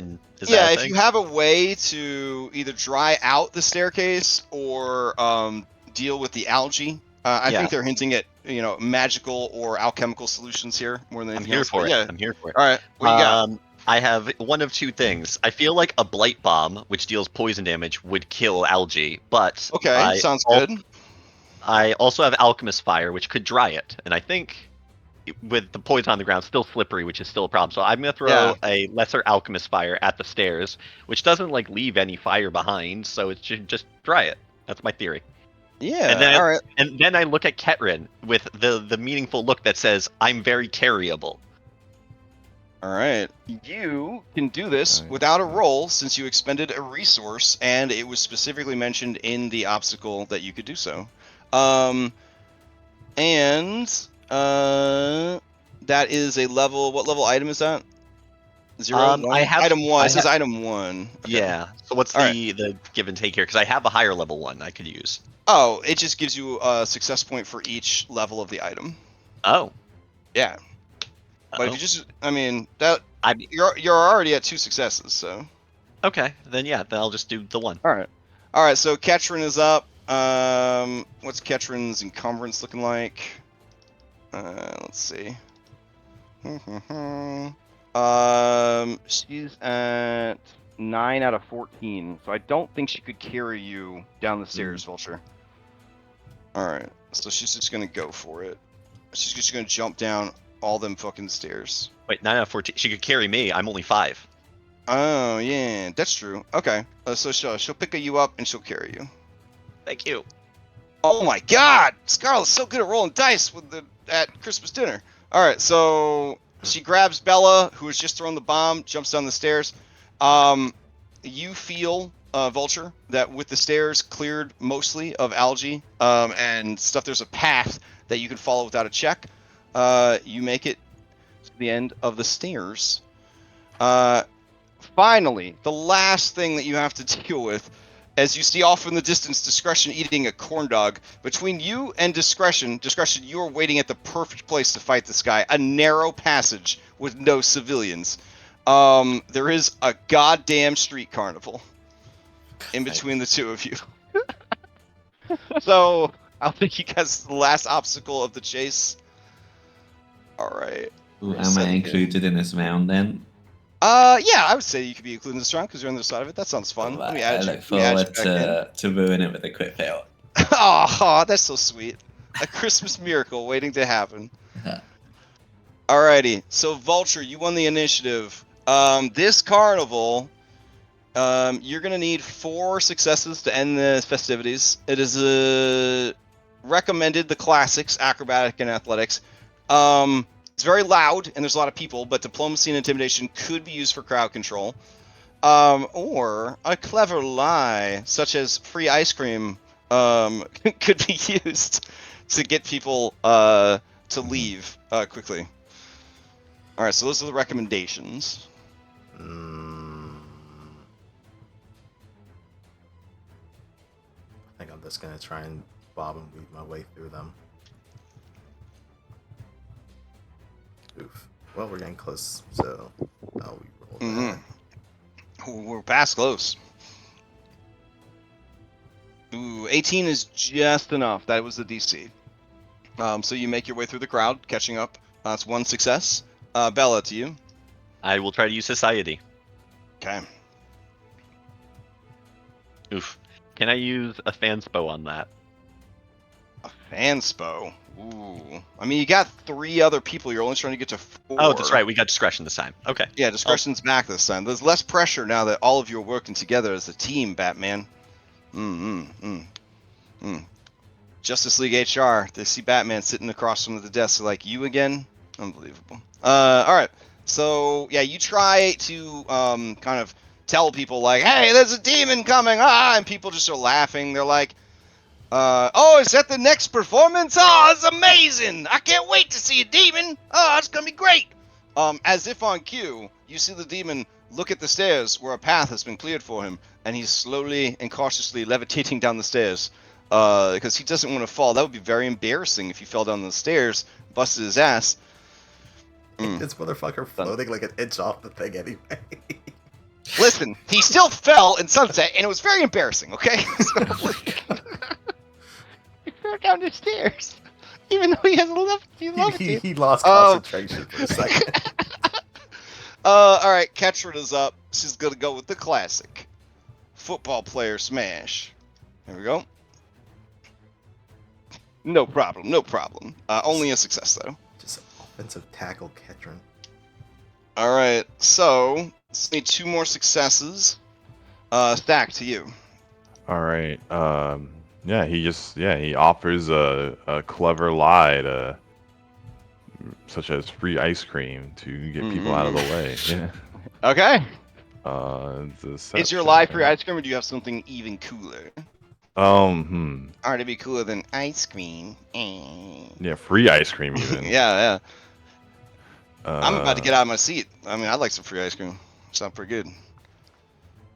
Speaker 7: thing?
Speaker 1: you have a way to either dry out the staircase or deal with the algae, I think they're hinting at magical or alchemical solutions here more than
Speaker 7: I'm
Speaker 1: anything
Speaker 7: here
Speaker 1: else.
Speaker 7: for
Speaker 1: But
Speaker 7: it.
Speaker 1: yeah.
Speaker 7: I'm here for it.
Speaker 1: All right. What do you got?
Speaker 7: I have one of 2 things. I feel like a blight bomb, which deals poison damage, would kill algae, but
Speaker 1: Okay, sounds good.
Speaker 7: I also have alchemist fire, which could dry it, and I think with the poison on the ground, still slippery, which is still a problem. So I'm gonna throw a lesser alchemist fire at the stairs, which doesn't leave any fire behind, so it should just dry it. That's my theory.
Speaker 1: Yeah.
Speaker 7: And then
Speaker 1: all right.
Speaker 7: And then I look at Ketrin with the meaningful look that says, "I'm very carryable."
Speaker 1: All right. You can do this without a roll since you expended a resource, and it was specifically mentioned in the obstacle that you could do so. That is a level. What level item is that? 0, 1?
Speaker 7: I have
Speaker 1: item 1.
Speaker 7: I
Speaker 1: It says
Speaker 7: have-
Speaker 1: item 1. Okay.
Speaker 7: Yeah. So what's
Speaker 1: All
Speaker 7: the give and take here? Because I have a higher level one I could use.
Speaker 1: Oh, it just gives you a success point for each level of the item.
Speaker 7: Oh.
Speaker 1: Yeah. But if you just, you're already at 2 successes, so.
Speaker 7: Okay, then then I'll just do the 1.
Speaker 1: All right. So Ketrin is up. What's Ketrin's encumbrance looking like? Let's see. She's at 9 out of 14, so I don't think she could carry you down the stairs, Vulture. All right, so she's just gonna go for it. She's just gonna jump down all them fucking stairs.
Speaker 7: Wait, 9 out of 14. She could carry me. I'm only 5.
Speaker 1: Oh yeah, that's true. Okay, so she'll pick you up and she'll carry you.
Speaker 7: Thank you.
Speaker 1: Oh my God, Scarlett's so good at rolling dice at Christmas dinner. All right, so she grabs Bella, who has just thrown the bomb, jumps down the stairs. You feel, Vulture, that with the stairs cleared mostly of algae and stuff, there's a path that you can follow without a check. You make it to the end of the stairs. Finally, the last thing that you have to deal with, as you see off in the distance, Discretion eating a corn dog. Between you and Discretion, you are waiting at the perfect place to fight this guy. A narrow passage with no civilians. There is a goddamn street carnival in between the two of you. So, I'll think you guys the last obstacle of the chase. Alright.
Speaker 5: Am I included in this round then?
Speaker 1: Yeah, I would say you could be included in this round because you're on the other side of it. That sounds fun.
Speaker 5: Right,
Speaker 1: Let me add
Speaker 5: I
Speaker 1: you.
Speaker 5: look forward to ruin it with a quick fail.
Speaker 1: Oh, that's so sweet. A Christmas miracle waiting to happen. Alrighty, so Vulture, you won the initiative. This carnival You're gonna need 4 successes to end the festivities. It is recommended the classics, acrobatic and athletics. It's very loud and there's a lot of people, but diplomacy and intimidation could be used for crowd control. Or a clever lie, such as free ice cream, could be used to get people to leave quickly. All right, so those are the recommendations.
Speaker 3: I think I'm just gonna try and bob and weave my way through them. Oof. Well, we're getting close, so I'll roll that.
Speaker 1: We're past close. Ooh, 18 is just enough. That was the DC. So you make your way through the crowd, catching up. That's 1 success. Bella, to you.
Speaker 7: I will try to use society.
Speaker 1: Okay.
Speaker 7: Oof. Can I use a fanspo on that?
Speaker 1: A fanspo. Ooh. I mean, you got 3 other people. You're only trying to get to 4.
Speaker 7: Oh, that's right. We got discretion this time. Okay.
Speaker 1: Yeah, discretion's back this time. There's less pressure now that all of you are working together as a team, Batman. Justice League HR. They see Batman sitting across from the desk. They're like, you again? Unbelievable. All right. So, yeah, you try to kind of tell people, like, hey, there's a demon coming. And people just are laughing. They're like, oh, is that the next performance? Oh, it's amazing. I can't wait to see a demon. Oh, it's going to be great. As if on cue, you see the demon look at the stairs where a path has been cleared for him, and he's slowly and cautiously levitating down the stairs because he doesn't want to fall. That would be very embarrassing if he fell down the stairs, busted his ass.
Speaker 3: This motherfucker floating like an inch off the thing anyway.
Speaker 1: Listen, he still fell in Sunset, and it was very embarrassing, okay?
Speaker 9: He fell down the stairs, even though he has
Speaker 3: he lost concentration for a second.
Speaker 1: Alright, Ketrin is up. She's gonna go with the classic. Football player smash. There we go. No problem, no problem. Only a success, though.
Speaker 3: Just offensive tackle, Ketrin.
Speaker 1: Alright, so, let's need 2 more successes. Stack to you.
Speaker 2: All right. Yeah, he offers a clever lie to, such as free ice cream to get people out of the way. Yeah.
Speaker 1: Okay.
Speaker 2: It's
Speaker 1: Is your lie free ice cream, or do you have something even cooler?
Speaker 2: Alright,
Speaker 1: it'd be cooler than ice cream.
Speaker 2: Yeah, free ice cream even.
Speaker 1: Yeah. I'm about to get out of my seat. I mean, I'd like some free ice cream. Sounds pretty good.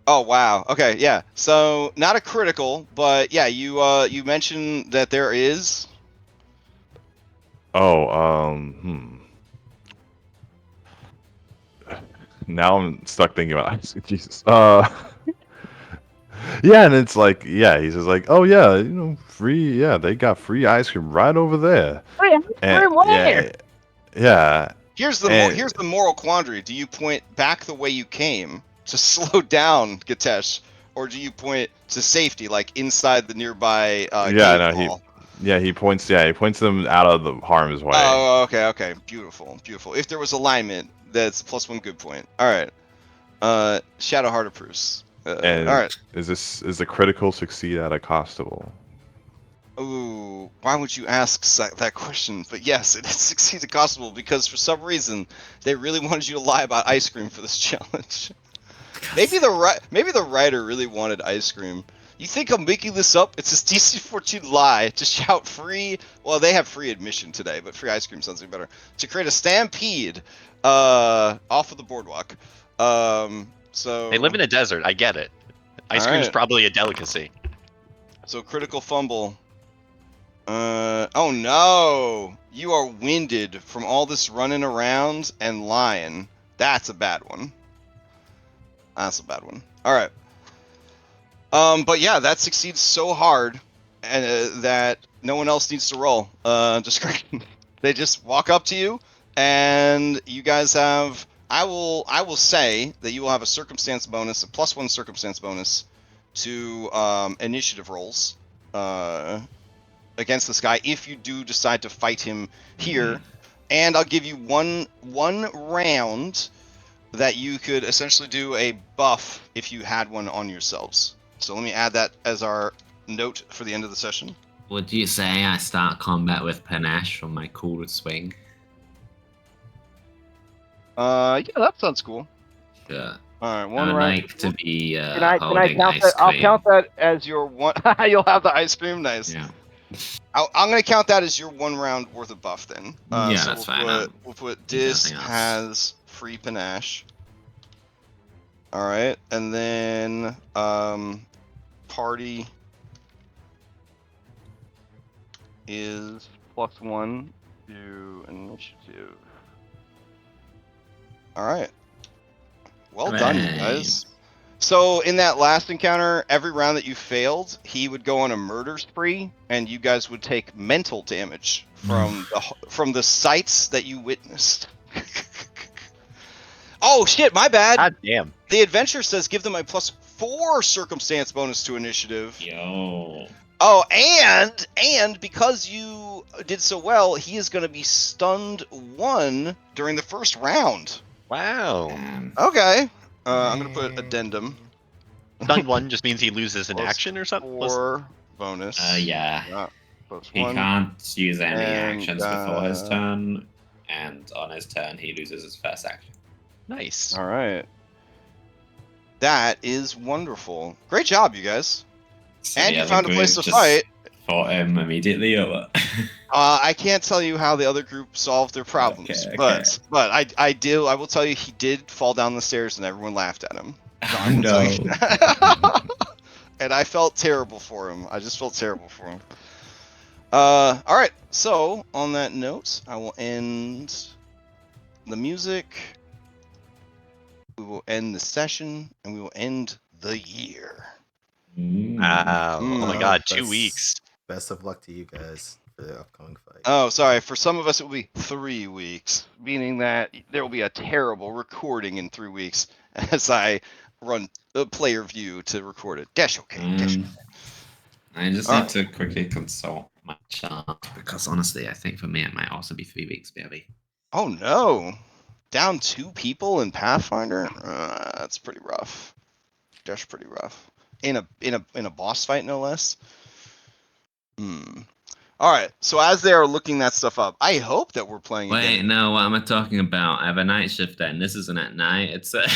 Speaker 1: Oh wow. Okay, yeah. So not a critical, but yeah, you mentioned that there is.
Speaker 2: Now I'm stuck thinking about ice. Jesus. Yeah, and it's like, yeah, he's just like, oh yeah, free. Yeah, they got free ice cream right over there. Yeah.
Speaker 1: Here's the moral quandary. Do you point back the way you came to slow down Gatesh, or do you point to safety, like inside the nearby cave wall?
Speaker 2: He points them out of the harm's way.
Speaker 1: Oh, okay. Beautiful. If there was alignment, that's +1 good point. All right. Shadowheart approves. All right.
Speaker 2: Is the critical succeed at a costable?
Speaker 1: Ooh, why would you ask that question? But yes, it succeeds at costable because for some reason they really wanted you to lie about ice cream for this challenge. Maybe the writer really wanted ice cream. You think I'm making this up? It's a DC 14 lie to shout free. Well, they have free admission today, but free ice cream sounds even better. To create a stampede off of the boardwalk. So
Speaker 7: They live in a desert. I get it. Ice cream is probably a delicacy.
Speaker 1: So critical fumble. Oh no! You are winded from all this running around and lying. That's a bad one. All right. But yeah, that succeeds so hard, and that no one else needs to roll. They just walk up to you, and you guys have. I will say that you will have a circumstance bonus, a +1 circumstance bonus, to initiative rolls. Against this guy, if you do decide to fight him here, and I'll give you one round that you could essentially do a buff if you had one on yourselves. So let me add that as our note for the end of the session.
Speaker 5: Would you say I start combat with panache from my cool swing?
Speaker 1: Yeah, that sounds cool.
Speaker 5: Sure.
Speaker 1: All right,
Speaker 5: I
Speaker 1: one
Speaker 5: would
Speaker 1: round.
Speaker 5: like to be
Speaker 1: Can I
Speaker 5: holding
Speaker 1: count
Speaker 5: ice
Speaker 1: that? I'll
Speaker 5: cream.
Speaker 1: count that as your one. You'll have the ice cream. Nice.
Speaker 5: Yeah.
Speaker 1: I'm gonna count that as your 1 round worth of buff then.
Speaker 5: Yeah,
Speaker 1: so
Speaker 5: that's fine.
Speaker 1: We'll put
Speaker 5: need
Speaker 1: Dis
Speaker 5: nothing else.
Speaker 1: has free panache. All right, and then party is +1 to initiative. All right. Well done, you guys. So in that last encounter, every round that you failed, he would go on a murder spree, and you guys would take mental damage from the sights that you witnessed. Oh shit, my bad.
Speaker 7: God damn.
Speaker 1: The adventure says give them a +4 circumstance bonus to initiative.
Speaker 5: Yo.
Speaker 1: Oh, and because you did so well, he is going to be stunned 1 during the first round.
Speaker 7: Wow.
Speaker 1: Okay. I'm going to put addendum.
Speaker 7: Stun 1 just means he loses an action or something?
Speaker 1: 4 bonus.
Speaker 5: Yeah.
Speaker 1: Plus
Speaker 5: He
Speaker 1: 1.
Speaker 5: can't use any
Speaker 1: And,
Speaker 5: actions before his turn, and on his turn he loses his first action.
Speaker 7: Nice.
Speaker 1: All right. That is wonderful. Great job, you guys.
Speaker 5: So
Speaker 1: And
Speaker 5: the
Speaker 1: you
Speaker 5: other
Speaker 1: found a place
Speaker 5: group
Speaker 1: to
Speaker 5: just
Speaker 1: fight.
Speaker 5: fought him immediately, or what?
Speaker 1: I can't tell you how the other group solved their problems,
Speaker 5: Okay.
Speaker 1: but I will tell you he did fall down the stairs and everyone laughed at him.
Speaker 5: Oh, no.
Speaker 1: And I felt terrible for him. I just felt terrible for him. All right. So on that note, I will end the music. We will end the session, and we will end the year.
Speaker 7: Wow. Oh my god, 2 weeks.
Speaker 3: Best of luck to you guys for the upcoming fight.
Speaker 1: Oh, sorry. For some of us, it will be 3 weeks, meaning that there will be a terrible recording in 3 weeks as I run the player view to record it. Dash okay. Dash okay.
Speaker 5: I just
Speaker 1: All
Speaker 5: need
Speaker 1: right.
Speaker 5: to quickly consult my chart, because honestly, I think for me it might also be 3 weeks, baby.
Speaker 1: Oh no! Down 2 people in Pathfinder. That's pretty rough. That's pretty rough. In a boss fight, no less. All right. So as they are looking that stuff up, I hope that we're playing
Speaker 5: Wait,
Speaker 1: again.
Speaker 5: no, what am I talking about? I have a night shift then. This isn't at night. It's a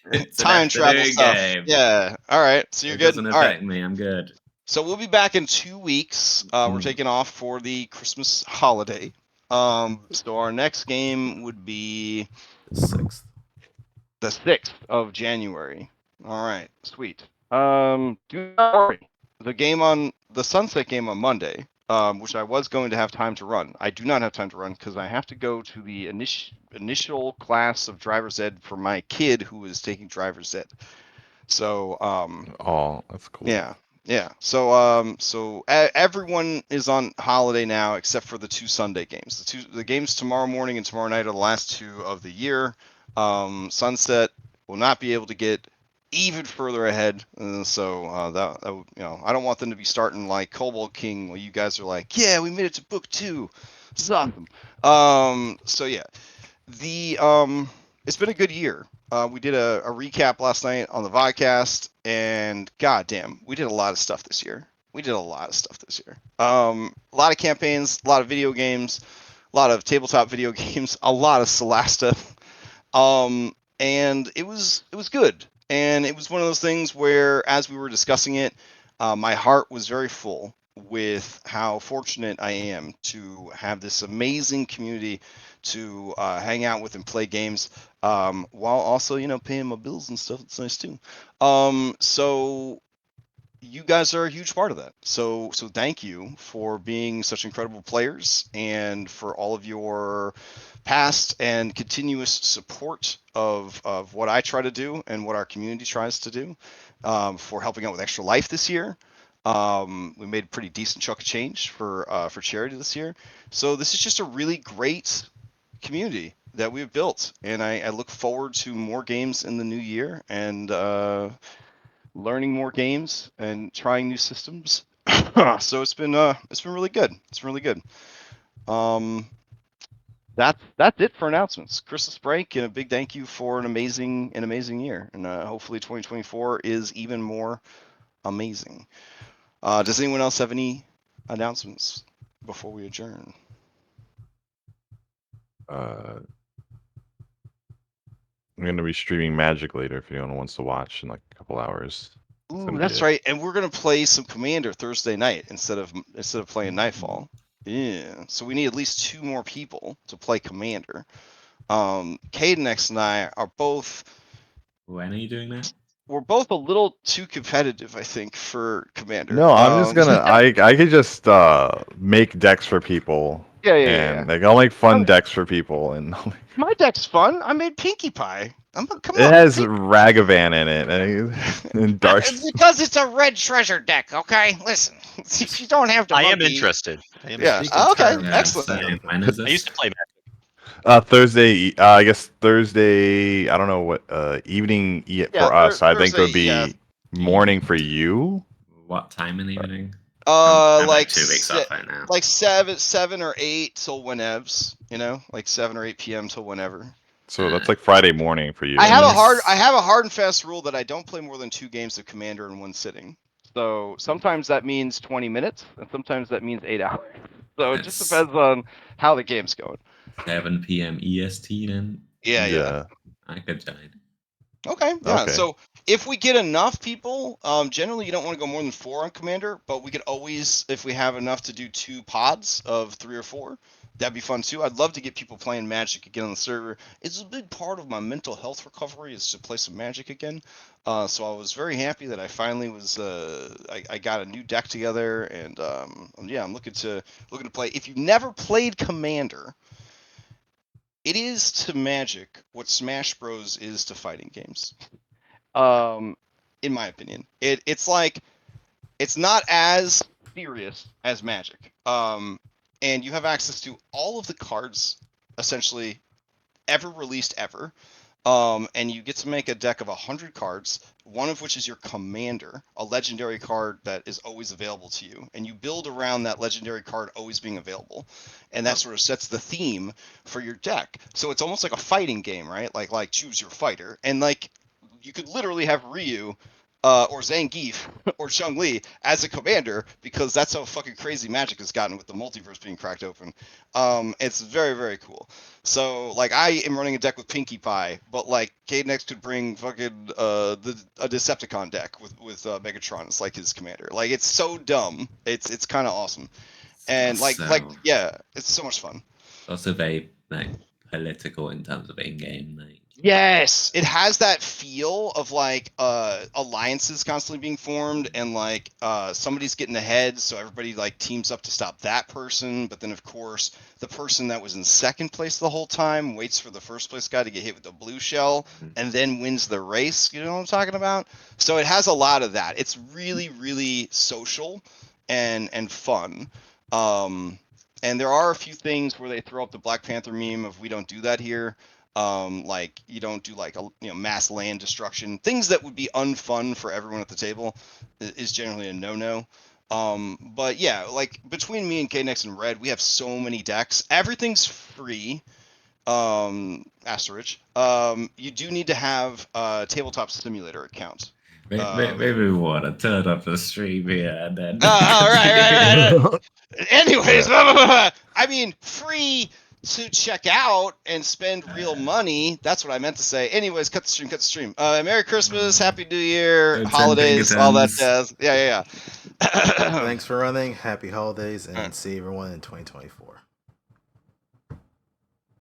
Speaker 5: it's
Speaker 1: Time
Speaker 5: an
Speaker 1: travel
Speaker 5: afternoon
Speaker 1: stuff.
Speaker 5: game.
Speaker 1: Yeah. All right. So you're
Speaker 5: It
Speaker 1: good.
Speaker 5: doesn't
Speaker 1: All right.
Speaker 5: affect me. I'm good.
Speaker 1: So we'll be back in 2 weeks. We're taking off for the Christmas holiday. So our next game would be
Speaker 3: The 6th.
Speaker 1: the 6th of January. All right, sweet. Do not worry. The Sunset game on Monday, which I was going to have time to run. I do not have time to run because I have to go to the initial class of driver's ed for my kid who is taking driver's ed. So,
Speaker 2: Oh, that's cool.
Speaker 1: yeah. So everyone is on holiday now except for the 2 Sunday games. The games tomorrow morning and tomorrow night are the last 2 of the year. Sunset will not be able to get even further ahead, that I don't want them to be starting like Kobold King while you guys are like, yeah, we made it to book 2. This is awesome. So yeah, it's been a good year. We did a recap last night on the vodcast, and goddamn, we did a lot of stuff this year. A lot of campaigns, a lot of video games, a lot of tabletop video games, a lot of Solasta. And it was good. And it was one of those things where, as we were discussing it, my heart was very full with how fortunate I am to have this amazing community to hang out with and play games, while also, paying my bills and stuff. It's nice too. So you guys are a huge part of that. So thank you for being such incredible players and for all of your past and continuous support of what I try to do and what our community tries to do, for helping out with Extra Life this year. We made a pretty decent chunk of change for charity this year. So this is just a really great community that we've built, and I look forward to more games in the new year and learning more games and trying new systems. So it's been really good. It's really good.
Speaker 9: that's it for announcements. Christmas break, and a big thank you for an amazing year, and hopefully 2024 is even more amazing. Does anyone else have any announcements before we adjourn?
Speaker 2: I'm gonna be streaming Magic later if anyone wants to watch in like a couple hours.
Speaker 9: Ooh, that's right. And we're gonna play some Commander Thursday night instead of playing Nightfall. Yeah. So we need at least 2 more people to play Commander. Cadenex and I are both.
Speaker 5: When are you doing that?
Speaker 9: We're both a little too competitive, I think, for Commander.
Speaker 2: No, I'm just gonna. I could just make decks for people.
Speaker 9: Yeah.
Speaker 2: And like I'll make fun decks for people, and
Speaker 9: My deck's fun. I made Pinkie Pie. Come
Speaker 2: it
Speaker 9: on.
Speaker 2: has Ragavan in it, and Darth.
Speaker 8: Because it's a red treasure deck, okay? Listen, you don't have to.
Speaker 7: I am
Speaker 8: monkey.
Speaker 7: interested.
Speaker 9: Yeah. Okay. Excellent.
Speaker 5: When is
Speaker 7: I
Speaker 5: this?
Speaker 7: used to play Magic.
Speaker 2: Thursday. I guess Thursday. I don't know what evening for us. I think it would be
Speaker 9: Thursday,
Speaker 2: morning for you.
Speaker 5: What time in the evening? I'm
Speaker 9: Like
Speaker 5: 2 weeks off right now.
Speaker 9: like 7 or 8 till whenevs. Like 7 or 8 p.m. till whenever.
Speaker 2: So that's like Friday morning for you.
Speaker 9: I have a
Speaker 5: Yes.
Speaker 9: hard and fast rule that I don't play more than 2 games of Commander in one sitting. So sometimes that means 20 minutes, and sometimes that means 8 hours. So it just
Speaker 5: That's
Speaker 9: depends on how the game's going.
Speaker 5: 7 p.m. EST then.
Speaker 9: Yeah.
Speaker 5: I could join.
Speaker 9: Okay, yeah.
Speaker 2: Okay.
Speaker 9: So if we get enough people, generally you don't want to go more than 4 on Commander, but we could always, if we have enough to do 2 pods of 3 or 4, that'd be fun too. I'd love to get people playing Magic again on the server. It's a big part of my mental health recovery is to play some Magic again. So I was very happy that I finally was, I got a new deck together, and yeah, I'm looking to play. If you've never played Commander, it is to Magic what Smash Bros is to fighting games. In my opinion, it's like it's not as serious as Magic. And you have access to all of the cards essentially ever released ever. And you get to make a deck of 100 cards, one of which is your commander, a legendary card that is always available to you. And you build around that legendary card always being available. And that sort of sets the theme for your deck. So it's almost like a fighting game, right? Like choose your fighter. And like you could literally have Ryu or Zangief or Chun-Li as a commander, because that's how fucking crazy Magic has gotten with the multiverse being cracked open. It's very, very cool. So, like, I am running a deck with Pinkie Pie, but, like, Cadenex could bring fucking a Decepticon deck with Megatron as, like, his commander. Like, it's so dumb. It's kind of awesome. And, yeah, it's so much fun.
Speaker 5: Also very, political in terms of in-game,
Speaker 9: Yes, it has that feel of like alliances constantly being formed, and like somebody's getting ahead, so everybody like teams up to stop that person. But then of course the person that was in second place the whole time waits for the first place guy to get hit with the blue shell and then wins the race. You know what I'm talking about? So it has a lot of that. It's really, really social and fun. And there are a few things where they throw up the Black Panther meme of "we don't do that here." Like you don't do like mass land destruction, things that would be unfun for everyone at the table is generally a no-no. But yeah, like between me and K-Nex and Red, we have so many decks. Everything's free. Asterich. You do need to have a Tabletop Simulator account.
Speaker 5: Maybe we want to turn up the stream here and then.
Speaker 9: Right. Anyways, I mean, free to check out and spend real money. That's what I meant to say. Anyways, cut the stream. Merry Christmas, Happy New Year, holidays, all that jazz. Yeah.
Speaker 3: Thanks for running. Happy holidays, and see everyone in 2024.